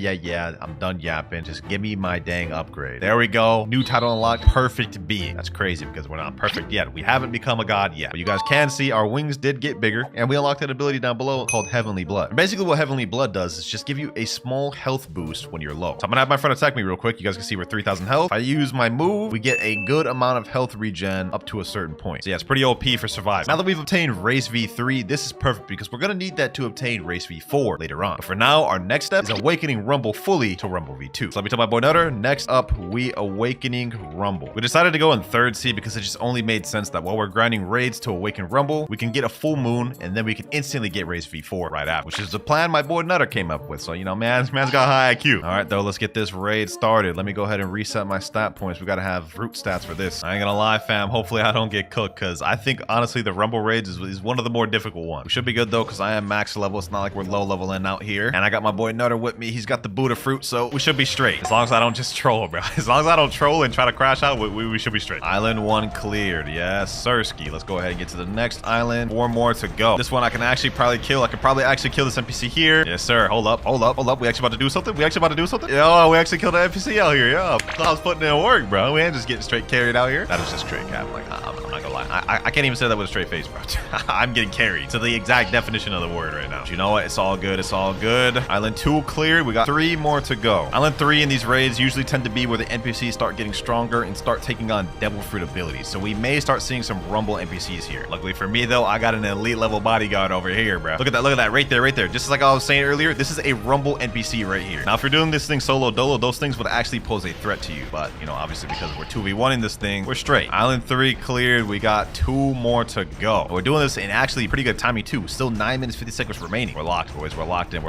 I'm done yapping. Just give me my dang upgrade. There we go. New title unlocked. Perfect being. That's crazy because we're not perfect yet. We haven't become a god yet. But you guys can see our wings did get bigger, and we unlocked an ability down below called Heavenly Blood. blood. And basically what Heavenly Blood does is just give you a small health boost when you're low. So I'm gonna have my friend attack me real quick. You guys can see we're 3,000 health. If I use my move, we get a good amount of health regen up to a certain point. So yeah, it's pretty OP for survival. Now that we've obtained Race V3, this is perfect because we're gonna need that to obtain Race V4 later on. But for now, our next step is awakening Rumble fully to Rumble V2. So let me tell my boy Nutter, next up, we awakening Rumble. We decided to go in third seed because it just only made sense that while we're grinding raids to awaken Rumble, we can get a full moon and then we can instantly get Race V4 right after, which is the plan my boy Nutter came up with. So, you know, man's got high IQ. All right, though, let's get this raid started. Let me go ahead and reset my stat points. We gotta have fruit stats for this. I ain't gonna lie, fam. Hopefully I don't get cooked because I think, honestly, the Rumble raids is one of the more difficult ones. We should be good, though, because I am max level. It's not like we're low leveling out here. And I got my boy Nutter with me. He's got the Buddha fruit, so we should be straight. As long as I don't just troll, bro. As long as I don't troll and try to crash out, we should be straight. Island 1 cleared. Yes, Sirski. Let's go ahead and get to the next island. 4 more to go. This one I can actually probably kill. I could probably actually kill this NPC here. Yes, sir. Hold up. We actually about to do something? Yo, we actually killed an NPC out here. Yo, I was putting in work, bro. We ain't just getting straight carried out here. That was just straight cap. Like, I'm not gonna lie. I can't even say that with a straight face, bro. I'm getting carried to the exact definition of the word right now. But you know what? It's all good. It's all good. Island 2 cleared. We got 3 more to go. Island 3 in these raids usually tend to be where the NPCs start getting stronger and start taking on devil fruit abilities. So we may start seeing some Rumble NPCs here. Luckily for me, though, I got an elite level bodyguard over here, bro. Look at that right there. Just like I was saying earlier, this is a Rumble NPC right here. Now, if you're doing this thing solo dolo, those things would actually pose a threat to you. But, you know, obviously because we're 2v1ing this thing, we're straight. Island 3 cleared. We got 2 more to go. We're doing this in actually pretty good timing too. Still 9 minutes 50 seconds remaining. We're locked, boys. We're locked in.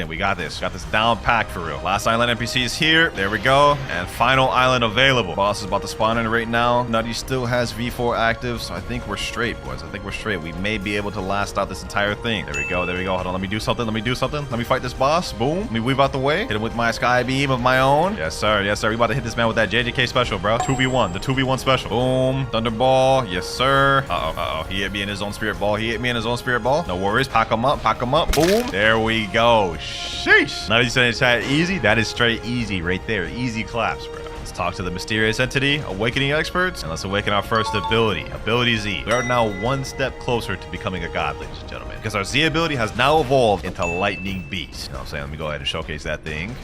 We got this down packed for real. Last island NPC is here. There we go. And final island available. Boss is about to spawn in right now. Nutty still has V4 active, so I think we're straight, boys. I think we're straight. We may be able to last out this entire thing. There we go. Hold on, let me do something. Let me fight this boss. Boom. Let me weave out the way. Hit him with my sky beam of my own. Yes, sir. We about to hit this man with that JJK special, bro. 2v1. The 2v1 special. Boom. Thunderball. Yes, sir. Uh-oh. He hit me in his own spirit ball. No worries. Pack him up. Boom. There we go. Sheesh. Now you saying chat easy? That is straight easy right there. Easy claps, bro. Let's talk to the mysterious entity, awakening experts, and let's awaken our first ability, Ability Z. We are now 1 step closer to becoming a god, ladies and gentlemen, because our Z ability has now evolved into Lightning Beast. You know what I'm saying? Let me go ahead and showcase that thing.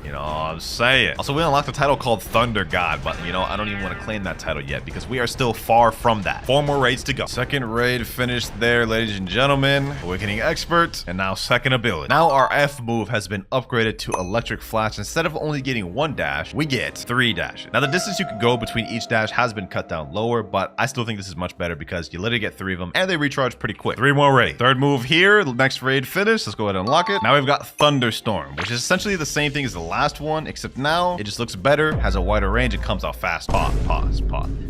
You know what I'm saying? Also, we unlocked a title called Thunder God, but, you know, I don't even want to claim that title yet because we are still far from that. 4 more raids to go. Second raid finished there, ladies and gentlemen. Awakening Expert, and now second ability. Now our F move has been upgraded to Electric Flash. Instead of only getting 1 dash, we get 3 dashes. Now, the distance you could go between each dash has been cut down lower, but I still think this is much better because you literally get 3 of them, and they recharge pretty quick. 3 more raids. Third move here. The next raid finished. Let's go ahead and unlock it. Now we've got Thunderstorm, which is essentially the same thing as the last one, except now it just looks better, has a wider range, and comes out fast. Pause.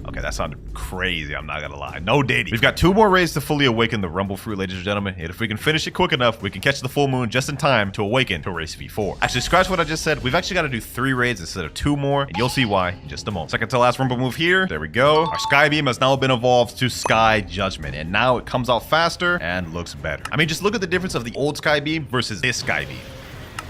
Okay, that sounded crazy, I'm not gonna lie. No dating. We've got 2 more raids to fully awaken the Rumble fruit, ladies and gentlemen, and if we can finish it quick enough, we can catch the full moon just in time to awaken to Race V4. Actually, scratch what I just said. We've actually got to do 3 raids instead of 2 more, and you'll see why in just a moment. Second to last Rumble move here. There we go. Our Sky Beam has now been evolved to Sky Judgment, and now it comes out faster and looks better. I mean, just look at the difference of the old Sky Beam versus this Sky Beam.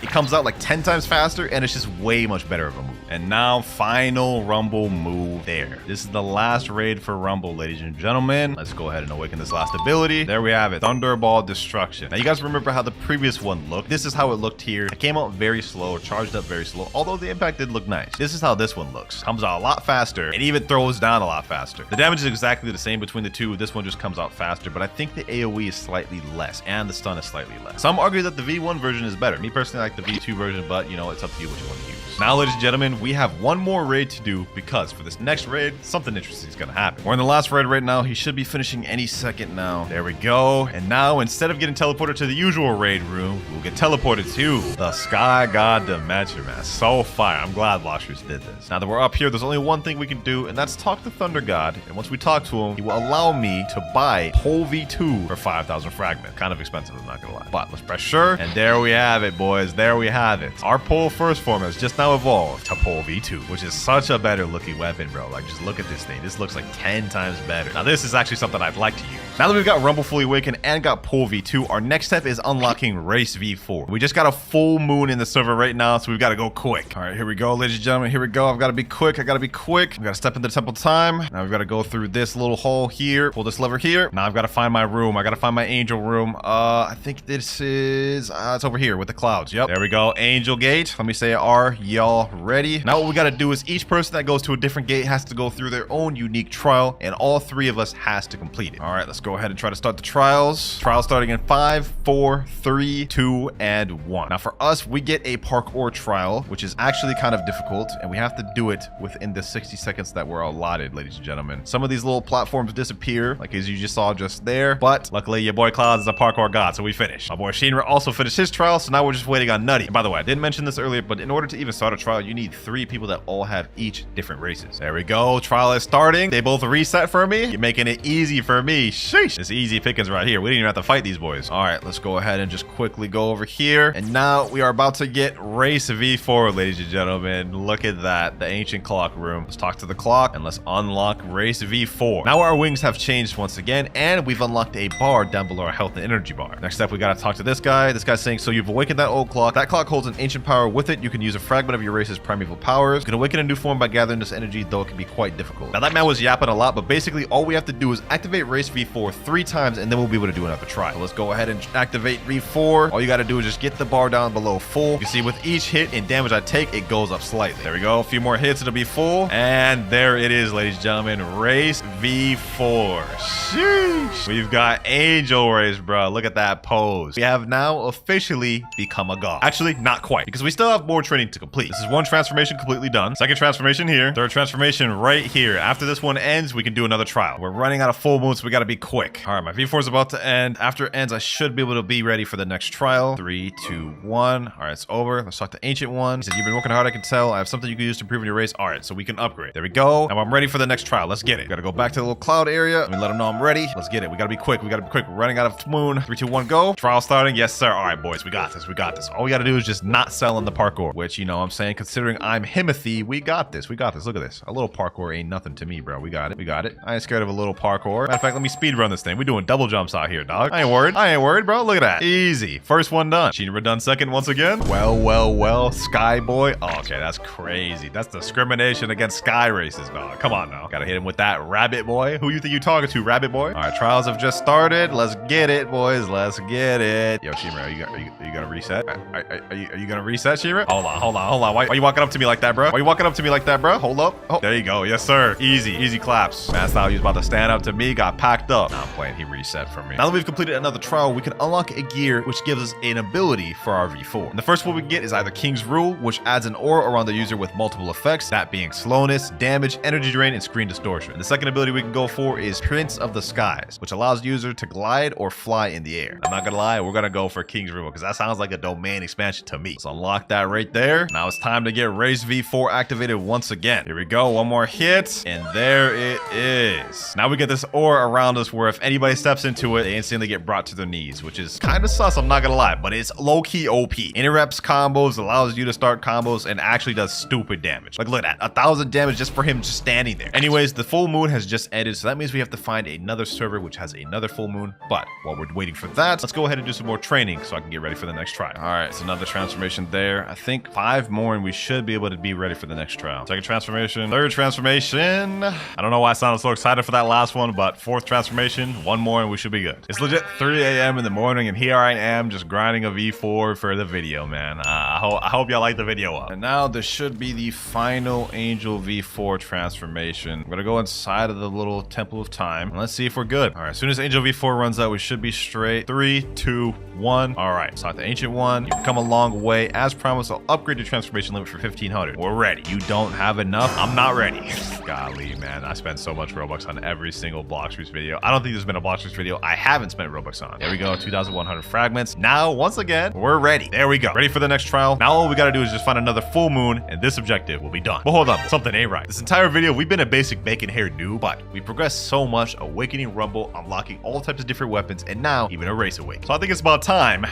It comes out like 10 times faster, and it's just way much better of a move. And now, final Rumble move there. This is the last raid for Rumble, ladies and gentlemen. Let's go ahead and awaken this last ability. There we have it. Thunderball Destruction. Now, you guys remember how the previous one looked? This is how it looked here. It came out very slow, charged up very slow, although the impact did look nice. This is how this one looks. Comes out a lot faster, and even throws down a lot faster. The damage is exactly the same between the two. This one just comes out faster, but I think the AoE is slightly less, and the stun is slightly less. Some argue that the V1 version is better. Me personally, I like the V2 version, but you know, it's up to you what you want to use. Now, ladies and gentlemen, we have 1 more raid to do because for this next raid, something interesting is going to happen. We're in the last raid right now. He should be finishing any second now. There we go. And now, instead of getting teleported to the usual raid room, we'll get teleported to the Sky God Dimension, man. So fire. I'm glad Blox did this. Now that we're up here, there's only one thing we can do, and that's talk to Thunder God. And once we talk to him, he will allow me to buy Pole V2 for 5,000 fragments. Kind of expensive, I'm not going to lie. But let's press sure, and there we have it, boys. There we have it. Our Pole first form has just now evolved to Pole V2, which is such a better looking weapon, bro. Like, just look at this thing. This looks like 10 times better. Now, this is actually something I'd like to use. Now that we've got Rumble fully awakened and got Pool V2, our next step is unlocking Race V4. We just got a full moon in the server right now, so we've got to go quick. All right, here we go, ladies and gentlemen. Here we go. I've got to be quick. I got to be quick. We got to step into temple time. Now we've got to go through this little hole here. Pull this lever here. Now I've got to find my room. I got to find my angel room. I think this is it's over here with the clouds. Yep. There we go. Angel gate. Let me say, are y'all ready? Now what we got to do is each person that goes to a different gate has to go through their own unique trial, and all three of us has to complete it. All right, let's go ahead and try to start the trials. Trial starting in 5, 4, 3, 2, and 1. Now for us, we get a parkour trial, which is actually kind of difficult, and we have to do it within the 60 seconds that we're allotted, ladies and gentlemen. Some of these little platforms disappear, like as you just saw just there, but luckily your boy Cloudz is a parkour god, so we finished. My boy Shinra also finished his trial, so now we're just waiting on Nutty. And by the way, I didn't mention this earlier, but in order to even start a trial, you need 3 people that all have each different races. There we go. Trial is starting. They both reset for me. You're making it easy for me. Sheesh. It's easy pickings right here. We didn't even have to fight these boys. All right, let's go ahead and just quickly go over here. And now we are about to get Race V4, ladies and gentlemen. Look at that. The ancient clock room. Let's talk to the clock and let's unlock Race V4. Now our wings have changed once again, and we've unlocked a bar down below our health and energy bar. Next up, we got to talk to this guy. This guy's saying, so you've awakened that old clock. That clock holds an ancient power. With it, you can use a fragment of your race's primeval powers. You can awaken a new form by gathering this energy, though it can be quite difficult. Now that man was yapping a lot, but basically all we have to do is activate Race V4 3 times, and then we'll be able to do another trial. So let's go ahead and activate V4. All you got to do is just get the bar down below full. You see, with each hit and damage I take, it goes up slightly. There we go. A few more hits, it'll be full. And there it is, ladies and gentlemen. Race V4. Sheesh. We've got Angel Race, bro. Look at that pose. We have now officially become a god. Actually, not quite, because we still have more training to complete. This is one transformation completely done. Second transformation here. Third transformation right here. After this one ends, we can do another trial. We're running out of full moon, so we got to be quick. All right, my V4 is about to end. After it ends, I should be able to be ready for the next trial. 3, 2, 1. All right, it's over. Let's talk to Ancient One. He said, you've been working hard, I can tell. I have something you can use to improve your race. All right, so we can upgrade. There we go. Now I'm ready for the next trial. Let's get it. Got to go back to the little cloud area. Let me let them know I'm ready. Let's get it. We got to be quick. We got to be quick. We're running out of moon. 3, 2, 1, go. Trial starting. Yes, sir. All right, boys. We got this. We got this. All we got to do is just not sell in the parkour, which, you know what I'm saying, considering I'm Himothy, we got this. We got this. Look at this. A little parkour ain't nothing to me, bro. We got it. We got it. I ain't scared of a little parkour. Matter of fact, let me speed run this thing. We're doing double jumps out here, dog. I ain't worried. I ain't worried, bro. Look at that. Easy. First one done. Shinra done second once again. Well, well, well. Sky Boy. Oh, okay, that's crazy. That's discrimination against sky races, dog. Come on now. Gotta hit him with that rabbit boy. Who you think you talking to, rabbit boy? All right, trials have just started. Let's get it, boys. Let's get it. Yo, Shinra, are you gonna reset? Are you gonna reset, Shinra? Hold on. Why are you walking up to me like that, bro? Why are you walking up to me like that, bro? Hold up. Oh, there you go. Yes, sir. Easy claps. Man, thought he was about to stand up to me. Got packed up. Nah, I'm playing. He reset for me. Now that we've completed another trial, we can unlock a gear which gives us an ability for our V4. And the first one we get is either King's Rule, which adds an aura around the user with multiple effects, that being slowness, damage, energy drain, and screen distortion. And the second ability we can go for is Prince of the Skies, which allows the user to glide or fly in the air. I'm not gonna lie, we're gonna go for King's Rule because that sounds like a domain expansion to me. So unlock that right there. Now it's time to get Race V4 activated once again. Here we go, one more hit, and there it is. Now we get this aura around us where if anybody steps into it, they instantly get brought to their knees, which is kind of sus, I'm not gonna lie, but it's low-key OP. Interrupts combos, allows you to start combos, and actually does stupid damage. Like, look at that, 1,000 damage just for him just standing there. Anyways, the full moon has just ended, so that means we have to find another server which has another full moon. But while we're waiting for that, let's go ahead and do some more training so I can get ready for the next trial. All right, it's another transformation there. I think 5 more and we should be able to be ready for the next trial. Second transformation, third transformation. I don't know why I sounded so excited for that last one, but fourth transformation, 1 more and we should be good. It's legit 3 a.m. in the morning and here I am just grinding a V4 for the video, man. I hope y'all like the video up. And now this should be the final Angel V4 transformation. I'm gonna go inside of the little Temple of Time and let's see if we're good. All right, as soon as Angel V4 runs out, we should be straight. 3, 2, 1. All right, so at the Ancient One, you've come a long way. As promised, I'll upgrade your transformation limit for 1,500. We're ready. You don't have enough? I'm not ready. Golly, man, I spent so much Robux on every single Blox video. I don't think there's been a Blox video I haven't spent Robux on. There we go, 2,100 fragments. Now, once again, we're ready. There we go. Ready for the next trial. Now all we gotta do is just find another full moon, and this objective will be done. But hold up, something ain't right. This entire video, we've been a basic bacon-haired noob, but we progressed so much, awakening Rumble, unlocking all types of different weapons, and now even a race awake. So I think it's about time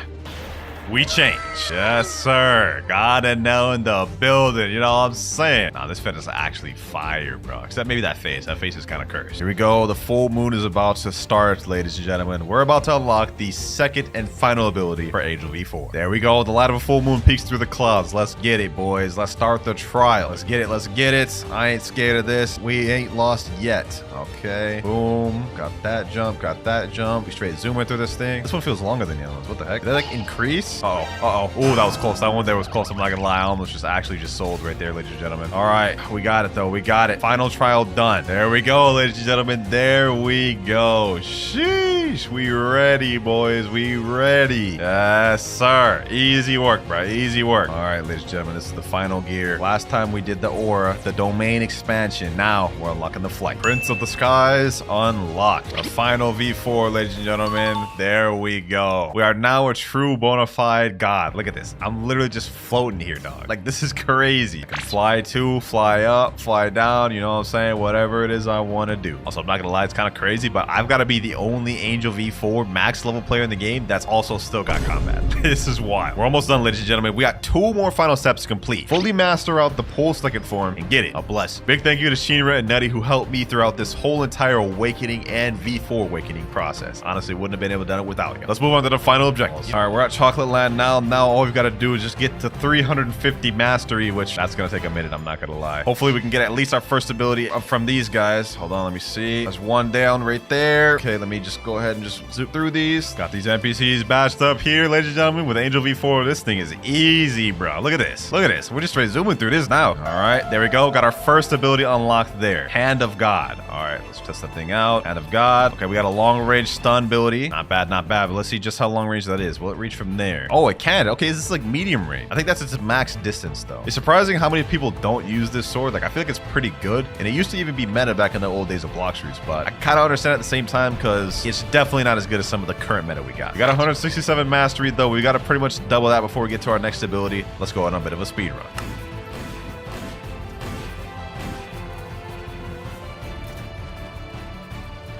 we change. Yes, sir. Gotta know in the building. You know what I'm saying? Nah, this fit is actually fire, bro. Except maybe that face. That face is kind of cursed. Here we go. The full moon is about to start, ladies and gentlemen. We're about to unlock the second and final ability for Angel V4. There we go. The light of a full moon peeks through the clouds. Let's get it, boys. Let's start the trial. Let's get it. Let's get it. I ain't scared of this. We ain't lost yet. Okay. Boom. Got that jump. Got that jump. We straight zooming through this thing. This one feels longer than the other ones. What the heck? Did that like increase? Uh-oh. Uh-oh. Oh, that was close. That one there was close. I'm not gonna lie. I almost just actually sold right there, ladies and gentlemen. All right. We got it, though. We got it. Final trial done. There we go, ladies and gentlemen. There we go. Sheesh. We ready, boys. We ready. Yes, sir. Easy work, bro. Easy work. All right, ladies and gentlemen. This is the final gear. Last time we did the aura, the domain expansion. Now we're unlocking the flight. Prince of the Skies unlocked. The final V4, ladies and gentlemen. There we go. We are now a true bona fide god. Look at this. I'm literally just floating here, dog. Like, this is crazy. I can fly to, fly up, fly down. You know what I'm saying? Whatever it is I want to do. Also, I'm not gonna lie, it's kind of crazy, but I've got to be the only Angel V4 max level player in the game that's also still got combat. This is wild. We're almost done, ladies and gentlemen. We got 2 more final steps to complete. Fully master out the pole second form and get it. A blessing. Big thank you to Shinra and Nettie who helped me throughout this whole entire awakening and V4 awakening process. Honestly, wouldn't have been able to do it without you. Let's move on to the final objectives. All right, we're at Chocolate Land now. Now all we've got to do is just get to 350 mastery, which that's gonna take a minute. I'm not gonna lie. Hopefully we can get at least our first ability from these guys. Hold on, let me see. There's one down right there. Okay, let me just go ahead and just zoom through these. Got these NPCs bashed up here, ladies and gentlemen, with Angel V4. This thing is easy, bro. Look at this. Look at this. We're just straight zooming through this now. All right, there we go. Got our first ability unlocked there. Hand of God. All right, let's test that thing out. Hand of God. Okay, we got a long range stun ability. Not bad, not bad. But let's see just how long range that is. Will it reach from there? Oh, it can. Okay, is this like medium range? I think that's its max distance though. It's surprising how many people don't use this sword. Like, I feel like it's pretty good. And it used to even be meta back in the old days of Blox routes, but I kind of understand at the same time because it's definitely not as good as some of the current meta we got. We got 167 mastery though. We got to pretty much double that before we get to our next ability. Let's go on a bit of a speed run.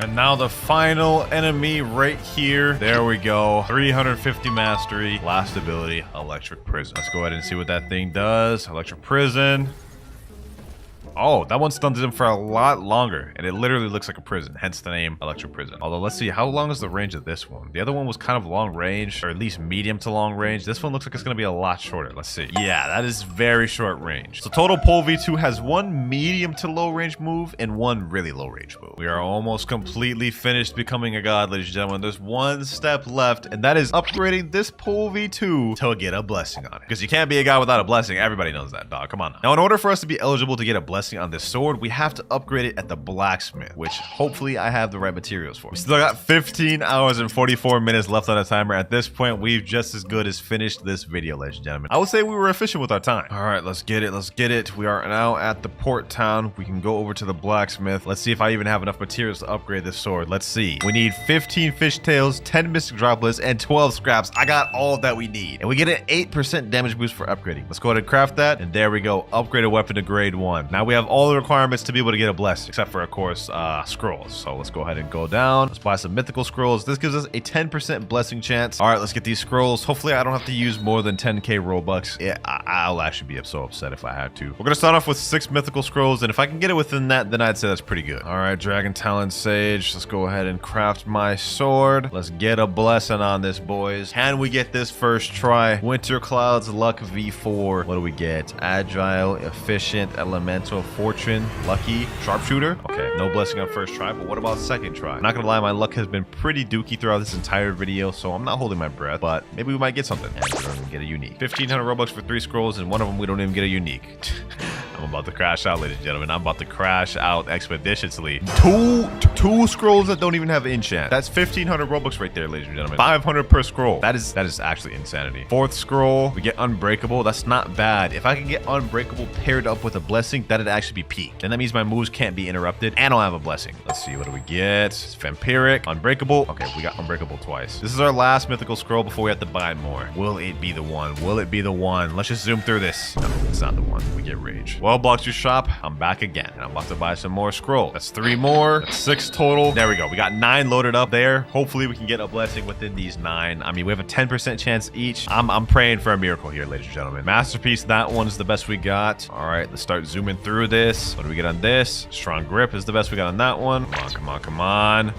And now the final enemy right here. There we go. 350 mastery. Last ability, Electric Prison. Let's go ahead and see what that thing does. Electric Prison. Oh, that one stuns him for a lot longer, and it literally looks like a prison, hence the name Electric Prison. Although, let's see, how long is the range of this one? The other one was kind of long range, or at least medium to long range. This one looks like it's going to be a lot shorter. Let's see. Yeah, that is very short range. So total Pole V2 has one medium to low range move and one really low range move. We are almost completely finished becoming a god, ladies and gentlemen. There's one step left, and that is upgrading this Pole V2 to get a blessing on it. Because you can't be a god without a blessing. Everybody knows that, dog. Come on now. Now, in order for us to be eligible to get a blessing on this sword, we have to upgrade it at the blacksmith, which hopefully I have the right materials for. We still got 15 hours and 44 minutes left on the timer. At this point, we've just as good as finished this video, ladies and gentlemen. I would say we were efficient with our time. All right, let's get it. Let's get it. We are now at the port town. We can go over to the blacksmith. Let's see if I even have enough materials to upgrade this sword. Let's see. We need 15 fishtails, 10 mystic droplets, and 12 scraps. I got all that we need. And we get an 8% damage boost for upgrading. Let's go ahead and craft that. And there we go. Upgrade a weapon to grade 1. Now we have all the requirements to be able to get a blessing, except for, of course, scrolls. So let's go ahead and go down. Let's buy some mythical scrolls. This gives us a 10% blessing chance. All right, let's get these scrolls. Hopefully I don't have to use more than 10k Robux. Yeah, I'll actually be so upset if I had to. We're gonna start off with 6 mythical scrolls, and if I can get it within that, then I'd say that's pretty good. All right, Dragon Talon Sage. Let's go ahead and craft my sword. Let's get a blessing on this, boys. Can we get this first try? WinterKloudz Luck V4. What do we get? Agile, Efficient, Elemental, Fortune, Lucky, Sharpshooter. Okay, no blessing on first try, but what about second try? I'm not gonna lie, my luck has been pretty dookie throughout this entire video, so I'm not holding my breath, but maybe we might get something. And we don't even get a unique. 1,500 Robux for 3 scrolls, and one of them we don't even get a unique. I'm about to crash out, ladies and gentlemen. I'm about to crash out expeditiously. Two scrolls that don't even have enchant. That's 1,500 Robux right there, ladies and gentlemen. 500 per scroll. That is actually insanity. 4th scroll, we get Unbreakable. That's not bad. If I can get Unbreakable paired up with a blessing, that'd actually be peak. And that means my moves can't be interrupted, and I'll have a blessing. Let's see, what do we get? It's Vampiric, Unbreakable. Okay, we got Unbreakable twice. This is our last mythical scroll before we have to buy more. Will it be the one? Will it be the one? Let's just zoom through this. No, it's not the one. We get Rage. Well, Blox your shop, I'm back again. And I'm about to buy some more scroll. That's 3 more. That's 6 total. There we go. We got 9 loaded up there. Hopefully we can get a blessing within these 9. I mean, we have a 10% chance each. I'm praying for a miracle here, ladies and gentlemen. Masterpiece, that one's the best we got. All right, let's start zooming through this. What do we get on this? Strong grip is the best we got on that one. Come on, come on, come on.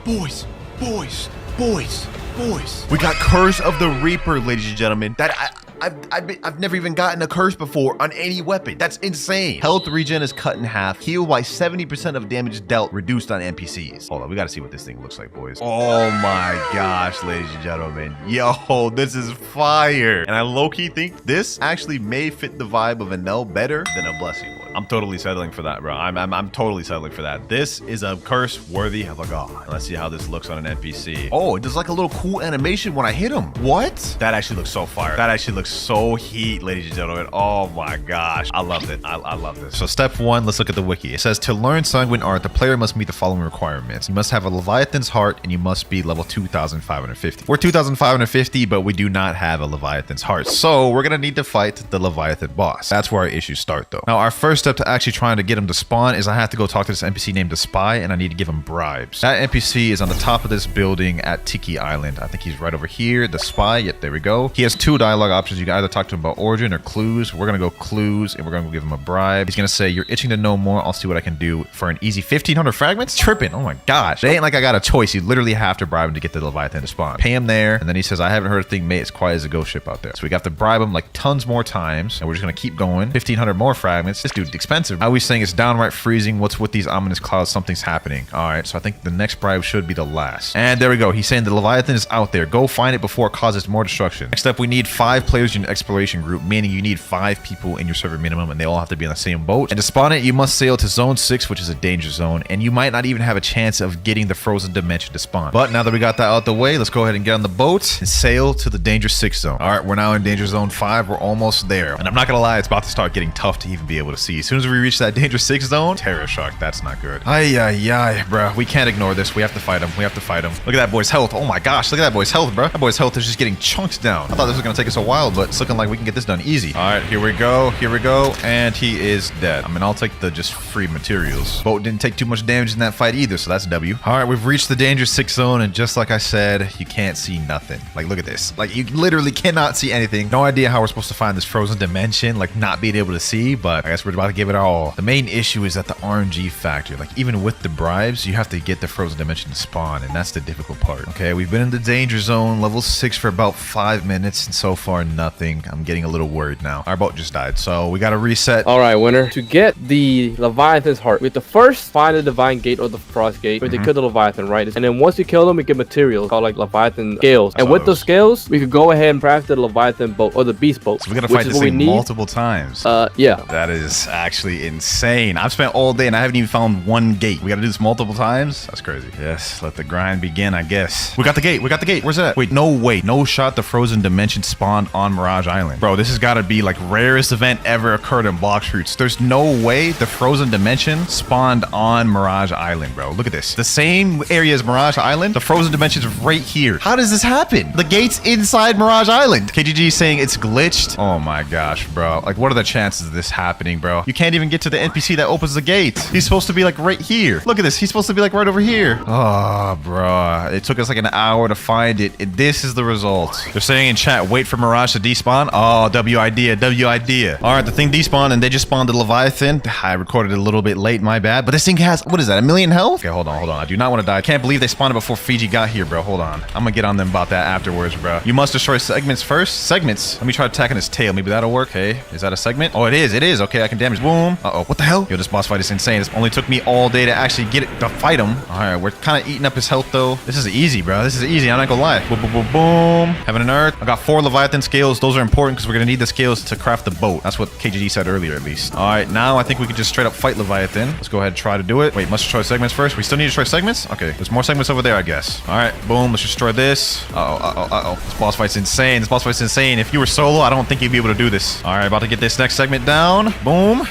Boys, boys, boys, boys. We got Curse of the Reaper, ladies and gentlemen. That I've never even gotten a curse before on any weapon. That's insane. Health regen is cut in half. Heal by 70% of damage dealt reduced on NPCs. Hold on, we gotta see what this thing looks like, boys. Oh my gosh, ladies and gentlemen. Yo, this is fire. And I low-key think this actually may fit the vibe of a Nell better than a blessing would. I'm totally settling for that, bro. I'm totally settling for that. This is a curse worthy of a god. Let's see how this looks on an NPC. Oh, it does like a little cool animation when I hit him. What? That actually looks so fire. That actually looks so heat, ladies and gentlemen. Oh my gosh, I love it. I love this. So step 1, let's look at the wiki. It says to learn sanguine art, the player must meet the following requirements. You must have a Leviathan's heart and you must be level 2550. We're 2550, but we do not have a Leviathan's heart, so we're gonna need to fight the Leviathan boss. That's where our issues start though. Now our first step to actually trying to get him to spawn is I have to go talk to this NPC named the Spy, and I need to give him bribes. That NPC is on the top of this building at Tiki Island. I think he's right over here. The Spy, yep, there we go. He has 2 dialogue options. You can either talk to him about origin or clues. We're gonna go clues, and we're gonna go give him a bribe. He's gonna say, you're itching to know more. I'll see what I can do for an easy 1500 fragments. Tripping. Oh my gosh. It ain't like I got a choice. You literally have to bribe him to get the Leviathan to spawn. Pay him there, and then he says, I haven't heard a thing, mate. It's quiet as a ghost ship out there. So we got to bribe him like tons more times, and we're just gonna keep going. 1500 more fragments. This dude's expensive. I always saying it's downright freezing. What's with these ominous clouds? Something's happening. All right, so I think the next bribe should be the last. And there we go. He's saying the Leviathan is out there. Go find it before it causes more destruction. Next up, we need 5 players in your exploration group, meaning you need 5 people in your server minimum, and they all have to be on the same boat. And to spawn it, you must sail to zone 6, which is a danger zone, and you might not even have a chance of getting the frozen dimension to spawn. But now that we got that out the way, let's go ahead and get on the boat and sail to the danger 6 zone. All right, we're now in danger zone 5. We're almost there. And I'm not gonna lie, it's about to start getting tough to even be able to see. As soon as we reach that danger 6 zone, terror shock. That's not good. Ay, bro. We can't ignore this. We have to fight him. We have to fight him. Look at that boy's health. Oh my gosh. Look at that boy's health, bro. That boy's health is just getting chunked down. I thought this was gonna take us a while, but it's looking like we can get this done easy. All right, here we go. Here we go. And he is dead. I mean, I'll take the just free materials. Boat didn't take too much damage in that fight either, so that's W. All right, we've reached the danger 6 zone, and just like I said, you can't see nothing. Like, look at this. Like, you literally cannot see anything. No idea how we're supposed to find this frozen dimension, like not being able to see, but I guess we're about to give it our all. The main issue is that the RNG factor. Like, even with the bribes, you have to get the frozen dimension to spawn, and that's the difficult part. Okay, we've been in the danger zone, level 6 for about 5 minutes, and so far nothing. I'm getting a little worried now. Our boat just died, so we gotta reset. All right, winner. To get the Leviathan's heart, we have to first find the Divine Gate or the Frost Gate, where they kill the Leviathan, right? And then once you kill them, we get materials called like Leviathan scales. And with those scales, we could go ahead and craft the Leviathan boat or the beast boat. So we gotta fight this thing multiple times. Yeah. That is actually insane. I've spent all day and I haven't even found one gate. We gotta do this multiple times? That's crazy. Yes, let the grind begin, I guess. We got the gate. We got the gate. Where's that? Wait, no way. No shot the frozen dimension spawned on Mirage Island. Bro, this has gotta be like rarest event ever occurred in Blox Fruits. There's no way the frozen dimension spawned on Mirage Island, bro. Look at this. The same area as Mirage Island, the frozen dimension's right here. How does this happen? The gate's inside Mirage Island. KGG saying it's glitched. Oh my gosh, bro. Like, what are the chances of this happening, bro? You can't even get to the NPC that opens the gate. He's supposed to be like right here. Look at this. He's supposed to be like right over here. Oh, bro. It took us like an hour to find it. And this is the result. They're saying in chat, wait for Mirage to despawn. Oh, W idea. W idea. All right, the thing despawned and they just spawned the Leviathan. I recorded it a little bit late, my bad. But this thing has, what is that, 1,000,000 health? Okay, hold on, hold on. I do not want to die. I can't believe they spawned it before Fiji got here, bro. Hold on. I'm gonna get on them about that afterwards, bro. You must destroy segments first. Segments. Let me try attacking his tail. Maybe that'll work. Okay, is that a segment? Oh, it is. It is. Okay, I can damage. Boom. Uh-oh. What the hell? Yo, this boss fight is insane. This only took me all day to actually get it to fight him. All right, we're kind of eating up his health, though. This is easy, bro. This is easy. I'm not gonna lie. Boom, boom, boom, boom. Heaven and Earth. I got 4 Leviathan scales. Those are important because we're gonna need the scales to craft the boat. That's what KGD said earlier, at least. All right, now I think we can just straight up fight Leviathan. Let's go ahead and try to do it. Wait, must destroy segments first. We still need to destroy segments? Okay, there's more segments over there, I guess. All right, boom. Let's destroy this. Uh-oh. This boss fight's insane. This boss fight's insane. If you were solo, I don't think you'd be able to do this. All right, about to get this next segment down. Boom.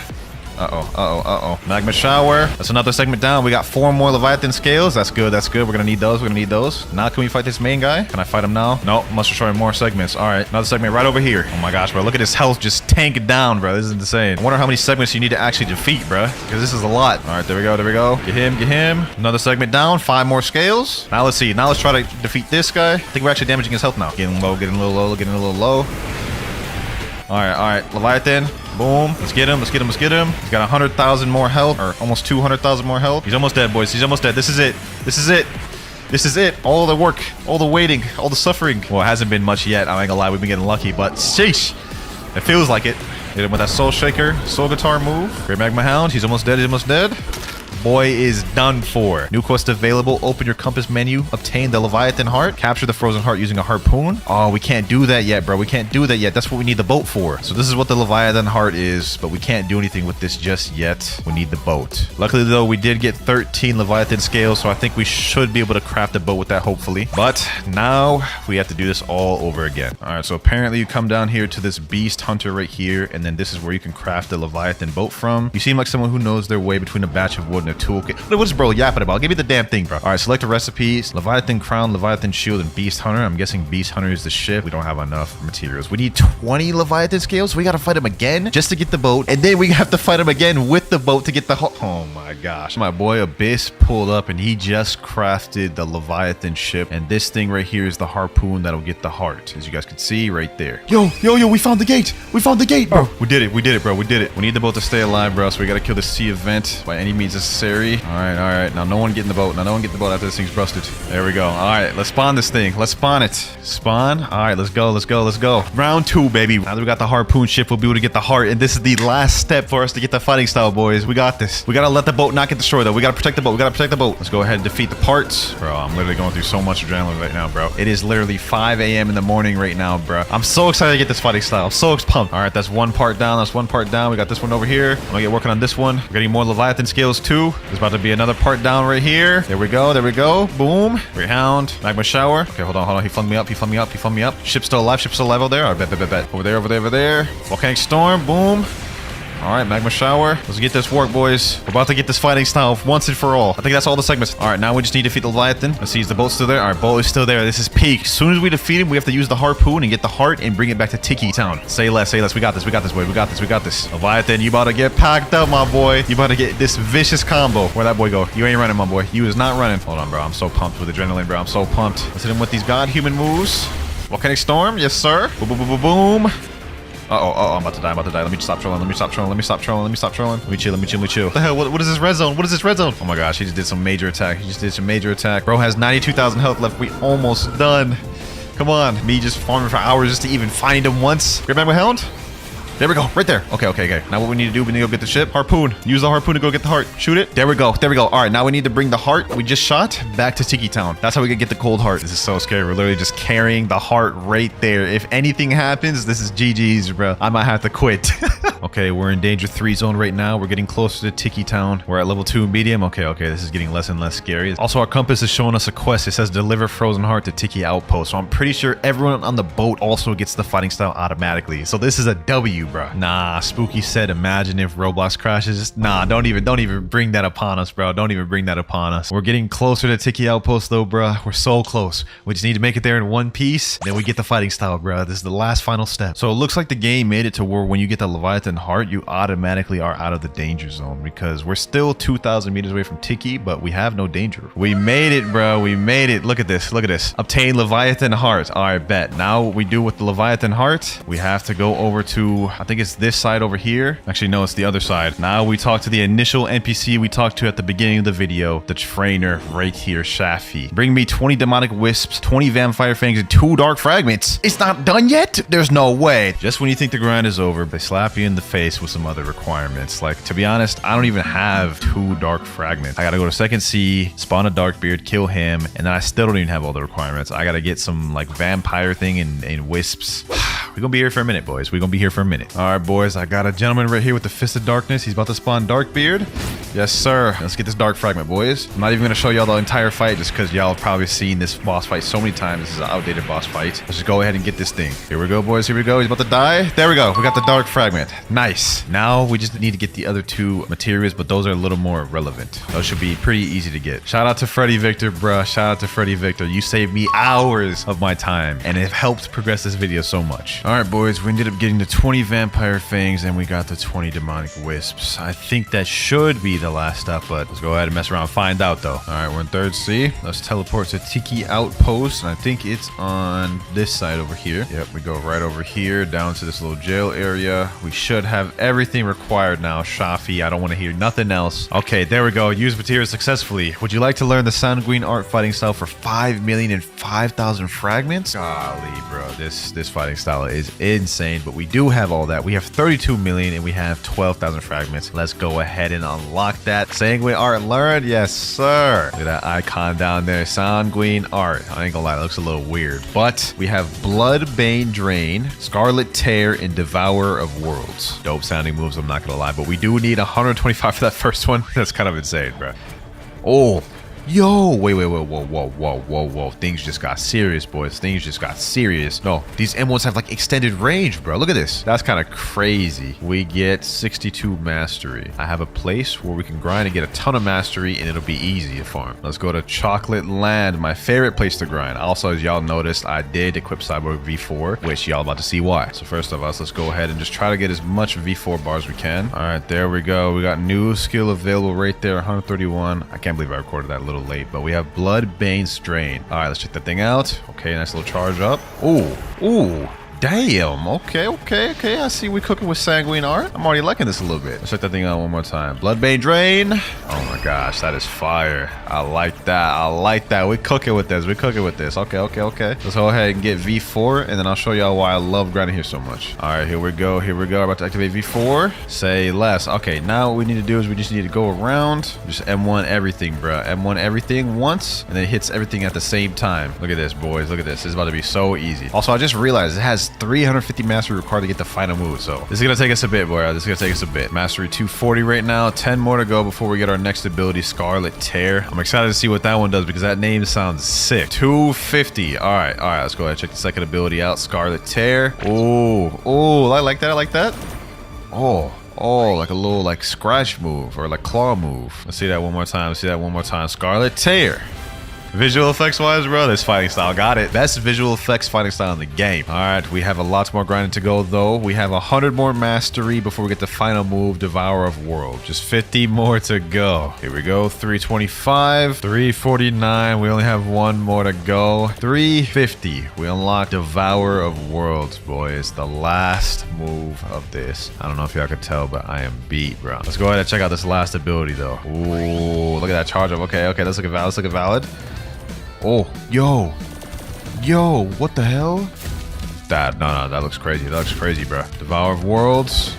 Magma shower. That's another segment down. We got 4 more Leviathan scales. That's good. That's good. We're gonna need those. We're gonna need those. Now can we fight this main guy? Can I fight him now? No, must destroy more segments. All right, another segment right over here. Oh my gosh, bro. Look at his health just tanking down, bro. This is insane. I wonder how many segments you need to actually defeat, bro. Because this is a lot. All right, there we go. There we go. Get him. Get him. Another segment down. 5 more scales. Now let's see. Now let's try to defeat this guy. I think we're actually damaging his health now. Getting low. Getting a little low. Getting a little low. All right, Leviathan. Boom. Let's get him. Let's get him. Let's get him. He's got 100,000 more health, or almost 200,000 more health. He's almost dead, boys. He's almost dead. This is it. This is it. This is it. All the work, all the waiting, all the suffering. Well, it hasn't been much yet. I ain't gonna lie. We've been getting lucky, but sheesh. It feels like it. Hit him with that soul shaker, soul guitar move. Great magma hound. He's almost dead. He's almost dead. Boy is done for. New quest available. Open your compass menu. Obtain the Leviathan heart. Capture the frozen heart using a harpoon. Oh, we can't do that yet, bro. We can't do that yet. That's what we need the boat for. So this is what the Leviathan heart is, but we can't do anything with this just yet. We need the boat. Luckily, though, we did get 13 Leviathan scales, so I think we should be able to craft a boat with that, hopefully. But now we have to do this all over again. All right, so apparently you come down here to this beast hunter right here, and then this is where you can craft the Leviathan boat from. You seem like someone who knows their way between a batch of wood and a toolkit. What's bro yapping about? Give me the damn thing, bro. All right, select a recipes. Leviathan crown, Leviathan shield, and beast hunter. I'm guessing beast hunter is the ship. We don't have enough materials. We need 20 Leviathan scales. We got to fight him again just to get the boat. And then we have to fight him again with the boat to get the oh my gosh. My boy Abyss pulled up and he just crafted the Leviathan ship. And this thing right here is the harpoon that'll get the heart. As you guys can see right there. Yo, we found the gate. We found the gate, bro. We did it, bro. We did it. We need the boat to stay alive, bro. So we got to kill the sea event by any means necessary. All right. Now no one get in the boat. Now no one get in the boat after this thing's busted. There we go. All right, let's spawn this thing. Let's spawn it. Spawn. All right, let's go. Round 2, baby. Now that we got the harpoon ship, we'll be able to get the heart. And this is the last step for us to get the fighting style, boys. We got this. We got to let the boat not get destroyed, though. We got to protect the boat. Let's go ahead and defeat the parts. Bro, I'm literally going through so much adrenaline right now, bro. It is literally 5 a.m. in the morning right now, bro. I'm so excited to get this fighting style. I'm so pumped. All right, that's 1 part down. We got this one over here. I'm going to get working on this one. We're getting more Leviathan scales, too. There's about to be another part down right here. There we go. Boom. Greyhound. Magma shower. Okay, hold on. He flung me up. Ship's still alive over there. All right, bet. Over there. Volcanic storm. Boom. All right, magma shower. Let's get this work, boys. We're about to get this fighting style once and for all. I think that's all the segments. All right, now we just need to defeat the Leviathan. Let's see, is the boat still there? All right, boat is still there. This is peak. As soon as we defeat him, we have to use the harpoon and get the heart and bring it back to Tiki Town. Say less. We got this, boy. We got this. Leviathan, you about to get packed up, my boy. You about to get this vicious combo. Where'd that boy go? You ain't running, my boy. You is not running. Hold on, bro. I'm so pumped with adrenaline, bro. I'm so pumped. Let's hit him with these god-human moves. Volcanic storm. Yes, sir. Boom. Uh-oh, I'm about to die. Let me stop trolling. Let me chill. What the hell? What is this red zone? Oh my gosh, he just did some major attack. Bro has 92,000 health left. We almost done. Come on. Me just farming for hours just to even find him once. Great Magma Hound. There we go, right there. Okay. Now what we need to do, we need to go get the ship. Harpoon. Use the harpoon to go get the heart. Shoot it. There we go. All right, now we need to bring the heart we just shot back to Tiki Town. That's how we can get the cold heart. This is so scary. We're literally just carrying the heart right there. If anything happens, this is GG's, bro. I might have to quit. Okay, we're in danger 3 zone right now. We're getting closer to Tiki Town. We're at level 2 medium. Okay. This is getting less and less scary. Also, our compass is showing us a quest. It says deliver frozen heart to Tiki Outpost. So I'm pretty sure everyone on the boat also gets the fighting style automatically. So this is a W, bro. Nah, Spooky said, imagine if Roblox crashes. Nah, don't even bring that upon us, bro. Don't even bring that upon us. We're getting closer to Tiki Outpost, though, bro. We're so close. We just need to make it there in one piece. Then we get the fighting style, bro. This is the last final step. So it looks like the game made it to where when you get the Leviathan heart, you automatically are out of the danger zone because we're still 2,000 meters away from Tiki, but we have no danger. We made it, bro. We made it. Look at this. Obtain Leviathan heart. All right, bet. Now what we do with the Leviathan heart, we have to go over to, I think it's this side over here. Actually, no, it's the other side. Now we talk to the initial NPC we talked to at the beginning of the video, the trainer right here, Shafi. Bring me 20 demonic wisps, 20 vampire fangs, and 2 dark fragments. It's not done yet? There's no way. Just when you think the grind is over, they slap you in the face with some other requirements. Like, to be honest, I don't even have 2 dark fragments. I gotta go to second sea, spawn a dark beard, kill him, and then I still don't even have all the requirements. I gotta get some like vampire thing and wisps. We're gonna be here for a minute, boys. All right, boys, I got a gentleman right here with the Fist of Darkness. He's about to spawn Darkbeard. Yes, sir. Let's get this dark fragment, boys. I'm not even gonna show y'all the entire fight just because y'all have probably seen this boss fight so many times. This is an outdated boss fight. Let's just go ahead and get this thing. Here we go, boys. He's about to die. There we go. We got the dark fragment. Nice. Now we just need to get the other 2 materials, but those are a little more relevant. Those should be pretty easy to get. Shout out to Freddy Victor, bruh. Shout out to Freddy Victor. You saved me hours of my time, and it helped progress this video so much. All right, boys, we ended up getting the 20 vampire fangs, and we got the 20 demonic wisps. I think that should be the last step, but let's go ahead and mess around and find out, though. All right, we're in 3rd C. Let's teleport to Tiki Outpost, and I think it's on this side over here. Yep, we go right over here down to this little jail area. We should have everything required now. Shafi, I don't want to hear nothing else. Okay, there we go. Use materials successfully. Would you like to learn the sanguine art fighting style for 5,005,000 fragments? Golly, bro, this fighting style is insane, but we do have all that. We have 32 million and we have 12,000 fragments. Let's go ahead and unlock that. Sanguine art learned? Yes, sir. Look at that icon down there. Sanguine art. I ain't gonna lie, it looks a little weird, but we have Blood, Bane, Drain, Scarlet Tear, and Devourer of Worlds. Dope sounding moves, I'm not gonna lie, but we do need 125 for that first one. That's kind of insane, bro. Oh, yo, wait, whoa. Things just got serious, boys. Things just got serious. No, these M1s have like extended range, bro. Look at this. That's kind of crazy. We get 62 mastery. I have a place where we can grind and get a ton of mastery, and it'll be easy to farm. Let's go to Chocolate Land, my favorite place to grind. Also, as y'all noticed, I did equip Cyborg V4, which y'all about to see why. So first of all, let's go ahead and just try to get as much V4 bars as we can. All right, there we go. We got new skill available right there, 131. I can't believe I recorded that little late, but we have Blood, Bane, Strain. All right, let's check that thing out. Okay, nice little charge up. Ooh, damn. Okay. I see we cooking with sanguine art. I'm already liking this a little bit. Let's check that thing out one more time. Blood, Bane, Drain. Oh my gosh, that is fire. I like that. We cooking with this. Okay. Let's go ahead and get V4, and then I'll show y'all why I love grinding here so much. All right, here we go. About to activate V4. Say less. Okay, now what we need to do is we just need to go around. Just M1 everything, bro. M1 everything once, and then it hits everything at the same time. Look at this, boys. Look at this. This is about to be so easy. Also, I just realized it has 350 mastery required to get the final move, so this is gonna take us a bit, boy. Mastery 240 right now. 10 more to go before we get our next ability, Scarlet Tear. I'm excited to see what that one does because that name sounds sick. 250. All right, let's go ahead and check the second ability out, Scarlet Tear. Oh, I like that. Oh, like a little like scratch move or like claw move. Let's see that one more time. Scarlet Tear. Visual effects wise, bro, this fighting style got it. Best visual effects fighting style in the game. All right, we have a lot more grinding to go though. We have 100 more mastery before we get the final move, Devourer of World. Just 50 more to go. Here we go, 325, 349. We only have one more to go. 350. We unlock Devourer of Worlds, boys. The last move of this. I don't know if y'all can tell, but I am beat, bro. Let's go ahead and check out this last ability though. Ooh, look at that charge up. Okay, let's look at valid. Oh, yo, what the hell? That looks crazy, bro. Devourer of Worlds.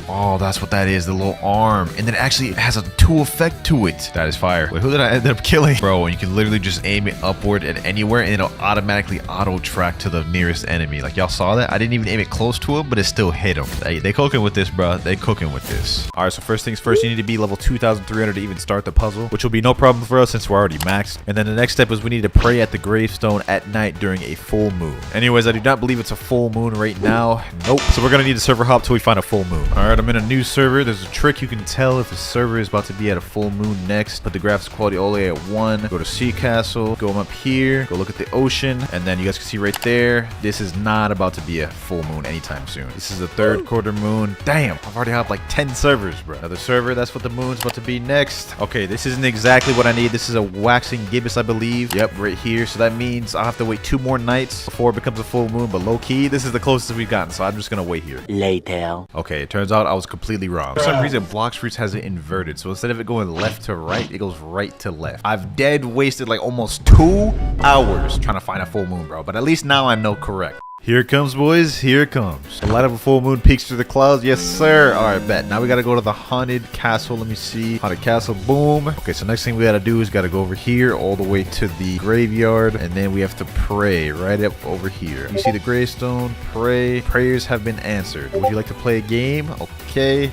Oh, that's what that is, the little arm. And then it actually has a 2 effect to it. That is fire. Wait, who did I end up killing? Bro, and you can literally just aim it upward at anywhere and it'll automatically auto-track to the nearest enemy. Like, y'all saw that? I didn't even aim it close to him, but it still hit him. They cooking with this, bro. They cooking with this. All right, so first things first, you need to be level 2,300 to even start the puzzle, which will be no problem for us since we're already maxed. And then the next step is we need to pray at the gravestone at night during a full moon. Anyways, I do not believe it's a full moon right now. Nope. So we're going to need to server hop till we find a full moon. All right, I'm in a new server. There's a trick you can tell if a server is about to be at a full moon next. Put the graphics quality all the way at 1. Go to Sea Castle. Go up here. Go look at the ocean. And then you guys can see right there, this is not about to be a full moon anytime soon. This is the 3rd quarter moon. Damn, I've already had like 10 servers, bro. Another server, that's what the moon's about to be next. Okay, this isn't exactly what I need. This is a waxing gibbous, I believe. Yep, right here. So that means I'll have to wait 2 more nights before it becomes a full moon. But low key, this is the closest we've gotten. So I'm just gonna wait here. Later. Okay, it turns out I was completely wrong. For some reason, Blox Fruits has it inverted. So instead of it going left to right, it goes right to left. I've dead wasted like almost 2 hours trying to find a full moon, bro. But at least now I know correct. Here it comes, boys. Here it comes. The light of a full moon peeks through the clouds. Yes, sir. All right, bet. Now we got to go to the haunted castle. Let me see. Haunted castle. Boom. Okay, so next thing we got to do is got to go over here all the way to the graveyard. And then we have to pray right up over here. You see the gravestone? Pray. Prayers have been answered. Would you like to play a game? Okay.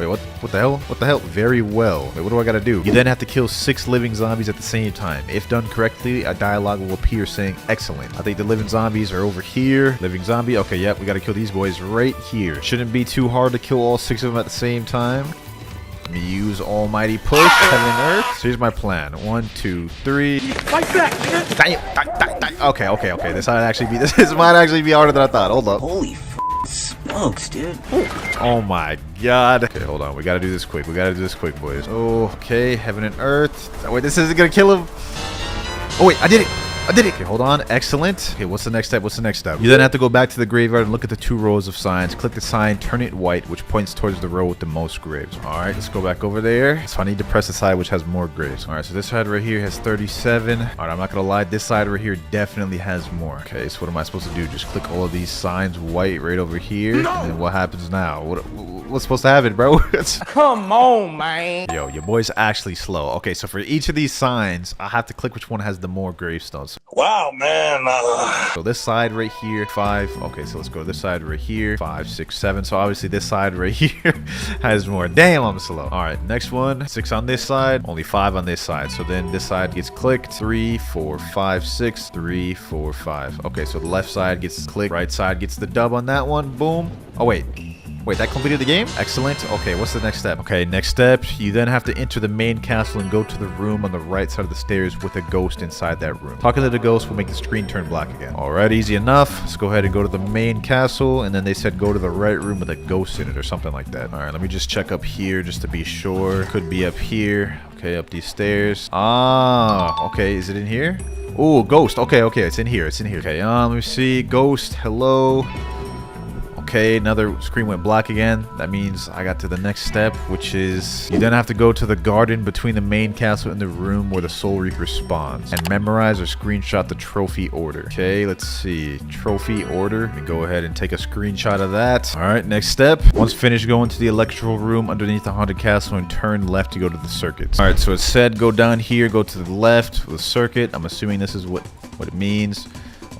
Wait, what the hell? What the hell? Very well. Wait, what do I gotta do? You then have to kill 6 living zombies at the same time. If done correctly, a dialogue will appear saying excellent. I think the living zombies are over here. Living zombie. Okay, yep, we gotta kill these boys right here. Shouldn't be too hard to kill all 6 of them at the same time. Let me use almighty push, heaven and earth. So here's my plan. 1, 2, 3. Fight back, nigga. Okay. This might actually be harder than I thought. Hold up. Holy smokes, dude. Oh my god. Okay, hold on. We gotta do this quick. Boys. Okay, heaven and earth. Oh, wait, this isn't gonna kill him. Oh wait, I did it. Okay, hold on. Excellent. Okay, what's the next step? You then have to go back to the graveyard and look at the 2 rows of signs. Click the sign, turn it white, which points towards the row with the most graves. Alright, let's go back over there. So I need to press the side which has more graves. Alright, so this side right here has 37. Alright, I'm not gonna lie. This side right here definitely has more. Okay, so what am I supposed to do? Just click all of these signs white right over here. No! And then what happens now? What's supposed to happen, bro? Come on, man. Yo, your boy's actually slow. Okay, so for each of these signs, I have to click which one has the more gravestones. Wow, man. So this side right here, 5. Okay, so let's go to this side right here, 5, 6, 7. So obviously this side right here has more. Damn, I'm slow. All right, next one, 6 on this side, only 5 on this side. So then this side gets clicked, 3, 4, 5, 6, 3, 4, 5. Okay, so the left side gets clicked, right side gets the dub on that one. Boom. Oh wait, that completed the game? Excellent. Okay, what's the next step? Okay, next step, you then have to enter the main castle and go to the room on the right side of the stairs with a ghost inside that room. Talking to the ghost will make the screen turn black again. Alright, easy enough. Let's go ahead and go to the main castle, and then they said go to the right room with a ghost in it or something like that. Alright, let me just check up here just to be sure. Could be up here. Okay, up these stairs. Ah, okay, is it in here? Oh, ghost. Okay, it's in here. Okay, let me see. Ghost, hello. Okay, another screen went black again. That means I got to the next step, which is you then have to go to the garden between the main castle and the room where the Soul Reaper spawns and memorize or screenshot the trophy order. Okay, let's see. Trophy order. Let me go ahead and take a screenshot of that. All right, next step. Once finished, go into the electoral room underneath the haunted castle and turn left to go to the circuits. All right, so it said go down here, go to the left with the circuit. I'm assuming this is what it means.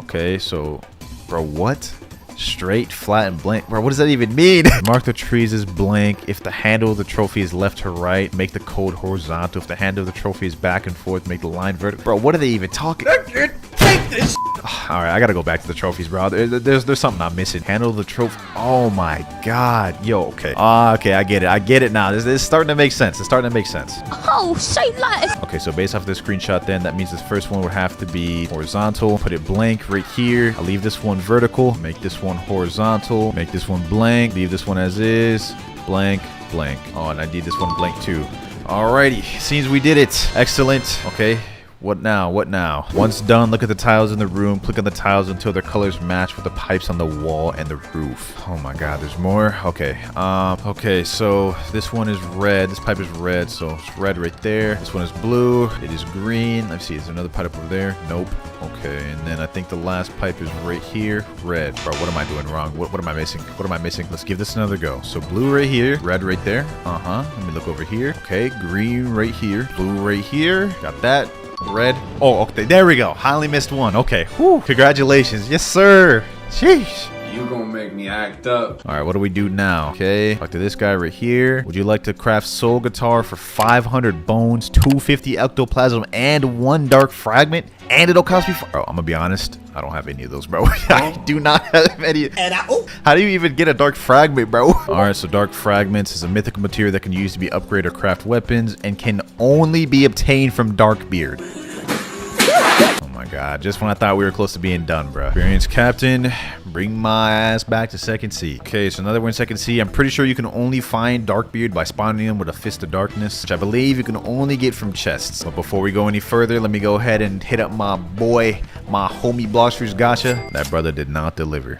Okay, so, bro, what? Straight, flat, and blank. Bro, what does that even mean? Mark the trees as blank. If the handle of the trophy is left to right, make the code horizontal. If the handle of the trophy is back and forth, make the line vertical. Bro, what are they even talking? Take this. All right, I gotta go back to the trophies, bro. There's something I'm missing. Handle the trophy. Oh my god. Yo, okay. Okay, I get it now. This is starting to make sense. Oh, say less. Okay, so based off this screenshot then, that means this first one would have to be horizontal. Put it blank right here. I'll leave this one vertical. Make this one horizontal. Make this one blank. Leave this one as is. Blank, blank. Oh, and I need this one blank too. Alrighty, seems we did it. Excellent. Okay. What now? Once done, look at the tiles in the room. Click on the tiles until their colors match with the pipes on the wall and the roof. Oh my god, there's more? Okay. Okay, so this one is red. This pipe is red, so it's red right there. This one is blue. It is green. Let's see, is there another pipe over there? Nope. Okay, and then I think the last pipe is right here. Red. Bro, what am I doing wrong? What am I missing? Let's give this another go. So blue right here. Red right there. Let me look over here. Okay, green right here. Blue right here. Got that. Red. Oh, okay. There we go. I only missed one. Okay. Whew. Congratulations. Yes, sir. Sheesh. You gonna make me act up. All right, what do we do now? Okay, talk to this guy right here. Would you like to craft soul guitar for 500 bones, 250 ectoplasm, and 1 dark fragment? And it'll cost me bro, I'm gonna be honest, I don't have any of those, bro. I do not have any. How do you even get a dark fragment, bro? All right, so dark fragments is a mythical material that can use to be upgraded or craft weapons and can only be obtained from Darkbeard. Oh my god, just when I thought we were close to being done, bro. Experienced captain, bring my ass back to second sea. Okay, so now that we're in second sea, I'm pretty sure you can only find Darkbeard by spawning him with a fist of darkness, which I believe you can only get from chests. But before we go any further, let me go ahead and hit up my boy, my homie Blox Gotcha. That brother did not deliver.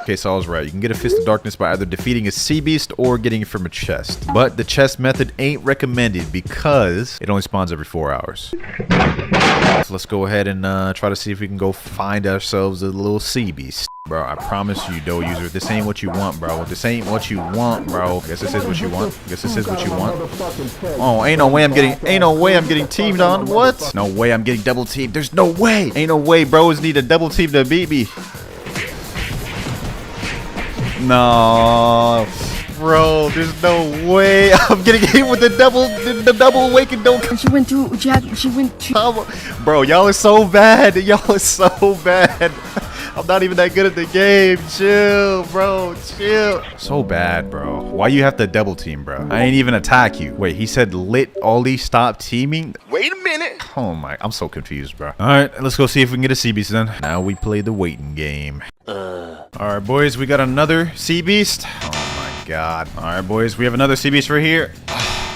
Okay, so I was right. You can get a Fist of Darkness by either defeating a sea beast or getting it from a chest. But the chest method ain't recommended because it only spawns every 4 hours. So let's go ahead and try to see if we can go find ourselves a little sea beast. Bro, I promise you, Doe user, this ain't what you want, bro. This ain't what you want, bro. Guess this is what you want. Oh, ain't no way I'm getting teamed on. What? No way I'm getting double teamed. There's no way. Ain't no way bros need a double team to beat me. No. bro. There's no way I'm getting hit with the double awaken don't come. She went to Bro, y'all are so bad. Y'all are so bad. I'm not even that good at the game. Chill, bro. Chill. So bad, bro. Why you have to double team, bro? I ain't even attack you. Wait, he said lit Ollie stop teaming? Wait a minute. Oh my, I'm so confused, bro. All right, let's go see if we can get a sea beast then. Now we play the waiting game. All right, boys, we got another sea beast. Oh my god. All right, boys, we have another sea beast right here.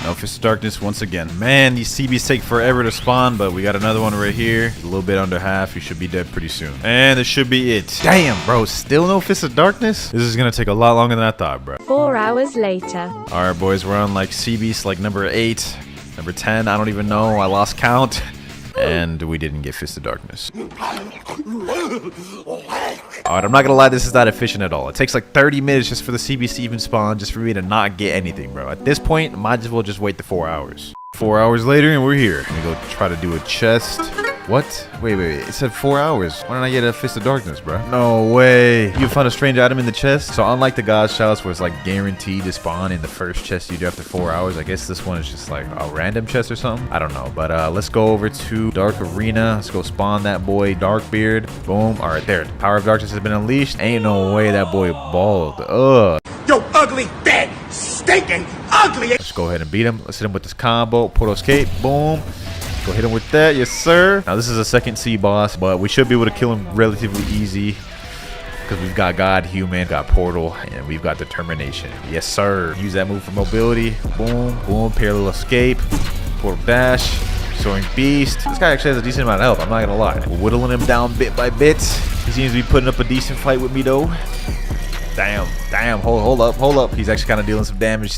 No Fist of Darkness once again. Man, these sea beasts take forever to spawn, but we got another one right here. A little bit under half. You should be dead pretty soon. And this should be it. Damn, bro. Still no Fist of Darkness? This is gonna take a lot longer than I thought, bro. 4 hours later. All right, boys. We're on like sea beast like number 8, number 10. I don't even know. I lost count. And we didn't get Fist of Darkness. Alright, I'm not gonna lie, this is not efficient at all. It takes like 30 minutes just for the sea beast to even spawn, just for me to not get anything, bro. At this point, I might as well just wait the 4 hours. 4 hours later, and we're here. Let me go try to do a chest. What? Wait. It said 4 hours. Why didn't I get a Fist of Darkness, bro? No way. You found a strange item in the chest? So unlike the God Shouts where it's like guaranteed to spawn in the first chest you do after 4 hours, I guess this one is just like a random chest or something. I don't know. But let's go over to Dark Arena. Let's go spawn that boy Darkbeard. Boom. All right, there. The power of darkness has been unleashed. Ain't no way that boy bald. Ugh. Yo, ugly, fat, stinking, ugly. Let's go ahead and beat him. Let's hit him with this combo. Portal escape. Boom. Go hit him with that. Yes, sir. Now, this is a second sea boss, but we should be able to kill him relatively easy because we've got God, Human, got Portal, and we've got Determination. Yes, sir. Use that move for mobility. Boom. Boom. Parallel escape. Portal dash. Soaring Beast. This guy actually has a decent amount of health. I'm not going to lie. We're whittling him down bit by bit. He seems to be putting up a decent fight with me, though. Damn, hold up. He's actually kind of dealing some damage.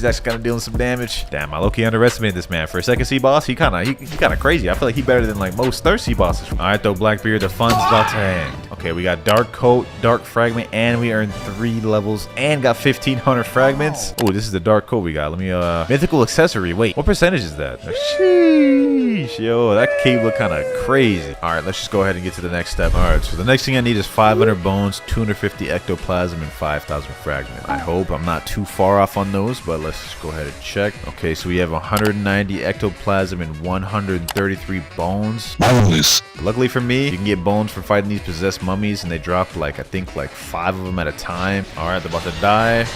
Damn, I low-key underestimated this man. For a second sea boss, he kind of crazy. I feel like he better than like most third sea bosses. All right, though, Blackbeard, the fun's about to end. Okay, we got Dark Coat, Dark Fragment, and we earned 3 levels and got 1,500 fragments. Oh, this is the Dark Coat we got. Let me, Mythical Accessory. Wait, what percentage is that? Sheesh, yo, that cape look kind of crazy. All right, let's just go ahead and get to the next step. All right, so the next thing I need is 500 bones, 250 ectoplasm, and 5,000 fragments. I hope I'm not too far off on those, but let's just go ahead and check. Okay, so we have 190 ectoplasm and 133 bones. Nice. Luckily for me, you can get bones for fighting these possessed mummies, and they drop like, I think like 5 of them at a time. All right, they're about to die.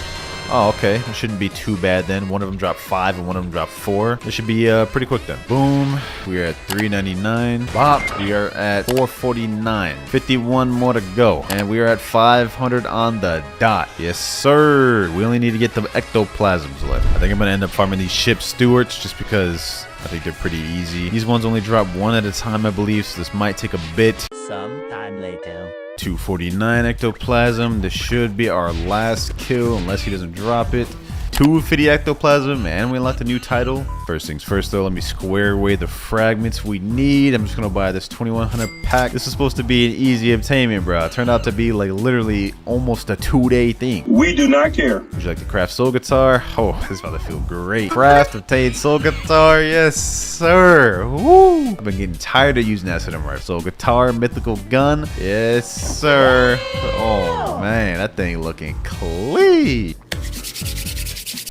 Oh, okay. It shouldn't be too bad then. One of them dropped 5 and one of them dropped 4. This should be pretty quick then. Boom. We are at 399. Bop. We are at 449. 51 more to go. And we are at 500 on the dot. Yes, sir. We only need to get the ectoplasms left. I think I'm going to end up farming these ship stewards just because I think they're pretty easy. These ones only drop 1 at a time, I believe, so this might take a bit. Sometime later. 249 ectoplasm. This should be our last kill unless he doesn't drop it. 250 ectoplasm, and we unlocked a new title. First things first, though, let me square away the fragments we need. I'm just gonna buy this 2100 pack. This is supposed to be an easy obtainment, bro. It turned out to be like literally almost a 2-day thing. We do not care. Would you like to craft soul guitar? Oh, this is about to feel great. Craft obtained soul guitar, yes sir. Woo! I've been getting tired of using that system, right? Soul guitar, mythical gun, yes sir. Oh man, that thing looking clean.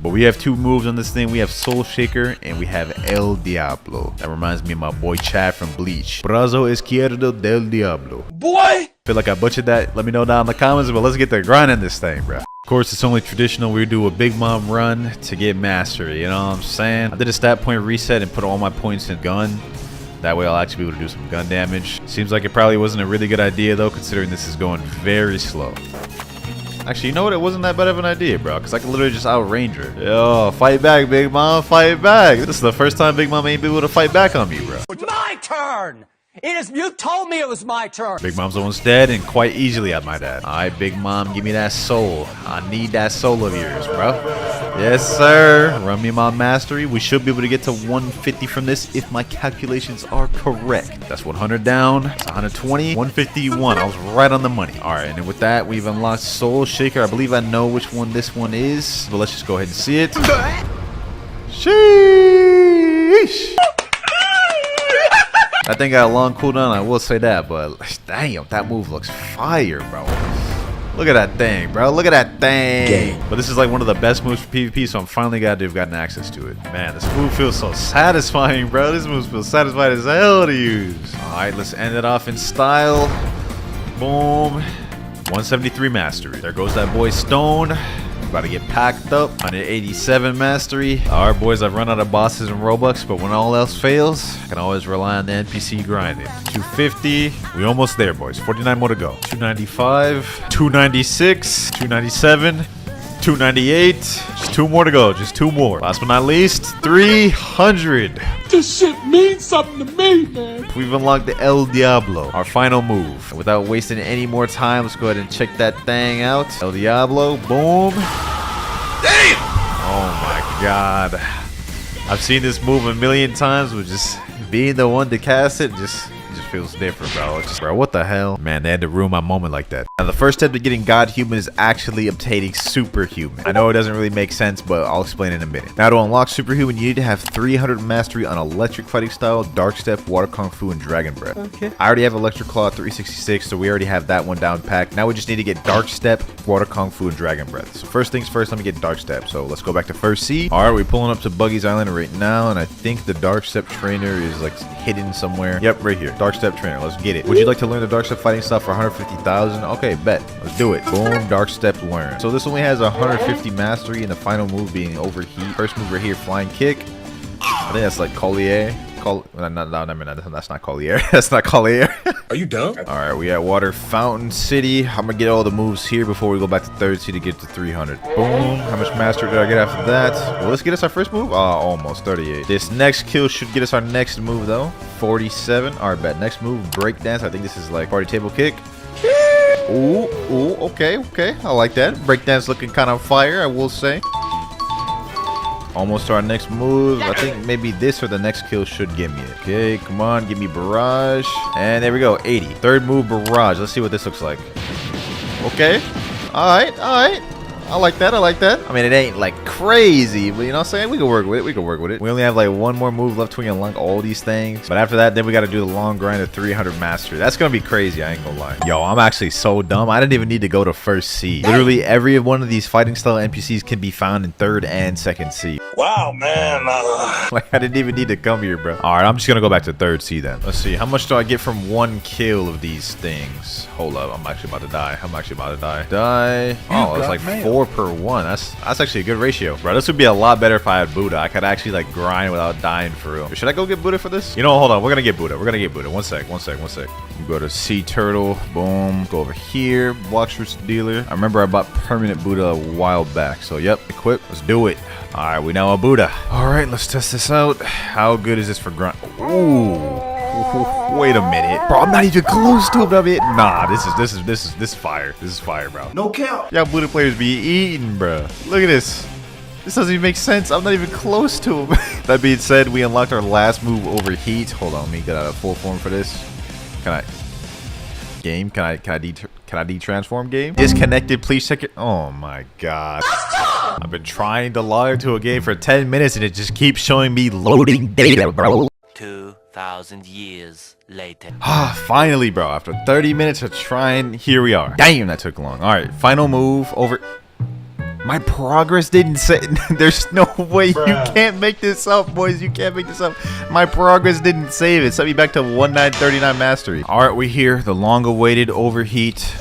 But we have 2 moves on this thing. We have Soul Shaker and we have El Diablo. That reminds me of my boy Chad from Bleach. Brazo izquierdo del Diablo. Boy! Feel like I butchered that? Let me know down in the comments, but let's get the grind in this thing, bro. Of course, it's only traditional. We do a Big Mom run to get mastery, you know what I'm saying? I did a stat point reset and put all my points in gun. That way I'll actually be able to do some gun damage. Seems like it probably wasn't a really good idea though, considering this is going very slow. Actually, you know what? It wasn't that bad of an idea, bro. Because I can literally just outrange her. Yo, fight back, Big Mom. Fight back. This is the first time Big Mom ain't been able to fight back on me, bro. It's my turn. You told me it was my turn. Big Mom's almost dead, and quite easily, I might add. All right, Big Mom, give me that soul. I need that soul of yours, bro. Yes, sir. Run me my mastery. We should be able to get to 150 from this if my calculations are correct. That's 100 down. That's 120. 151. I was right on the money. All right, and then with that, we've unlocked Soul Shaker. I believe I know which one this one is, but let's just go ahead and see it. Sheesh. That thing got a long cooldown, I will say that, but damn, that move looks fire, bro. Look at that thing, bro. Look at that thing. But this is like one of the best moves for PvP, so I'm finally glad to have gotten access to it. Man, this move feels so satisfying, bro. This move feels satisfying as hell to use. All right, let's end it off in style. Boom. 173 mastery. There goes that boy Stone. About to get packed up. 187 mastery. All right, boys, I've run out of bosses in Roblox, but when all else fails, I can always rely on the NPC grinding. 250. We almost there, boys. 49 more to go. 295. 296. 297. 298. Just 2 more to go. Just 2 more. Last but not least, 300. This shit means something to me, man. We've unlocked the El Diablo, our final move. And without wasting any more time, let's go ahead and check that thing out. El Diablo, boom. Damn! Oh my god. I've seen this move a million times, but just being the one to cast it just feels different, bro. Bro, what the hell? Man, they had to ruin my moment like that. Now, the first step to getting God Human is actually obtaining Superhuman. I know it doesn't really make sense, but I'll explain in a minute. Now, to unlock Superhuman, you need to have 300 mastery on Electric Fighting Style, Dark Step, Water Kung Fu, and Dragon Breath. Okay. I already have Electric Claw 366, so we already have that one down packed. Now we just need to get Dark Step, Water Kung Fu, and Dragon Breath. So first things first, let me get Dark Step. So let's go back to first sea. All right, we're pulling up to Buggy's Island right now, and I think the Dark Step trainer is like hidden somewhere. Yep, right here. Dark Step trainer. Let's get it. Would you like to learn the Dark Step fighting style for 150,000? Okay, bet. Let's do it. Boom, Dark Step learn. So this only has 150 mastery, and the final move being Overheat. First move right here, Flying Kick. I think that's like Collier. That's not Collier. That's not Collier. Are you dumb? All right, we at Water Fountain City. I'm gonna get all the moves here before we go back to third sea to get to 300. Boom. How much mastery did I get after that? Will this get us our first move? Oh, almost 38. This next kill should get us our next move though. 47. All right, bet. Next move, Breakdance. I think this is like Party Table Kick. Ooh, okay. I like that. Breakdance looking kind of fire, I will say. Almost to our next move. I think maybe this or the next kill should give me it. Okay, come on, give me Barrage. And there we go, 80. Third move, Barrage. Let's see what this looks like. Okay. All right. I like that. I mean, it ain't like crazy, but you know what I'm saying? We can work with it. We only have like one more move left to unlock all these things. But after that, then we got to do the long grind of 300 mastery. That's going to be crazy. I ain't going to lie. Yo, I'm actually so dumb. I didn't even need to go to first sea. Literally every one of these fighting style NPCs can be found in third and second sea. Wow, man. Like, I didn't even need to come here, bro. All right, I'm just going to go back to third sea then. Let's see. How much do I get from one kill of these things? Hold up. I'm actually about to die. Oh, it's like 4 per 1. That's actually a good ratio, bro. This would be a lot better if I had Buddha. I could actually like grind without dying for real. Should I go get Buddha for this? You know, hold on. We're gonna get Buddha. One sec. We go to Sea Turtle. Boom. Go over here. Blox Roots Dealer. I remember I bought permanent Buddha a while back. So yep, equip. Let's do it. All right, we now a Buddha. All right, let's test this out. How good is this for grind? Ooh. Wait a minute, bro. I'm not even close to it. Nah, this is fire. This is fire, bro. No cap. Y'all Buddha players be eating, bro. Look at this. This doesn't even make sense. I'm not even close to him. That being said, we unlocked our last move, Overheat. Hold on, let me get out of full form for this. Can I de-transform game? Disconnected, please check it. Oh my god. I've been trying to log into a game for 10 minutes and it just keeps showing me loading data, bro. 2,000 years later. Finally, bro. After 30 minutes of trying, here we are. Damn, that took long. All right, final move over. My progress didn't say. There's no way. You can't make this up, boys. You can't make this up. My progress didn't save it. Set me back to 1939 mastery. All right, we're here. The long-awaited Overheat.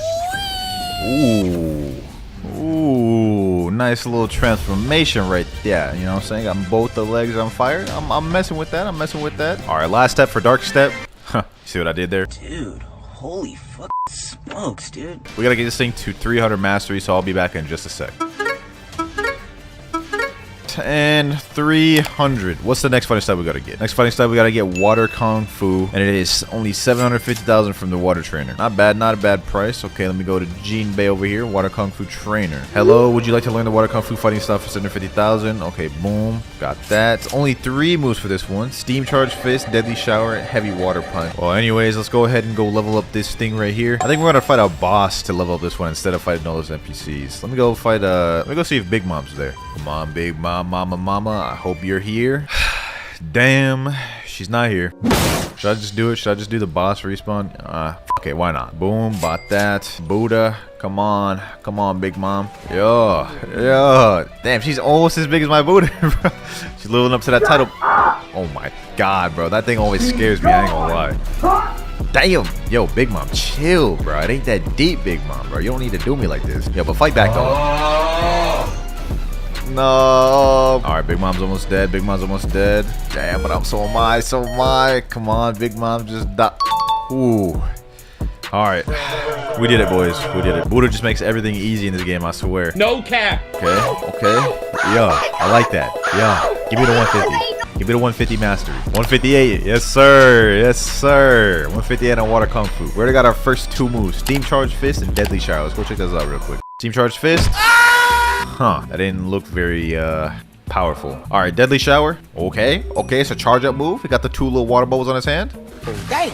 Ooh, nice little transformation right there. You know what I'm saying? Got both the legs on fire. I'm messing with that. All right, last step for Dark Step. Huh, see what I did there? Dude, holy fuck smokes, dude. We gotta get this thing to 300 mastery, so I'll be back in just a sec. And 300. What's the next fighting style we gotta get? Next fighting style we gotta get Water Kung Fu, and it is only 750,000 from the water trainer. Not bad, not a bad price. Okay, let me go to Gene Bay over here. Water Kung Fu trainer. Hello, would you like to learn the Water Kung Fu fighting style for 750,000? Okay, boom, got that. It's only 3 moves for this one: Steam Charge Fist, Deadly Shower, and Heavy Water Punch. Well, anyways, let's go ahead and go level up this thing right here. I think we're gonna fight a boss to level up this one instead of fighting all those NPCs. Let me go fight. Let me go see if Big Mom's there. Come on, Big Mom. Mama, I hope you're here. Damn, she's not here. Should I just do it? Should I just do the boss respawn? Okay, why not? Boom, bought that. Buddha, come on. Come on, Big Mom. Yo. Damn, she's almost as big as my Buddha, bro. She's living up to that title. Oh my god, bro. That thing always scares me. I ain't gonna lie. Damn. Yo, Big Mom, chill, bro. It ain't that deep, Big Mom, bro. You don't need to do me like this. Yo, but fight back, though. No. All right, Big Mom's almost dead. Big Mom's almost dead. Damn, but so am I. So am I. Come on, Big Mom, just die. Ooh. All right. We did it, boys. We did it. Buddha just makes everything easy in this game, I swear. No cap. Okay. Yeah, I like that. Yeah. Give me the 150. Give me the 150 mastery. 158. Yes, sir. Yes, sir. 158 on water kung fu. We already got our first 2 moves. Steam charge fist and deadly shower. Let's go check those out real quick. Steam charge fist. Huh. That didn't look very powerful. All right, deadly shower. Okay. It's a charge up move. He got the 2 little water bubbles on his hand. Damn.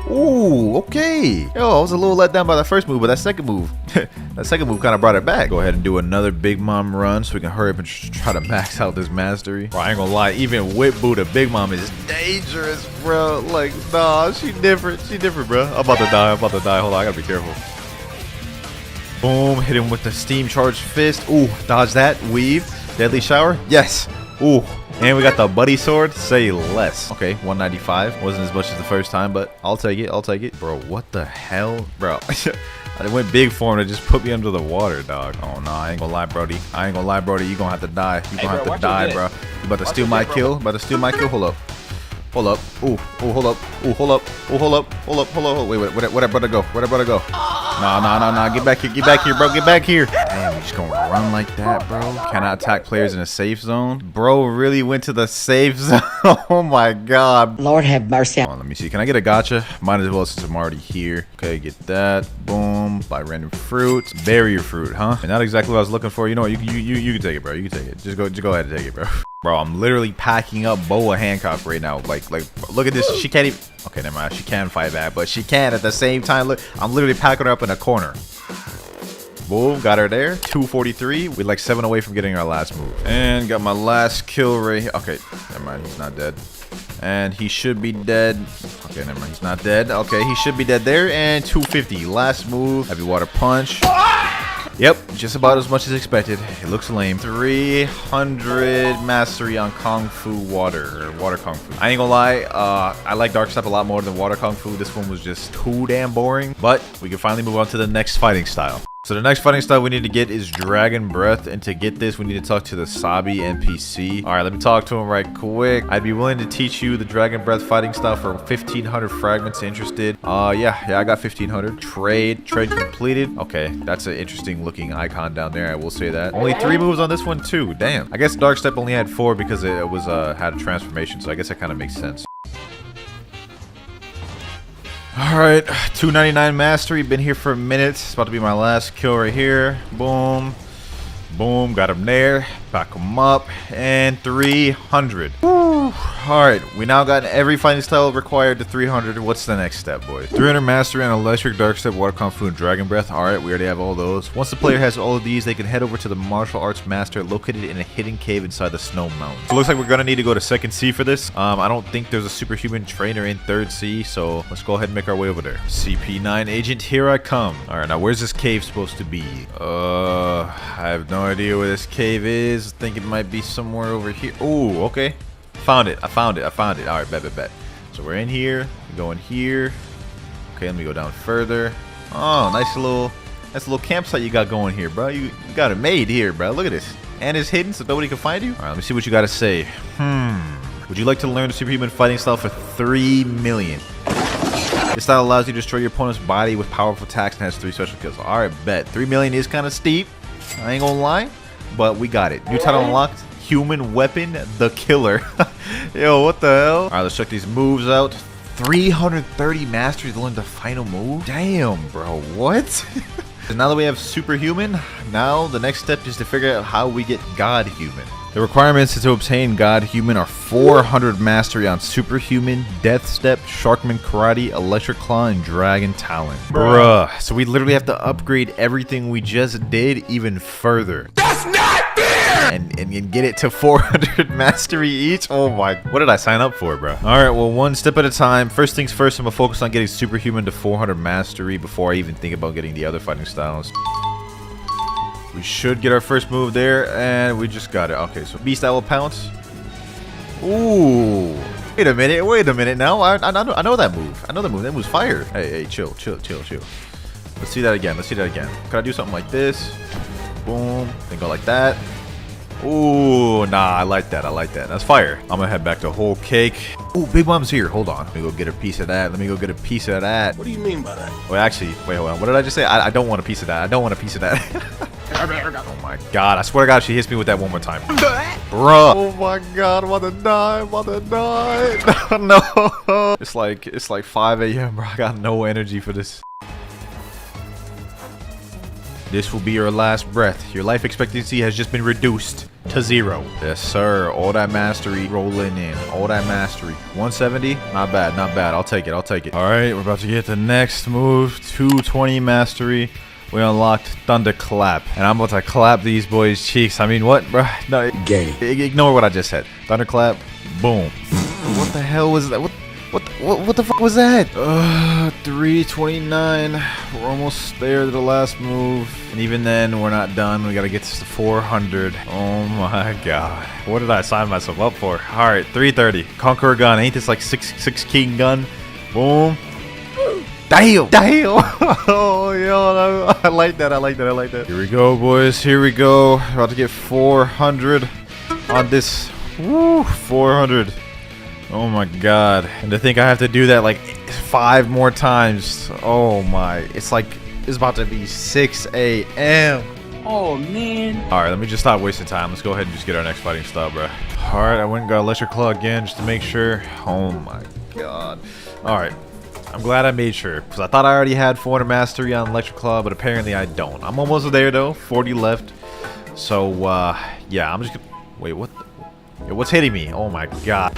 Ooh, okay. Yo, I was a little let down by the first move, but that second move kind of brought it back. Go ahead and do another Big Mom run so we can hurry up and try to max out this mastery. Bro, I ain't gonna lie, even with Buddha, Big Mom is dangerous, bro. Like, nah, she different, bro. I'm about to die. Hold on, I gotta be careful. Boom, hit him with the steam charge fist. Ooh, dodge that, weave, deadly shower. Yes. Ooh. And we got the buddy sword. Say less. Okay, 195. Wasn't as much as the first time, but I'll take it. Bro, what the hell? Bro, I went big for him to just put me under the water, dog. Oh, no, I ain't gonna lie, Brody. You gonna have to die. You gonna have to die, bro. You about to steal my kill? Hold up. Ooh, hold up. Wait, where'd that brother go? Nah. Get back here, bro. Get back here. Damn, you just gonna run like that, bro? Cannot attack players in a safe zone. Bro really went to the safe zone. Oh my god. Lord have mercy. Hold on, let me see. Can I get a gotcha? Might as well since I'm already here. Okay, get that. Boom. Buy random fruits. Barrier fruit, huh? And not exactly what I was looking for. You know what? You can take it, bro. You can take it. Just go ahead and take it, bro. Bro, I'm literally packing up Boa Hancock right now. Like, look at this. She can't even. Okay, never mind. She can fight back, but she can at the same time. Look, I'm literally packing her up in a corner. Boom, got her there. 243. We're like 7 away from getting our last move. And got my last kill right here. Okay, never mind. He's not dead. And he should be dead. Okay, never mind. He's not dead. Okay, he should be dead there. And 250. Last move. Heavy water punch. Yep, just about as much as expected. It looks lame. 300 mastery on Kung Fu Water, or Water Kung Fu. I ain't gonna lie, I like Dark Step a lot more than Water Kung Fu. This one was just too damn boring, but we can finally move on to the next fighting style. So the next fighting style we need to get is Dragon Breath, and to get this we need to talk to the Sabi NPC. Alright, let me talk to him right quick. I'd be willing to teach you the Dragon Breath fighting style for 1500 fragments. Interested? Yeah, I got 1500. Trade completed. Okay, that's an interesting looking icon down there, I will say that. Only 3 moves on this one too, damn. I guess Dark Step only had 4 because it was had a transformation, so I guess that kind of makes sense. Alright, 299 mastery. Been here for a minute. It's about to be my last kill right here. Boom. Boom. Got him there. Back him up. And 300. Woo. Alright, we now got every fighting style required to 300. What's the next step, boys? 300 mastery on Electric, Dark Step, Water Kung Fu, and Dragon Breath. Alright, we already have all those. Once the player has all of these, they can head over to the Martial Arts Master located in a hidden cave inside the Snow Mountain. So it looks like we're going to need to go to 2nd C for this. I don't think there's a superhuman trainer in 3rd C, so let's go ahead and make our way over there. CP9 agent, here I come. Alright, now where's this cave supposed to be? I have no idea where this cave is. I think it might be somewhere over here. Oh, okay. Found it. I found it. Alright, bet. So we're in here. We go in here. Okay, let me go down further. Oh, nice little campsite you got going here, bro. You got it made here, bro. Look at this. And it's hidden so nobody can find you. Alright, let me see what you got to say. Would you like to learn the superhuman fighting style for 3 million? This style allows you to destroy your opponent's body with powerful attacks and has 3 special kills. Alright, bet. 3 million is kind of steep. I ain't gonna lie. But we got it. New title unlocked. Human Weapon, the Killer. Yo, what the hell? Alright, let's check these moves out. 330 mastery to learn the final move? Damn, bro. What? So now that we have Superhuman, now the next step is to figure out how we get God Human. The requirements to obtain God Human are 400 mastery on Superhuman, Death Step, Sharkman Karate, Electric Claw, and Dragon Talon. Bruh. So we literally have to upgrade everything we just did even further. That's not fair! and get it to 400 mastery each. Oh my, what did I sign up for, bro? All right, well, one step at a time. First things first, I'm gonna focus on getting superhuman to 400 mastery before I even think about getting the other fighting styles. We should get our first move there, and we just got it. Okay, so beast owl pounce. Ooh, wait a minute now. I know that move. I know that move. That move's fire. Hey, chill. Let's see that again. Can I do something like this? Boom. Then go like that. Ooh, nah, I like that. That's fire. I'm gonna head back to whole cake. Ooh, Big Mom's here. Hold on. Let me go get a piece of that. What do you mean by that? Wait, actually, wait, hold on. What did I just say? I don't want a piece of that. Oh my god, I swear to god, she hits me with that one more time. Bruh. Oh my god, I'm about to die. No. It's like 5 a.m., bro. I got no energy for this. This will be your last breath. Your life expectancy has just been reduced to 0. Yes, sir. All that mastery rolling in. All that mastery. 170? Not bad. I'll take it. All right, we're about to get the next move. 220 mastery. We unlocked Thunderclap. And I'm about to clap these boys' cheeks. I mean, what, bro? No, gay. Ignore what I just said. Thunderclap. Boom. What the hell was that? What the fuck was that? 329. We're almost there to the last move. And even then, we're not done. We gotta get this to 400. Oh my god. What did I sign myself up for? Alright, 330. Conqueror gun. Ain't this like 6 king gun? Boom. Damn. Oh, yo, I like that. Here we go, boys. About to get 400 on this. Woo, 400. Oh my god. And to think I have to do that like 5 more times. Oh my. It's about to be 6 a.m. Oh, man. Alright, let me just stop wasting time. Let's go ahead and just get our next fighting style, bro. Alright, I went and got WinterKloudz again just to make sure. Oh my god. Alright. I'm glad I made sure, because I thought I already had 400 mastery on WinterKloudz, but apparently I don't. I'm almost there though. 40 left. So, yeah, I'm just gonna... Wait, what the... Yo, what's hitting me? Oh my god.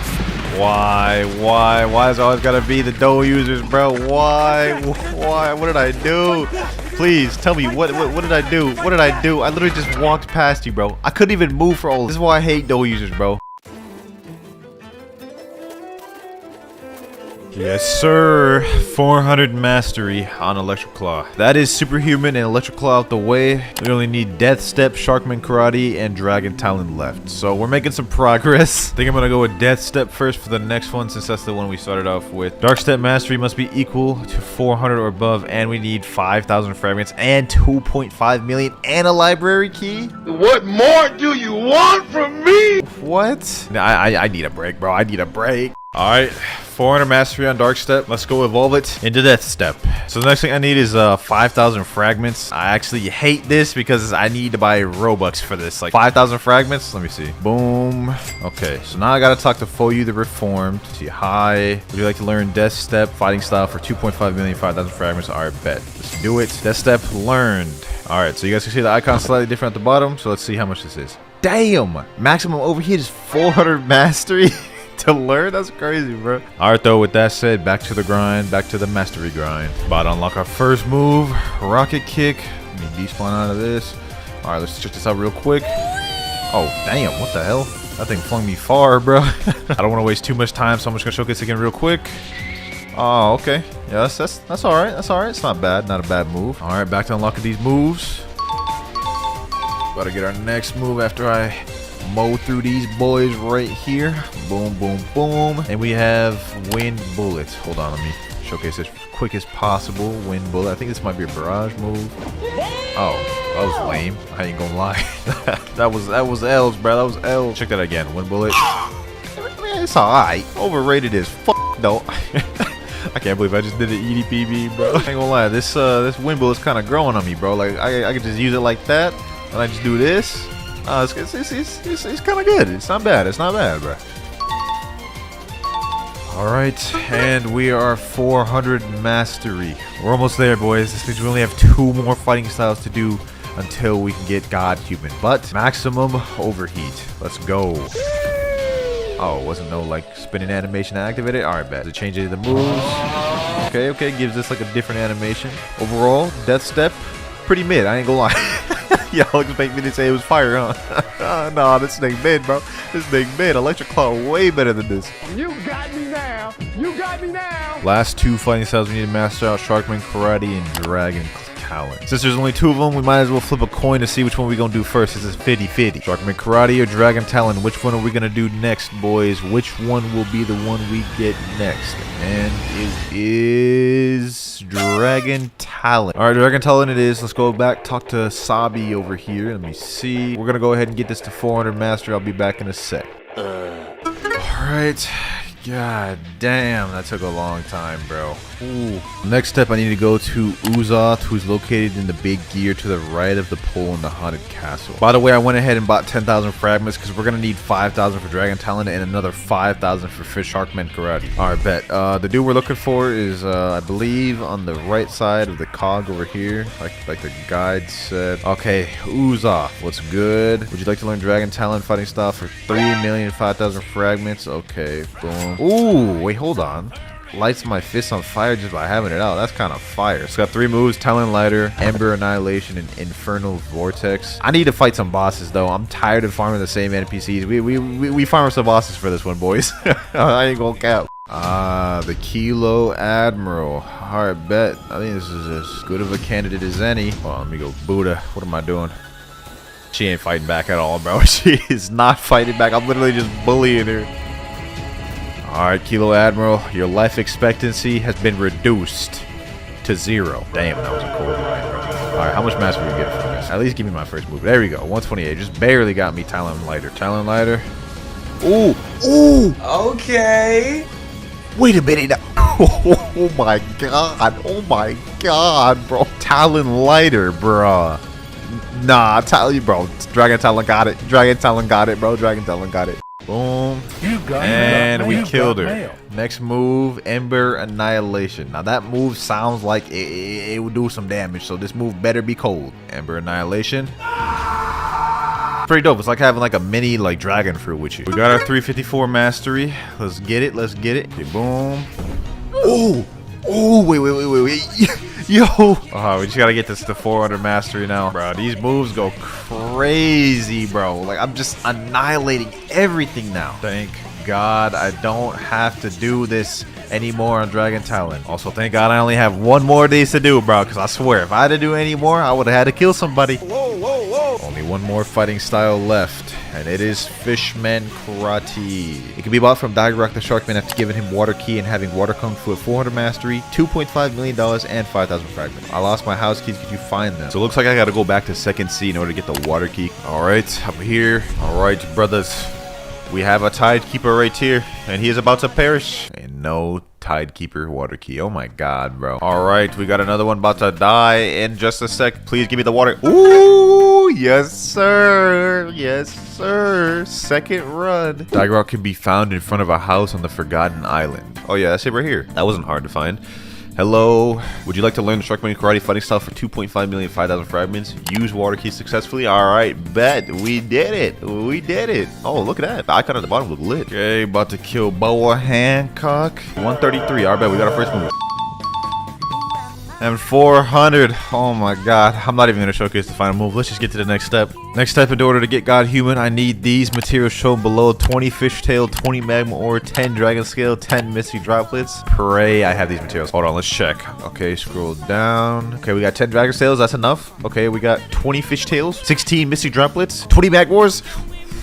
Why is it always gotta be the dough users, bro? Why? What did I do? Please tell me, what did I do? I literally just walked past you, bro. I couldn't even move for all this. Is why I hate dough users, bro. Yes, sir. 400 mastery on WinterKloudz. That is superhuman and WinterKloudz out the way. We only need Death Step, Sharkman Karate, and Dragon Talon left. So we're making some progress. I think I'm gonna go with Death Step first for the next one, since that's the one we started off with. Dark Step mastery must be equal to 400 or above, and we need 5,000 fragments and 2.5 million and a library key. What more do you want from me? What? I need a break, bro. I need a break. All right, 400 mastery on Dark Step. Let's go evolve it into Death Step. So the next thing I need is 5,000 fragments. I actually hate this because I need to buy Robux for this. Like 5,000 fragments. Let me see. Boom. Okay, so now I gotta talk to Foyu the Reformed. See, hi. Would you like to learn Death Step fighting style for 2.5 million, 5,000 fragments? All right, bet. Let's do it. Death Step learned. All right, so you guys can see the icon slightly different at the bottom. So let's see how much this is. Damn. Maximum overheat is 400 mastery. To learn? That's crazy, bro. Alright, though, with that said, back to the grind, back to the mastery grind. About to unlock our first move, rocket kick. Let me despawn out of this. Alright, let's check this out real quick. Oh, damn, what the hell? That thing flung me far, bro. I don't want to waste too much time, so I'm just gonna showcase again real quick. Oh, okay. Yeah, that's alright. It's not bad. Not a bad move. Alright, back to unlocking these moves. About to get our next move after I mow through these boys right here. Boom, boom, boom. And we have wind bullets. Hold on, let me showcase this as quick as possible. Wind bullet. I think this might be a barrage move. Oh, that was lame. I ain't gonna lie. that was L's, bro. That was L. Check that again. Wind bullet. It's alright. Overrated as fuck though. I can't believe I just did an EDPB, bro. I ain't gonna lie. This wind bullet's kind of growing on me, bro. Like I could just use it like that, and I just do this. It's kind of good. It's not bad. Bro. Alright, and we are 400 mastery. We're almost there, boys. This means we only have 2 more fighting styles to do until we can get God Human. But maximum overheat. Let's go. Oh, wasn't no like spinning animation activated? Alright, bet. Does it change any of the moves? Okay. Gives us like a different animation. Overall, Death Step, pretty mid. I ain't gonna lie. Y'all expect me to say it was fire, huh? Nah, this thing mid, bro. This thing mid. WinterKloudz way better than this. You got me now. You got me now. Last 2 fighting styles we need to master out: Sharkman Karate and Dragon Talon. Since there's only 2 of them, we might as well flip a coin to see which one we gonna do first. This is 50-50. Sharkman Karate or Dragon Talon? Which one are we gonna do next, boys? Which one will be the one we get next? And it is Dragon Talon. All right, Dragon Talon it is. Let's go back, talk to Sabi over here. Let me see. We're gonna go ahead and get this to 400 master. I'll be back in a sec. All right. God damn, that took a long time, bro. Ooh. Next step, I need to go to Uzoth, who's located in the big gear to the right of the pole in the haunted castle. By the way, I went ahead and bought 10,000 fragments because we're gonna need 5,000 for Dragon Talon and another 5,000 for Sharkman Karate. All right, bet. The dude we're looking for is, I believe, on the right side of the cog over here, like the guide said. Okay, Uzoth, what's good? Would you like to learn Dragon Talon fighting style for 3,005,000 fragments? Okay, boom. Ooh, wait, hold on. Lights my fist on fire just by having it out. That's kind of fire. It's got 3 moves: Talon Lighter, Ember Annihilation, and Infernal Vortex. I need to fight some bosses though. I'm tired of farming the same NPCs. We farm some bosses for this one, boys. I ain't gonna cap. The Kilo Admiral. Alright, bet. I think this is as good of a candidate as any. Hold on, let me go. Buddha. What am I doing? She ain't fighting back at all, bro. She is not fighting back. I'm literally just bullying her. Alright, Kilo Admiral, your life expectancy has been reduced to 0. Damn, that was a cold ride, bro. Alright, how much master are we getting from this? At least give me my first move. There we go, 128. Just barely got me Talon Lighter. Talon Lighter. Ooh! Ooh! Okay. Wait a minute. Oh my god. Oh my god, bro. Talon Lighter, bro. Nah, I tell you, bro. Dragon Talon got it. Dragon Talon got it, bro. Dragon Talon got it. Boom. And we killed her. Next move, Ember Annihilation. Now that move sounds like it would do some damage, so this move better be cold. Ember Annihilation. Pretty dope. It's like having like a mini like dragon fruit with you. We got our 354 mastery. Let's get it. Let's get it. Okay, boom. Oh. Oh, wait. Yo. Oh, we just gotta get this to 400 mastery now. Bro, these moves go crazy, bro. Like, I'm just annihilating everything now. Thank God I don't have to do this anymore on Dragon Talon. Also, thank God I only have 1 more of these to do, bro. Because I swear, if I had to do any more, I would have had to kill somebody. Whoa. Only 1 more fighting style left. And it is Fishman Karate. It can be bought from Rock the Sharkman after giving him Water Key and having Water Kung Fu at 400 mastery, $2.5 million, and 5,000 fragments. I lost my house keys. Could you find them? So it looks like I gotta go back to 2nd C in order to get the Water Key. Alright, I'm here. Alright, brothers. We have a Tidekeeper right here, and he is about to perish. And no Tidekeeper Water Key. Oh my god, bro. Alright, we got another one about to die in just a sec. Please give me the water. Ooh, yes, sir. Yes, sir. 2nd run. Digrock can be found in front of a house on the Forgotten Island. Oh yeah, that's it right here. That wasn't hard to find. Hello, would you like to learn the Sharkman Karate fighting style for 2.5 million, 5,000 fragments? Use Water Key successfully? Alright, bet. We did it. We did it. Oh, look at that. The icon at the bottom look lit. Okay, about to kill Boa Hancock. 133. Alright, bet. We got our first move. And 400. Oh my god. I'm not even going to showcase the final move. Let's just get to the next step. Next step, in order to get God Human, I need these materials shown below: 20 fishtail, 20 magma ore, 10 dragon scale, 10 misty droplets. Pray I have these materials. Hold on, let's check. Okay, scroll down. Okay, we got 10 dragon scales. That's enough. Okay, we got 20 fishtails, 16 misty droplets, 20 magma ores.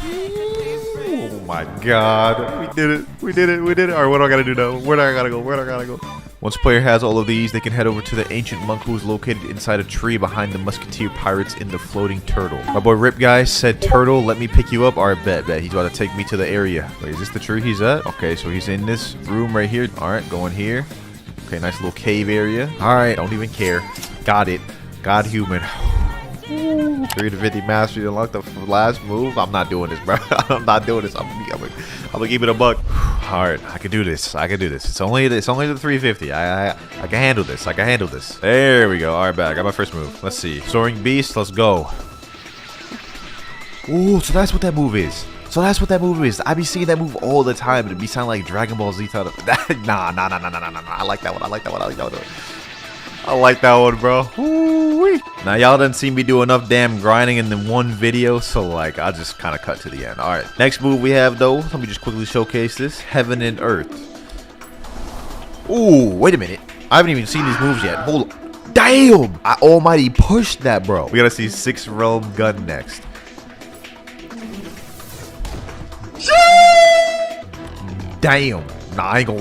Oh my god. We did it. We did it. We did it. Alright, what do I gotta do now? Where do I gotta go? Where do I gotta go? Once a player has all of these, they can head over to the ancient monk who is located inside a tree behind the musketeer pirates in the floating turtle. My boy Rip Guy said, "Turtle, let me pick you up." Alright, bet. He's about to take me to the area. Wait, is this the tree he's at? Okay, so he's in this room right here. Alright, going here. Okay, nice little cave area. Alright, don't even care. Got it. God Human. 350 mastery to unlock the last move. I'm not doing this, bro. I'm not doing this. I'm gonna keep it a buck. Alright, I can do this. I can do this. It's only the 350. I can handle this. I can handle this. There we go. Alright, back. I got my first move. Let's see. Soaring Beast. Let's go. Ooh, so that's what that move is. I be seeing that move all the time. It'd be sounding like Dragon Ball Z title. Nah. I like that one. I like that one, bro. Ooh. Woo-wee. Now, y'all didn't see me do enough damn grinding in the one video, so, like, I'll just kind of cut to the end. All right. Next move we have, though, let me just quickly showcase this. Heaven and Earth. Ooh, wait a minute. I haven't even seen these moves yet. Hold on. Damn! I almighty pushed that, bro. We gotta see 6 realm gun next. Damn. Nah, I ain't gonna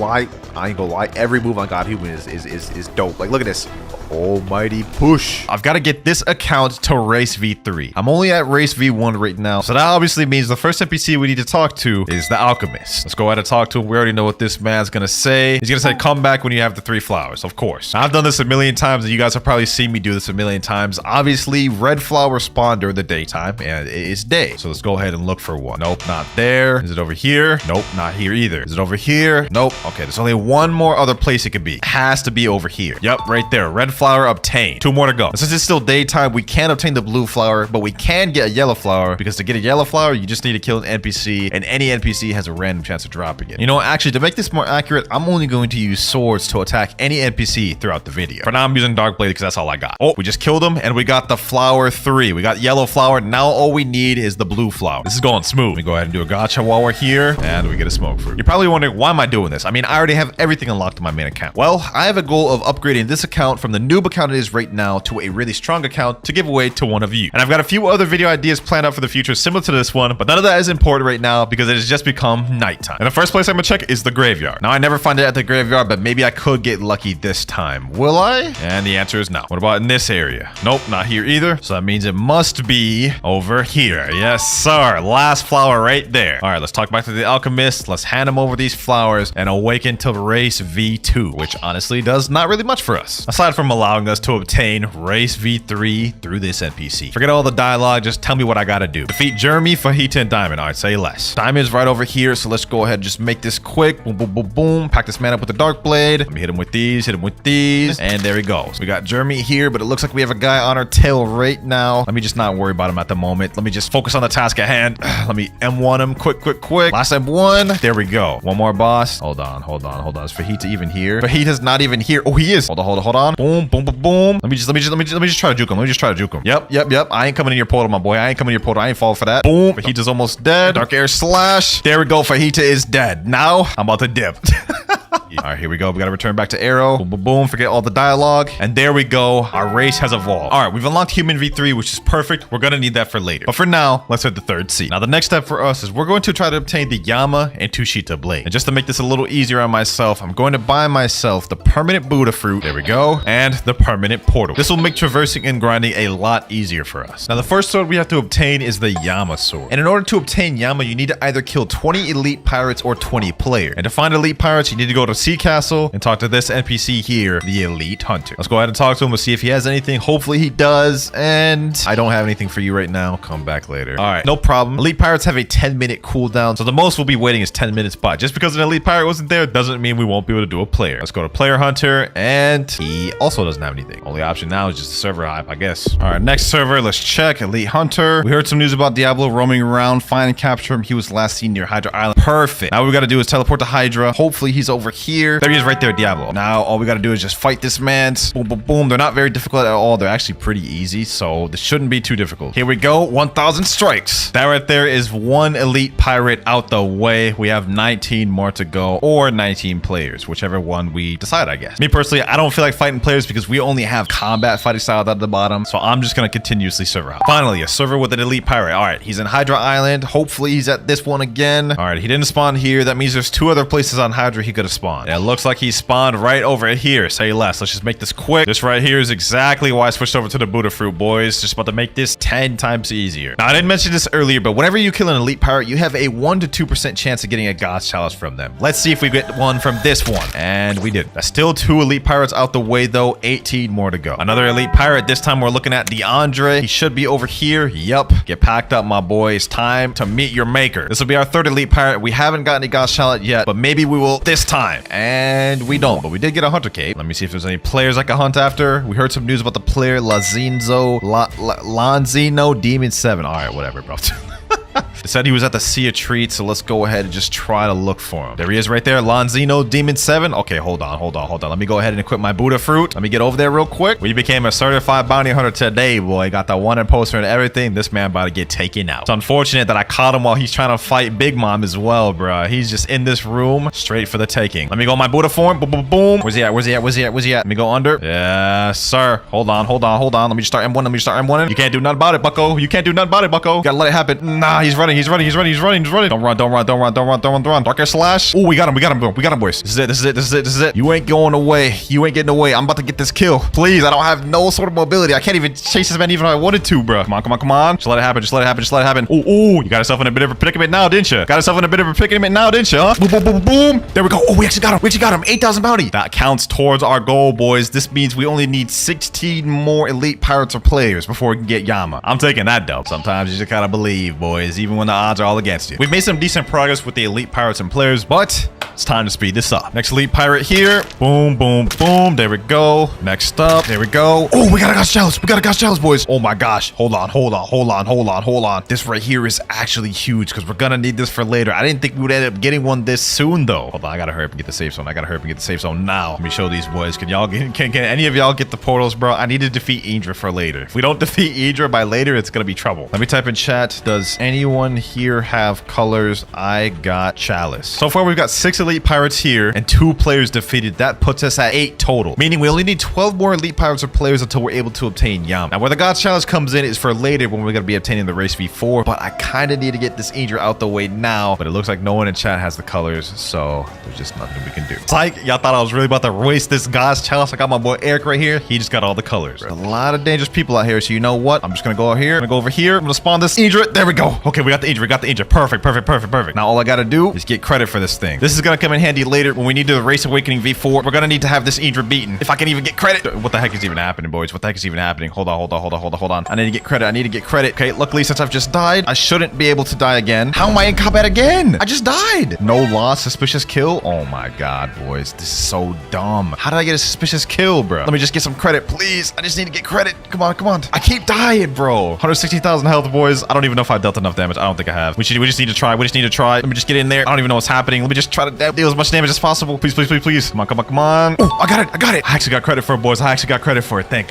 lie. Every move on God Human is dope. Like, look at this. Almighty push. I've got to get this account to race V3. I'm only at race V1 right now. So that obviously means the first NPC we need to talk to is the alchemist. Let's go ahead and talk to him. We already know what this man's going to say. He's going to say, come back when you have the 3 flowers. Of course. Now, I've done this a million times and you guys have probably seen me do this a million times. Obviously, red flowers spawn during the daytime and it's day. So let's go ahead and look for one. Nope, not there. Is it over here? Nope, not here either. Is it over here? Nope. Okay, there's only one more other place it could be. It has to be over here. Yep, right there. Red flower obtained. 2 more to go. And since it's still daytime, we can't obtain the blue flower, but we can get a yellow flower because to get a yellow flower, you just need to kill an NPC and any NPC has a random chance of dropping it. You know, actually, to make this more accurate, I'm only going to use swords to attack any NPC throughout the video. For now, I'm using dark blade because that's all I got. Oh, we just killed him and we got the flower 3. We got yellow flower. Now all we need is the blue flower. This is going smooth. Let me go ahead and do a gacha while we're here and we get a smoke fruit. You're probably wondering, why am I doing this? I mean, I already have everything unlocked on my main account. Well, I have a goal of upgrading this account from the noob account it is right now to a really strong account to give away to one of you. And I've got a few other video ideas planned out for the future similar to this one, but none of that is important right now because it has just become nighttime. And the first place I'm gonna check is the graveyard. Now, I never find it at the graveyard, but maybe I could get lucky this time. Will I? And the answer is no. What about in this area? Nope, not here either. So that means it must be over here. Yes, sir. Last flower right there. All right, let's talk back to the alchemist. Let's hand him over these flowers and awaken to race V2, which honestly does not really much for us, aside from allowing us to obtain race V3 through this NPC. Forget all the dialogue, just tell me what I gotta do. Defeat Jeremy, Fajita, and Diamond. All right, say less. Diamond's right over here, so let's go ahead and just make this quick. Boom, boom, boom, boom. Pack this man up with the dark blade. Let me hit him with these, and there he goes. We got Jeremy here, but it looks like we have a guy on our tail right now. Let me just not worry about him at the moment. Let me just focus on the task at hand. Let me M1 him quick. Last M1. There we go. One more boss. Hold on. Is Fajita even here? Fajita's not even here. Oh, he is. Hold on. Boom, boom, boom, boom. Let me just try to juke him. Yep. I ain't coming in your portal, my boy. I ain't falling for that. Boom. Fajita's almost dead. Dark air slash. There we go. Fajita is dead. Now I'm about to dip. All right, here we go. We got to return back to arrow. Boom, boom, boom. Forget all the dialogue. And there we go. Our race has evolved. All right, we've unlocked human V3, which is perfect. We're going to need that for later. But for now, let's hit the 3rd seat. Now, the next step for us is we're going to try to obtain the Yama and Tushita blade. And just to make this a little easier on myself, I'm going to buy myself the permanent Buddha fruit. There we go. And the permanent portal. This will make traversing and grinding a lot easier for us. Now, the first sword we have to obtain is the Yama sword. And in order to obtain Yama, you need to either kill 20 elite pirates or 20 players. And to find elite pirates, you need to go to Sea Castle and talk to this NPC here, the Elite Hunter. Let's go ahead and talk to him. We'll see if he has anything. Hopefully he does. And I don't have anything for you right now. Come back later. All right, no problem. Elite pirates have a 10-minute cooldown, so the most we'll be waiting is 10 minutes. But just because an elite pirate wasn't there doesn't mean we won't be able to do a player. Let's go to player hunter, and he also doesn't have anything. Only option now is just a server hype, I guess. All right, next server. Let's check Elite Hunter. We heard some news about Diablo roaming around. Find and capture him. He was last seen near Hydra Island. Perfect. Now what we got to do is teleport to Hydra. Hopefully he's over here. There he is right there, Diablo. Now all we got to do is just fight this man. Boom, boom, boom. They're not very difficult at all. They're actually pretty easy, so this shouldn't be too difficult. Here we go. 1,000 strikes. That right there is one elite pirate out the way. We have 19 more to go, or 19 players, whichever one we decide, I guess. Me personally, I don't feel like fighting players because we only have combat fighting style at the bottom, so I'm just going to continuously server out. Finally, a server with an elite pirate. All right, he's in Hydra Island. Hopefully he's at this one again. All right, he didn't spawn here. That means there's 2 other places on Hydra he could have spawned. And it looks like he spawned right over here. Say less. Let's just make this quick. This right here is exactly why I switched over to the Buddha fruit, boys. Just about to make this 10 times easier. Now, I didn't mention this earlier, but whenever you kill an elite pirate, you have a 1 to 2% chance of getting a God's chalice from them. Let's see if we get one from this one. And we did. That's still 2 elite pirates out the way, though. 18 more to go. Another elite pirate. This time we're looking at DeAndre. He should be over here. Yup. Get packed up, my boy. It's time to meet your maker. This will be our 3rd elite pirate. We haven't gotten a God's chalice yet, but maybe we will this time. And we don't, but we did get a hunter cape. Let me see if there's any players I can hunt after. We heard some news about the player Lanzino Demon 7. All right, whatever, bro. They said he was at the Sea of Treats, so let's go ahead and just try to look for him. There he is right there, Lonzino Demon 7. Okay, hold on. Let me go ahead and equip my Buddha fruit. Let me get over there real quick. We became a certified bounty hunter today, boy. Got the one poster and everything. This man about to get taken out. It's unfortunate that I caught him while he's trying to fight Big Mom as well, bro. He's just in this room, straight for the taking. Let me go my Buddha form. Boom, boom, boom. Where's he at? Let me go under. Yes, sir. Hold on. Let me just start M1. You can't do nothing about it, bucko. Gotta let it happen. Nah, he's running. Don't run. Dark Air Slash. Oh, we got him, boys. This is it. You ain't going away. You ain't getting away. I'm about to get this kill. Please, I don't have no sort of mobility. I can't even chase this man even if I wanted to, bro. Come on. Just let it happen. Ooh, you got yourself in a bit of a predicament now, didn't you? Huh? Boom. There we go. Oh, we actually got him. 8,000 bounty. That counts towards our goal, boys. This means we only need 16 more elite pirates or players before we can get Yama. I'm taking that dub. Sometimes you just gotta believe, boys, even when the odds are all against you. We've made some decent progress with the elite pirates and players, but it's time to speed this up. Next elite pirate here. Boom. There we go. Next up. There we go. Oh, we got a Ghost Chalice, boys. Oh my gosh. Hold on. This right here is actually huge because we're gonna need this for later. I didn't think we would end up getting one this soon, though. Hold on. I gotta hurry up and get the safe zone. Now. Let me show these boys. Can any of y'all get the portals, bro? I need to defeat Idra for later. If we don't defeat Idra by later, it's gonna be trouble. Let me type in chat. Does anyone here have colors? I got Chalice. So far, we've got 6 elite pirates here and 2 players defeated. That puts us at 8 total, meaning we only need 12 more elite pirates or players until we're able to obtain Yama. Now, where the God's Chalice comes in is for later when we're gonna be obtaining the race V4, but I kind of need to get this Idra out the way now, but it looks like no one in chat has the colors, so there's just nothing we can do. It's like y'all thought I was really about to waste this God's Chalice. I got my boy Eric right here. He just got all the colors. There's a lot of dangerous people out here, so you know what? I'm just gonna go out here. I'm gonna go over here. I'm gonna spawn this Idra. There we go. Okay, we got the Idra. Perfect. Now all I gotta do is get credit for this thing. This is gonna come in handy later when we need to do the Race Awakening V4. We're gonna need to have this Idra beaten. If I can even get credit. What the heck is even happening, boys? Hold on. I need to get credit. Okay, luckily since I've just died, I shouldn't be able to die again. How am I in combat again? I just died. No loss, suspicious kill. Oh my god, boys. This is so dumb. How did I get a suspicious kill, bro? Let me just get some credit, please. I just need to get credit. Come on. I keep dying, bro. 160,000 health, boys. I don't even know if I dealt enough damage. I don't think I have. We just need to try. Let me just get in there. I don't even know what's happening. Let me just try to deal as much damage as possible. Please. Come on. Oh, I got it. I actually got credit for it, boys. Thank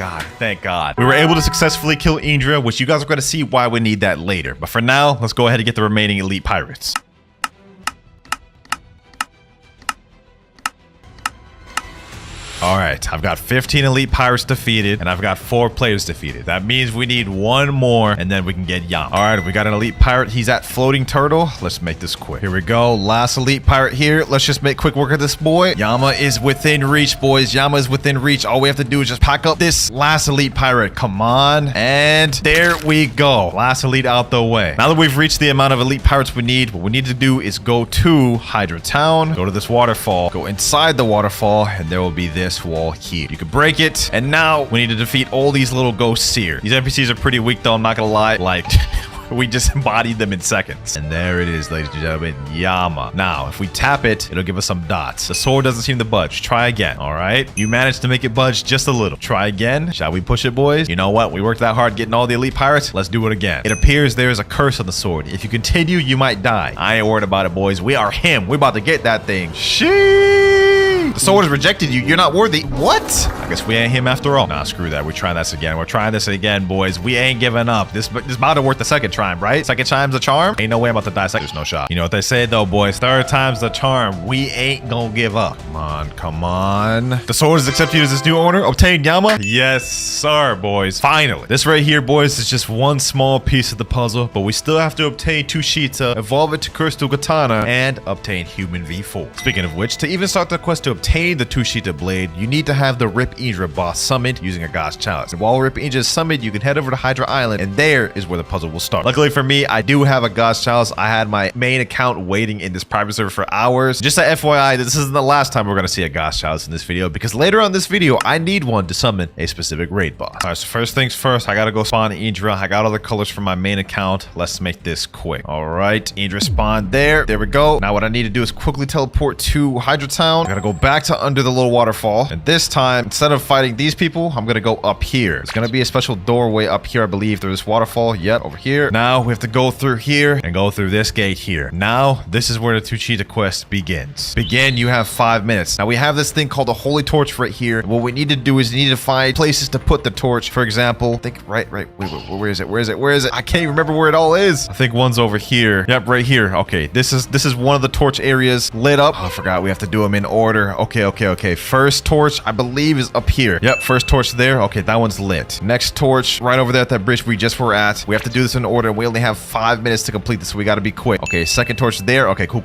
God. We were able to successfully kill Idra, which you guys are going to see why we need that later. But for now, let's go ahead and get the remaining elite pirates. All right, I've got 15 elite pirates defeated, and I've got 4 players defeated. That means we need 1 more, and then we can get Yama. All right, we got an elite pirate. He's at Floating Turtle. Let's make this quick. Here we go. Last elite pirate here. Let's just make quick work of this boy. Yama is within reach, boys. Yama is within reach. All we have to do is just pack up this last elite pirate. Come on. And there we go. Last elite out the way. Now that we've reached the amount of elite pirates we need, what we need to do is go to Hydra Town, go to this waterfall, go inside the waterfall, and there will be this wall here. You can break it, and now we need to defeat all these little ghosts here. These NPCs are pretty weak though, I'm not gonna lie. Like we just embodied them in seconds. And there it is, ladies and gentlemen, Yama. Now, if we tap it, it'll give us some dots. The sword doesn't seem to budge. Try again, all right? You managed to make it budge just a little. Try again. Shall we push it, boys? You know what? We worked that hard getting all the elite pirates. Let's do it again. It appears there is a curse on the sword. If you continue, you might die. I ain't worried about it, boys. We are him. We're about to get that thing. Sheesh! The sword has rejected you. You're not worthy. What? I guess we ain't him after all. Nah, screw that. We're trying this again. We're trying this again, boys. We ain't giving up. This about to work the second time, right? Second time's a charm. Ain't no way I'm about to die. There's no shot. You know what they say though, boys. Third time's the charm. We ain't gonna give up. Come on. The sword is accepted as this new owner. Obtain Yama. Yes, sir, boys. Finally. This right here, boys, is just one small piece of the puzzle, but we still have to obtain Tushita, evolve it to Crystal Katana, and obtain Human V4. Speaking of which, to even start the quest to obtain the Tushita blade, you need to have the Rip Idra boss summoned using a God's Chalice. And while Rip Idra is summoned, you can head over to Hydra Island, and there is where the puzzle will start. Luckily for me, I do have a God's Chalice. I had my main account waiting in this private server for hours. Just a FYI, this isn't the last time we're going to see a God's Chalice in this video, because later on this video, I need one to summon a specific raid boss. All right, so first things first, I got to go spawn Idra. I got all the colors from my main account. Let's make this quick. All right, Idra spawned there. There we go. Now what I need to do is quickly teleport to Hydra Town. I got to go back to under the little waterfall. And this time, instead of fighting these people, I'm gonna go up here. It's gonna be a special doorway up here, I believe, through this waterfall. Yep, over here. Now we have to go through here and go through this gate here. Now, this is where the Tuchita quest begins. Begin, you have 5 minutes. Now we have this thing called a holy torch right here. What we need to do is we need to find places to put the torch. For example, I think wait, where is it? I can't even remember where it all is. I think one's over here. Yep, right here. Okay, this is one of the torch areas lit up. Oh, I forgot we have to do them in order. Okay. First torch, I believe, is up here. Yep, first torch there. Okay, that one's lit. Next torch right over there at that bridge we just were at. We have to do this in order. We only have 5 minutes to complete this, so we got to be quick. Okay, second torch there. Okay, cool.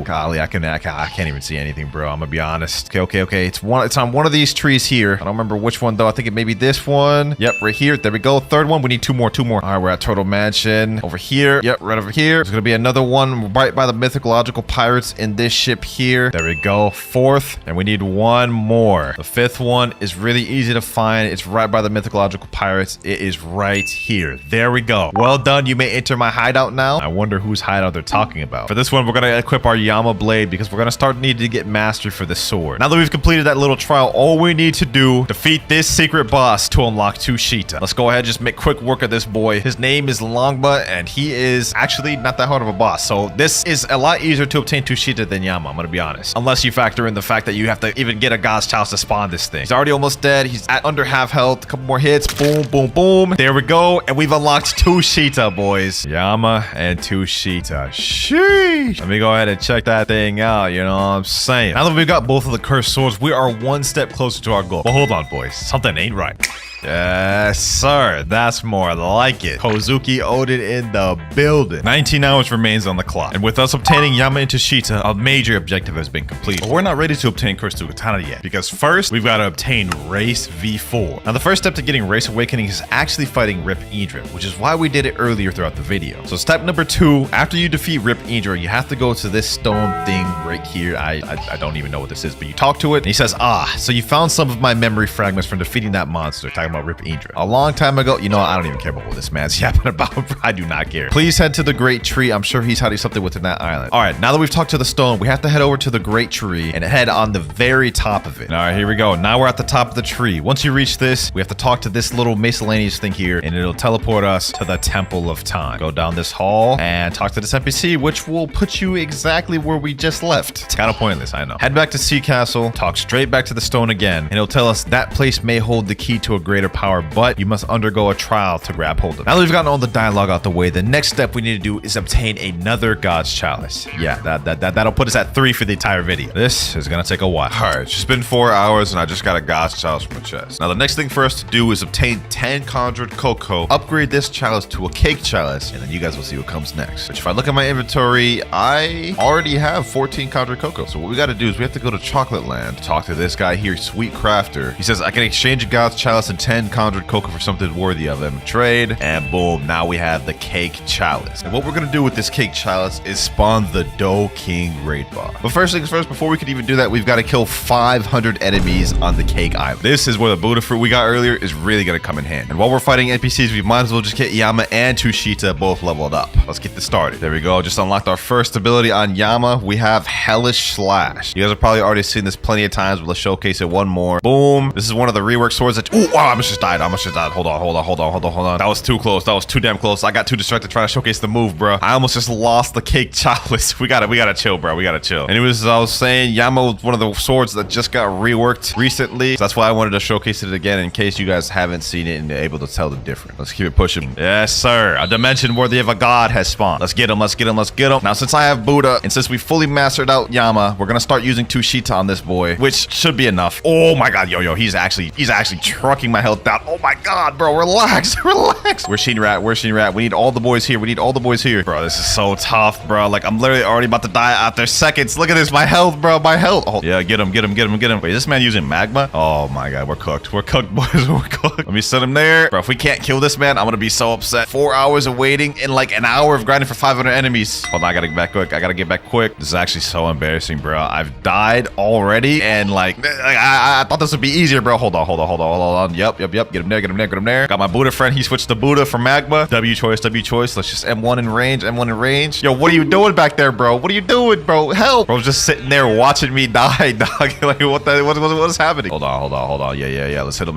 Golly, I can't even see anything, bro. I'm gonna be honest. Okay. It's on one of these trees here. I don't remember which one though. I think it may be this one. Yep, right here. There we go. Third one. We need two more. All right, we're at Turtle Mansion. Over here. Yep, right over here. There's gonna be another one right by the mythological pirates in this ship here. There we go. Fourth, and we need one more. The fifth one is really easy to find. It's right by the mythological pirates. It is right here. There we go. Well done. You may enter my hideout now. I wonder whose hideout they're talking about. For this one, we're gonna equip our Yama blade because we're gonna start needing to get mastery for the sword. Now that we've completed that little trial, all we need to do, defeat this secret boss to unlock Tuchita. Let's go ahead and just make quick work of this boy. His name is Longba, and he is actually not that hard of a boss. So this is a lot easier to obtain Tuchita than Yama, I'm gonna be honest. Unless you factor in the fact that you have to even get a God's Chalice to spawn this thing. He's already almost dead. He's at under half health. A couple more hits. Boom. There we go. And we've unlocked Tuchita, boys. Yama and Tuchita. Sheesh. Let me go ahead and check that thing out. You know what I'm saying? Now that we've got both of the cursed swords, we are one step closer to our goal. But hold on, boys. Something ain't right. Yes, sir. That's more like it. Kozuki Odin in the building. 19 hours remains on the clock. And with us obtaining Yama and Tuchita, a major objective has been completed. But we're not ready to obtain Curse to Katana yet, because first, we've got to obtain Race V4. Now, the first step to getting Race Awakening is actually fighting Rip Idra, which is why we did it earlier throughout the video. So step number 2, after you defeat Rip Idra, you have to go to this stone thing right here. I don't even know what this is, but you talk to it, and he says, so you found some of my memory fragments from defeating that monster. Talking about Rip Idra. A long time ago, you know, I don't even care about what this man's yapping about. I do not care. Please head to the Great Tree. I'm sure he's hiding something within that island. All right, now that we've talked to the stone, we have to head over to the Great Tree and head on the very top of it. All right, here we go. Now we're at the top of the tree. Once you reach this, we have to talk to this little miscellaneous thing here, and it'll teleport us to the Temple of Time. Go down this hall and talk to this NPC, which will put you exactly where we just left. It's kind of pointless, I know. Head back to Sea Castle, talk straight back to the stone again, and it'll tell us that place may hold the key to a greater power, but you must undergo a trial to grab hold of it. Now that we've gotten all the dialogue out the way, the next step we need to do is obtain another God's Chalice. Yeah, that'll put us at 3 for the entire video. This is gonna take a while. All right, it's been 4 hours and I just got a God's Chalice from my chest. Now the next thing for us to do is obtain 10 conjured cocoa, upgrade this chalice to a cake chalice, and then you guys will see what comes next. Which if I look at my inventory, I already have 14 conjured cocoa. So what we gotta do is we have to go to Chocolate Land, talk to this guy here, Sweet Crafter. He says I can exchange a God's Chalice and 10 conjured cocoa for something worthy of him. Trade, and boom, now we have the cake chalice. And what we're gonna do with this cake chalice is spawn the Dough King raid boss. But first things first, before we can even do that, we've got to kill 500 enemies on the cake island. This is where the Buddha fruit we got earlier is really gonna come in handy. And while we're fighting NPCs, we might as well just get Yama and Tuchita both leveled up. Let's get this started. There we go. Just unlocked our first ability on Yama. We have Hellish Slash. You guys have probably already seen this plenty of times, but let's showcase it one more. Boom. This is one of the rework swords that. Ooh, wow, I almost just died. Hold on. That was too close. That was too damn close. I got too distracted trying to showcase the move, bro. I almost just lost the cake chalice. We gotta chill, bro. We gotta chill. Anyways, as I was saying, Yama was one of the swords that just got reworked recently. So that's why I wanted to showcase it again in case you guys haven't seen it and able to tell the difference. Let's keep it pushing. Yes, sir. A dimension worthy of a god has spawned. Let's get him. Now, since I have Buddha and since we fully mastered out Yama, we're gonna start using Tuchita on this boy, which should be enough. Oh my god, yo, he's actually trucking my health down. Oh my god, bro, relax. Where's Sheen Rat? We need all the boys here. Bro, this is so tough, bro. Like, I'm literally already about to die after seconds. Look at this, my health, bro, Oh, yeah, get him. Wait, is this man using magma? Oh my god, we're cooked, boys. We're cooked. Let me set him there. Bro, if we can't kill this man, I'm gonna be so upset. 4 hours of waiting and like an hour of grinding for 500 enemies. Hold on, I gotta get back quick. This is actually so embarrassing, bro. I've died already, and like, I thought this would be easier, bro. Hold on. Yep, Get him there, get him there, get him there. Got my Buddha friend. He switched to Buddha from Magma. W choice. Let's just M1 in range, M1 in range. Yo, what are you doing back there, bro? What are you doing, bro? Help. Bro's just sitting there watching me die, dog. Like, what is happening? Hold on. Yeah. Let's hit him.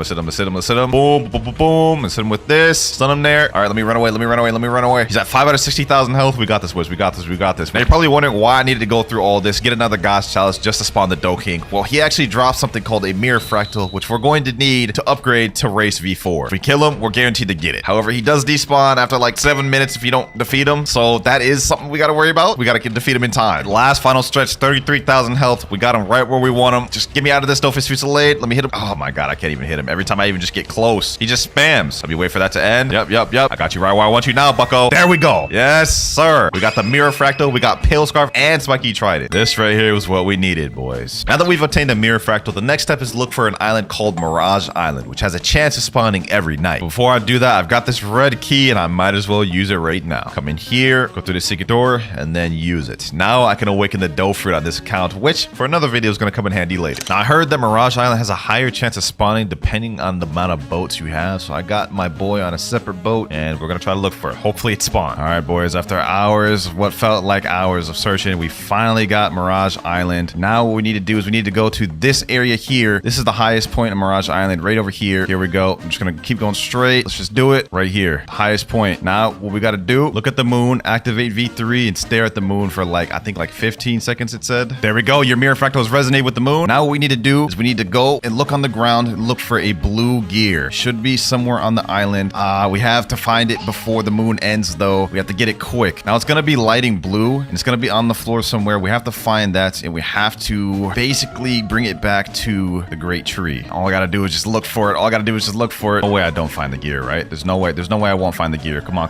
Boom. Let's hit him with this. Stun him there. All right, let me run away. He's at 5 out of 60,000 health. We got this, boys. We got this. Now, you're probably wondering why I needed to go through all this, get another Gosh Chalice just to spawn the Dough King. Well, he actually dropped something called a Mirror Fractal, which we're going to need to upgrade to Race V4. If we kill him, we're guaranteed to get it. However, he does despawn after like 7 minutes if you don't defeat him. So that is something we got to worry about. We got to defeat him in time. Last final stretch, 33,000 health. We got him right where we want him. Just get me out of this Dough Fusillade. Let me hit him. Oh my God, I can't even hit him. Every time I even just get close, he just spams. Let me wait for that to end. Yep. I got you right where I want you now, bucko. There we go. Yes, sir. We got the Mirror Fractal. We got Pale Scarf and Spiky Trident. This right here was what we needed, boys. Now that we've obtained a Mirror Fractal, the next step is look for an island called Mirage Island, which has a chance of spawning every night. Before I do that, I've got this red key and I might as well use it right now. Come in here, go through the secret door, and then use it. Now I can awaken the Dough Fruit on this account, which for another video is going to come in handy later. Now I heard that Mirage Island has a higher chance of spawning depending on the amount of boats you have. So I got my boy on a separate boat and we're going to try to look for it. Hopefully it spawns. All right, boys, after hours, what felt like hours of searching, we finally got Mirage Island. Now what we need to do is we need to go to this area here. This is the highest point in Mirage Island, right over here. Here we go. I'm just going to keep going straight. Let's just do it right here. Highest point. Now what we got to do, look at the moon, activate V3 and stare at the moon for like, I think like 15 seconds it said. There we go. Your mirror fractals resonate with the moon. Now what we need to do is we need to go and look on the ground and look for a blue gear. Should be somewhere on the island. We have to find it before the moon ends though. We have to get it quick. Now it's going to be lighting blue and it's going to be on the floor somewhere. We have to find that and we have to basically bring it back to the great tree. All I got to do is just look for it. All I got to do is just look for it. No way I don't find the gear, right? There's no way I won't find the gear. Come on.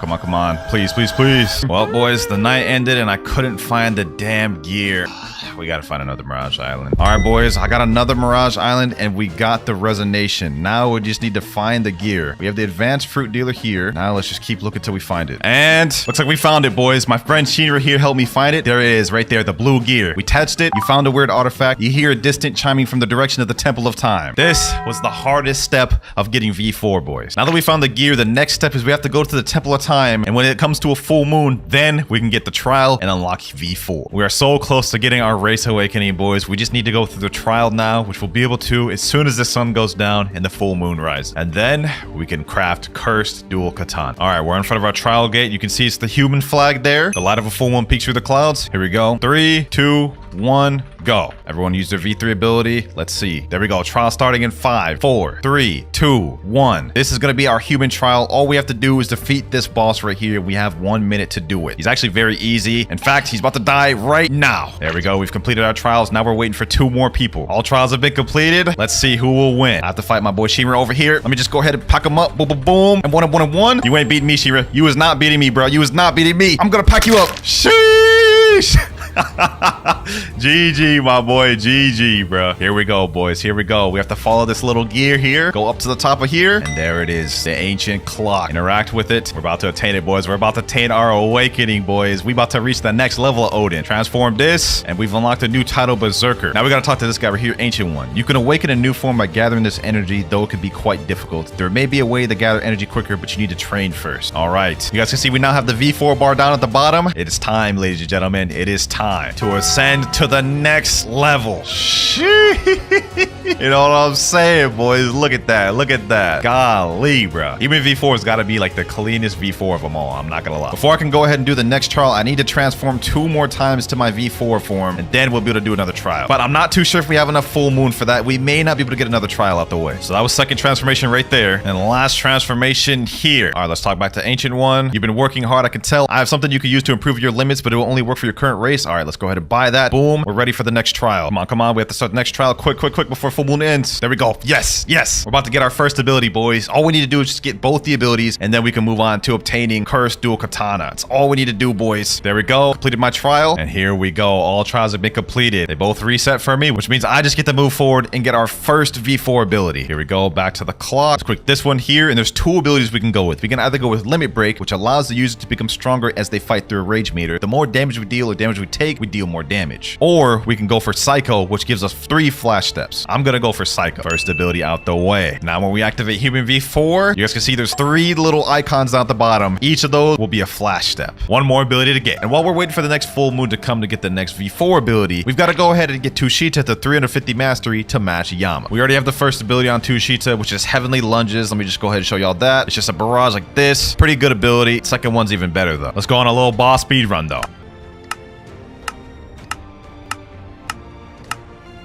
Please. Well, boys, the night ended and I couldn't find the damn gear. We gotta find another Mirage Island. All right, boys, I got another Mirage Island and we got the resonation. Now we just need to find the gear. We have the advanced fruit dealer here. Now let's just keep looking till we find it. And looks like we found it, boys. My friend Shinra here helped me find it. There it is, right there, the blue gear. We touched it. You found a weird artifact. You hear a distant chiming from the direction of the Temple of Time. This was the hardest step of getting V4, boys. Now that we found the gear, the next step is we have to go to the Temple of Time. And when it comes to a full moon, then we can get the trial and unlock V4. We are so close to getting our race awakening, boys. We just need to go through the trial now, which we'll be able to as soon as the sun goes down and the full moon rises. And then we can craft cursed dual katana. All right, we're in front of our trial gate. You can see it's the human flag there. The light of a full moon peeks through the clouds. Here we go. 3, 2, 1, go. Everyone use their V3 ability. Let's see. There we go. Trial starting in 5, 4, 3, 2, 1. This is going to be our human trial. All we have to do is defeat this boss right here. We have 1 minute to do it. He's actually very easy. In fact, he's about to die right now. There we go. We've completed our trials. Now we're waiting for 2 more people. All trials have been completed. Let's see who will win. I have to fight my boy Shira over here. Let me just go ahead and pack him up. Boom, boom, boom. And 1-1-1. You ain't beating me, Shira. You is not beating me, bro. You is not beating me. I'm going to pack you up. Sheesh. GG, my boy. GG, bro. Here we go, boys. Here we go. We have to follow this little gear here. Go up to the top of here. And there it is. The ancient clock. Interact with it. We're about to attain it, boys. We're about to attain our awakening, boys. We about to reach the next level of Odin. Transform this. And we've unlocked a new title, Berserker. Now we got to talk to this guy right here, Ancient One. You can awaken a new form by gathering this energy, though it can be quite difficult. There may be a way to gather energy quicker, but you need to train first. All right. You guys can see we now have the V4 bar down at the bottom. It is time, ladies and gentlemen. It is time to ascend to the next level. You know what I'm saying, boys? Look at that. Look at that. Golly, bro. Even V4's got to be like the cleanest V4 of them all. I'm not going to lie. Before I can go ahead and do the next trial, I need to transform 2 more times to my V4 form, and then we'll be able to do another trial. But I'm not too sure if we have enough full moon for that. We may not be able to get another trial out the way. So that was second transformation right there. And last transformation here. All right, let's talk back to Ancient One. You've been working hard, I can tell. I have something you can use to improve your limits, but it will only work for your current race. All right, let's go ahead and buy that. Boom. We're ready for the next trial. Come on. We have to start the next trial quick before full moon ends. There we go. Yes. We're about to get our first ability, boys. All we need to do is just get both the abilities, and then we can move on to obtaining cursed dual katana. That's all we need to do, boys. There we go. Completed my trial, and here we go. All trials have been completed. They both reset for me, which means I just get to move forward and get our first V4 ability. Here we go. Back to the clock. Let's click this one here, and there's 2 abilities we can go with. We can either go with Limit Break, which allows the user to become stronger as they fight through a rage meter. The more damage we deal or damage we take, take, we deal more damage. Or we can go for Psycho, which gives us 3 flash steps. I'm gonna go for Psycho. First ability out the way. Now when we activate Human V4, you guys can see there's 3 little icons out the bottom. Each of those will be a flash step. One more ability to get. And while we're waiting for the next full moon to come to get the next V4 ability, we've got to go ahead and get Tushita to 350 mastery to match Yama. We already have the first ability on Tushita, which is Heavenly Lunges. Let me just go ahead and show y'all that. It's just a barrage like this. Pretty good ability. Second one's even better though. Let's go on a little boss speed run though.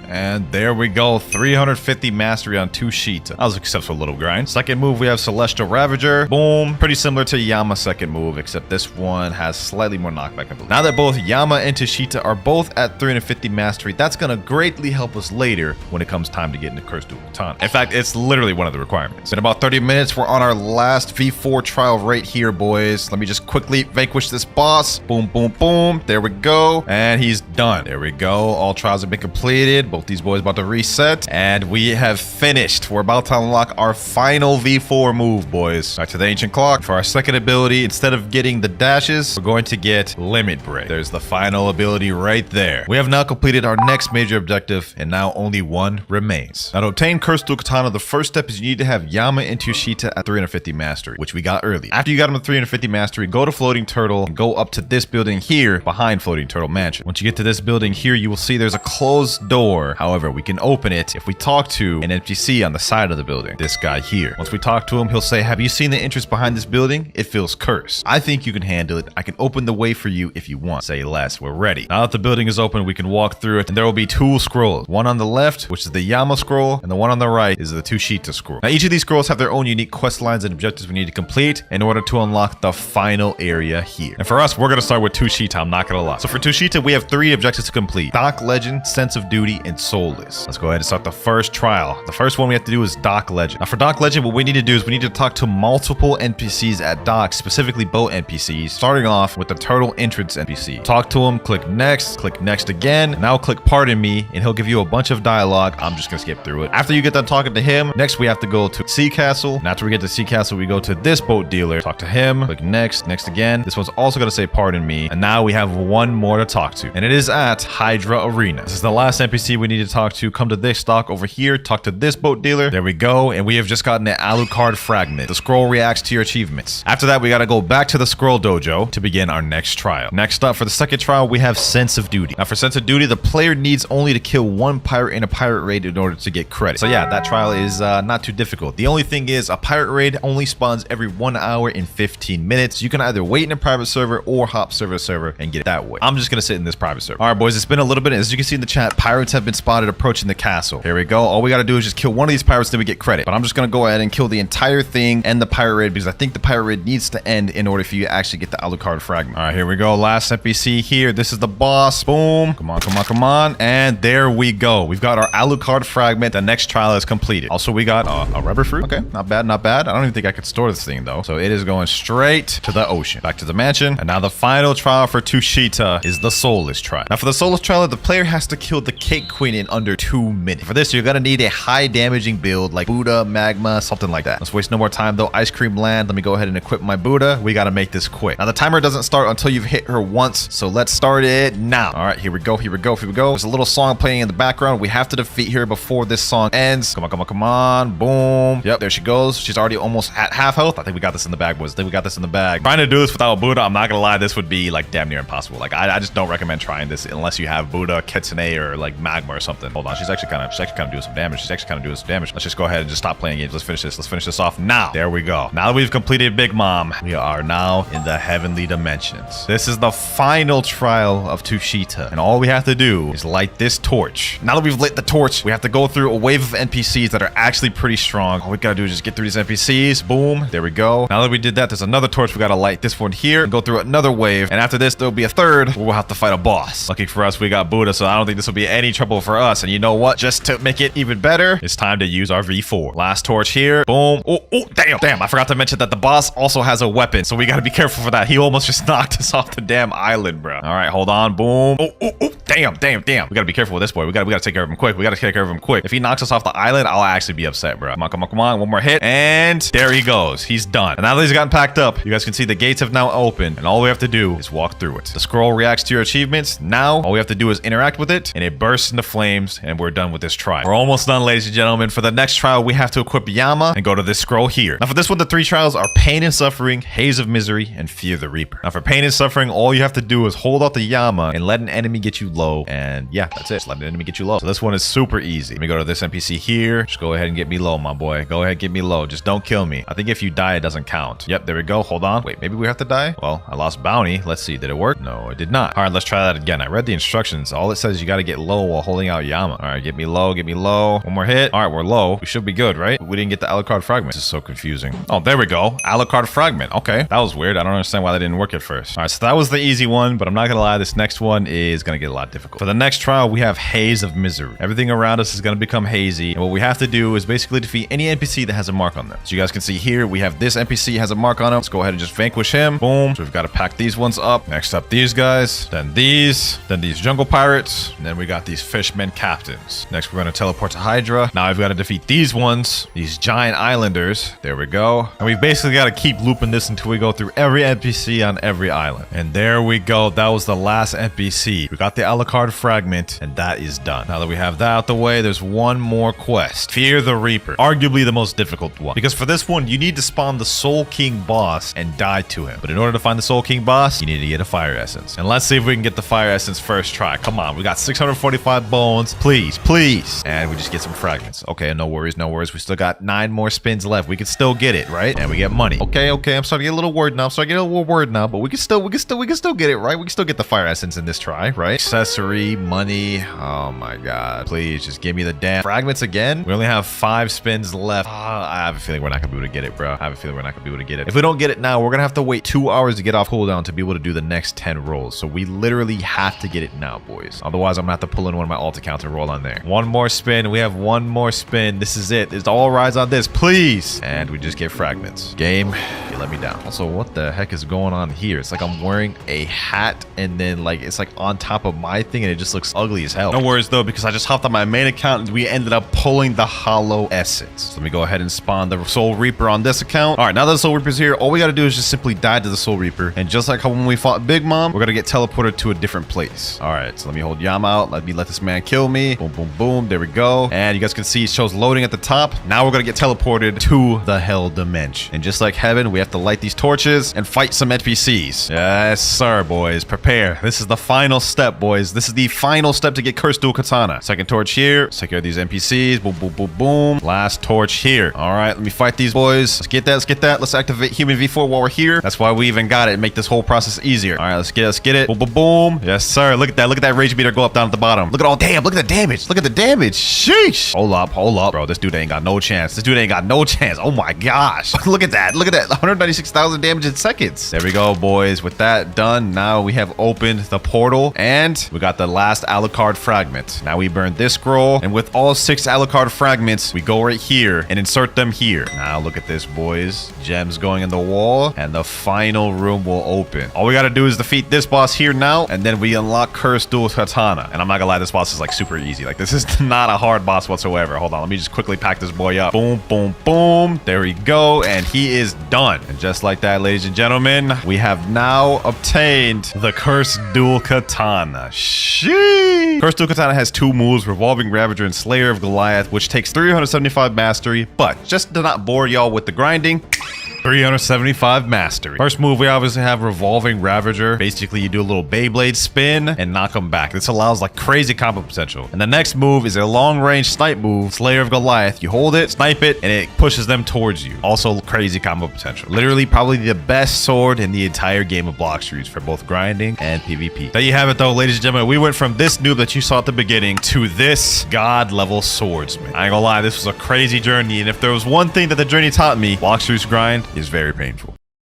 And there we go, 350 mastery on Tushita. That was a successful little grind. Second move, we have Celestial Ravager. Boom. Pretty similar to Yama's second move, except this one has slightly more knockback, I believe. Now that both Yama and Tushita are both at 350 mastery, that's going to greatly help us later when it comes time to get into Cursed Dual Katana. In fact, it's literally one of the requirements. In about 30 minutes, we're on our last V4 trial right here, boys. Let me just quickly vanquish this boss. Boom, boom, boom. There we go. And he's done. There we go. All trials have been completed. Both these boys about to reset, and we have finished. We're about to unlock our final V4 move, boys. Back to the ancient clock. For our second ability, instead of getting the dashes, we're going to get Limit Break. There's the final ability right there. We have now completed our next major objective, and now only one remains. Now to obtain Cursed Dual Katana, the first step is you need to have Yama and Tushita at 350 mastery, which we got early. After you got them at 350 mastery, go to Floating Turtle and go up to this building here behind Floating Turtle Mansion. Once you get to this building here, you will see there's a closed door. However, we can open it if we talk to an NPC on the side of the building. This guy here. Once we talk to him, he'll say, have you seen the entrance behind this building? It feels cursed. I think you can handle it. I can open the way for you if you want. Say less. We're ready. Now that the building is open, we can walk through it, and there will be 2 scrolls. One on the left, which is the Yama scroll, and the one on the right is the Tushita scroll. Now each of these scrolls have their own unique quest lines and objectives we need to complete in order to unlock the final area here. And for us, we're going to start with Tushita. I'm not going to lie. So for Tushita, we have 3 objectives to complete: Doc Legend, Sense of Duty, and Soulless. Let's go ahead and start the first trial. The first one we have to do is Doc Legend. Now for Doc Legend, what we need to do is we need to talk to multiple NPCs at Doc, specifically boat NPCs, starting off with the Turtle Entrance NPC. Talk to him, click next again. Now click Pardon Me, and he'll give you a bunch of dialogue. I'm just gonna skip through it. After you get done talking to him, next we have to go to Sea Castle. And after we get to Sea Castle, we go to this boat dealer, talk to him, click next again. This one's also gonna say Pardon Me. And now we have one more to talk to, and it is at Hydra Arena. This is the last NPC we need to talk to. Come to this dock over here, talk to this boat dealer. There we go, and we have just gotten an Alucard fragment. The scroll reacts to your achievements. After that, we gotta go back to the scroll dojo to begin our next trial. Next up, for the second trial, we have Sense of Duty. Now for Sense of Duty, the player needs only to kill 1 pirate in a pirate raid in order to get credit. So yeah, that trial is not too difficult. The only thing is a pirate raid only spawns every 1 hour and 15 minutes. You can either wait in a private server or hop server to server and get it that way. I'm just gonna sit in this private server. All right, boys, it's been a little bit. As you can see in the chat, pirates have been spotted approaching the castle. Here we go. All we gotta do is just kill one of these pirates, then we get credit. But I'm just gonna go ahead and kill the entire thing and the pirate raid, because I think the pirate raid needs to end in order for you to actually get the Alucard fragment. All right, here we go. Last NPC here. This is the boss. Boom. Come on. And there we go. We've got our Alucard fragment. The next trial is completed. Also, we got a rubber fruit. Okay, not bad. I don't even think I could store this thing though. So it is going straight to the ocean. Back to the mansion. And now the final trial for Tushita is the Soulless trial. Now for the Soulless trial, the player has to kill the Cake Queen in under 2 minutes. For this, you're gonna need a high damaging build like Buddha, Magma, something like that. Let's waste no more time though. Ice Cream Land. Let me go ahead and equip my Buddha. We gotta make this quick. Now the timer doesn't start until you've hit her once, so let's start it now. All right, here we go. There's a little song playing in the background. We have to defeat her before this song ends. Come on. Boom. Yep, there she goes. She's already almost at half health. I think we got this in the bag, boys. Trying to do this without Buddha, I'm not gonna lie, this would be like damn near impossible. Like I just don't recommend trying this unless you have Buddha, Kitsune, or like Magma or something. Hold on, she's actually kind of doing some damage. Let's just go ahead and just stop playing games. Let's finish this off now. There we go. Now that we've completed Big Mom, we are now in the heavenly dimensions. This is the final trial of Tushita, and all we have to do is light this torch. Now that we've lit the torch, we have to go through a wave of NPCs that are actually pretty strong. All we gotta do is just get through these NPCs. Boom. There we go. Now that we did that, there's another torch. We gotta light this one here and go through another wave. And after this, there'll be a third where we'll have to fight a boss. Lucky for us, we got Buddha, so I don't think this will be any trouble for us. And you know what? Just to make it even better, it's time to use our V4. Last torch here. Boom. Oh, damn. I forgot to mention that the boss also has a weapon, so we gotta be careful for that. He almost just knocked us off the damn island, bro. All right, hold on. Boom. Oh, damn. We gotta be careful with this boy. We gotta take care of him quick. If he knocks us off the island, I'll actually be upset, bro. Come on. One more hit. And there he goes. He's done. And now that he's gotten packed up, you guys can see the gates have now opened, and all we have to do is walk through it. The scroll reacts to your achievements. Now, all we have to do is interact with it, and it bursts into flames, and we're done with this trial. We're almost done, ladies and gentlemen. For the next trial, we have to equip Yama and go to this scroll here. Now, for this one, the 3 trials are Pain and Suffering, Haze of Misery, and Fear the Reaper. Now, for Pain and Suffering, all you have to do is hold out the Yama and let an enemy get you low, and yeah, that's it. Just let an enemy get you low. So this one is super easy. Let me go to this NPC here. Just go ahead and get me low, my boy. Go ahead, get me low. Just don't kill me. I think if you die, it doesn't count. Yep, there we go. Hold on. Wait, maybe we have to die? Well, I lost bounty. Let's see. Did it work? No, it did not. All right, let's try that again. I read the instructions. All it says is you got to get low while holding out Yama. All right, get me low, get me low. One more hit. All right, we're low. We should be good, right? We didn't get the Alucard fragment. This is so confusing. Oh, there we go. Alucard fragment. Okay, that was weird. I don't understand why that didn't work at first. All right, so that was the easy one, but I'm not gonna lie, this next one is gonna get a lot difficult. For the next trial, we have Haze of Misery. Everything around us is gonna become hazy, and what we have to do is basically defeat any NPC that has a mark on them. So you guys can see here, we have this NPC has a mark on him. Let's go ahead and just vanquish him. Boom. So we've got to pack these ones up. Next up, these guys, then these jungle pirates, and then we got these fishmen captains. Next, we're gonna teleport to Hydra. Now I've got to defeat these ones, these giant islanders. There we go. And we've basically got to keep looping this until we go through every NPC on every island. And there we go. That was the last NPC. We got the Alucard fragment, and that is done. Now that we have that out the way, there's one more quest. Fear the Reaper. Arguably the most difficult one. Because for this one, you need to spawn the Soul King boss and die to him. But in order to find the Soul King boss, you need to get a fire essence. And let's see if we can get the fire essence first try. Come on. We got 645 bones. Please, please. And we just get some fragments. Okay, no worries, no worries. We still got 9 more spins left. We can still get it, right? And we get money. Okay, I'm starting to get a little worried now. But we can still get it, right? We can still get the fire essence in this try, right? Accessory, money. Oh my god. Please just give me the damn fragments again. We only have 5 spins left. I have a feeling we're not gonna be able to get it, bro. I have a feeling we're not gonna be able to get it. If we don't get it now, we're gonna have to wait 2 hours to get off cooldown to be able to do the next 10 rolls. So we literally have to get it now, boys. Otherwise, I'm gonna have to pull in one of my alt accounts and roll on there. One more spin. We have one more spin. This is it. It's all rides on this, please. And we just get fragments. Game, you let me down. Also, what the heck is going on here? It's like I'm wearing a hat and then like it's like on top of my thing and it just looks ugly as hell. No worries though, because I just hopped on my main account and we ended up pulling the hollow essence. So let me go ahead and spawn the Soul Reaper on this account. All right, now that the Soul Reaper's here, all we got to do is just simply die to the Soul Reaper. And just like how when we fought Big Mom, we're going to get teleported to a different place. All right, so let me hold Yama out. Let this man kill me. Boom, boom, boom. There we go. And you guys can see it shows loading at the top. Now we're going to get teleported to the Hell Dimension. And just like heaven, we have to light these torches and fight some NPCs. Yes, sir, boys. Prepare. This is the final step, boys. This is the final step to get Cursed Dual Katana. Second torch here. Let's take care of these NPCs. Boom, boom, boom, boom. Last torch here. All right, let me fight these boys. Let's get that. Let's get that. Let's activate Human V4 while we're here. That's why we even got it and make this whole process easier. All right, let's get it. Boom, boom, boom. Yes, sir. Look at that. Look at that rage meter go up down at the bottom. Look at all. Damn. Look at the damage. Look at the damage. Sheesh. Hold up. Hold up, bro. This dude ain't got no chance. This dude ain't got no chance. Oh my gosh. Look at that. Look at that. 196,000 damage in seconds. There we go, boys. With that done, now we have opened the portal and we got the last Alucard fragment. Now we burn this scroll, and with all 6 Alucard fragments, we go right here and insert them here. Now look at this, boys. Gems going in the wall, and the final room will open. All we gotta do is defeat this boss here now, and then we unlock Cursed Dual Katana. And I'm not gonna lie, this boss is like super easy. Like this is not a hard boss whatsoever. Hold on, let me just quickly pack this boy up. Boom, boom, boom. There we go, and he is done. And just like that, ladies and gentlemen, we have now obtained the Cursed Dual Katana. Sheesh. Cursed Dual Katana has 2 moves, Revolving Ravager and Slayer of Goliath, which takes 375 mastery, but just to not bore y'all with the grinding, 375 mastery. First move, we obviously have Revolving Ravager. Basically, you do a little Beyblade spin and knock them back. This allows like crazy combo potential. And the next move is a long-range snipe move, Slayer of Goliath. You hold it, snipe it, and it pushes them towards you. Also, crazy combo potential. Literally, probably the best sword in the entire game of Blox for both grinding and PvP. There you have it, though, ladies and gentlemen. We went from this noob that you saw at the beginning to this god-level swordsman. I ain't gonna lie, this was a crazy journey, and if there was one thing that the journey taught me, Blox grind is very painful.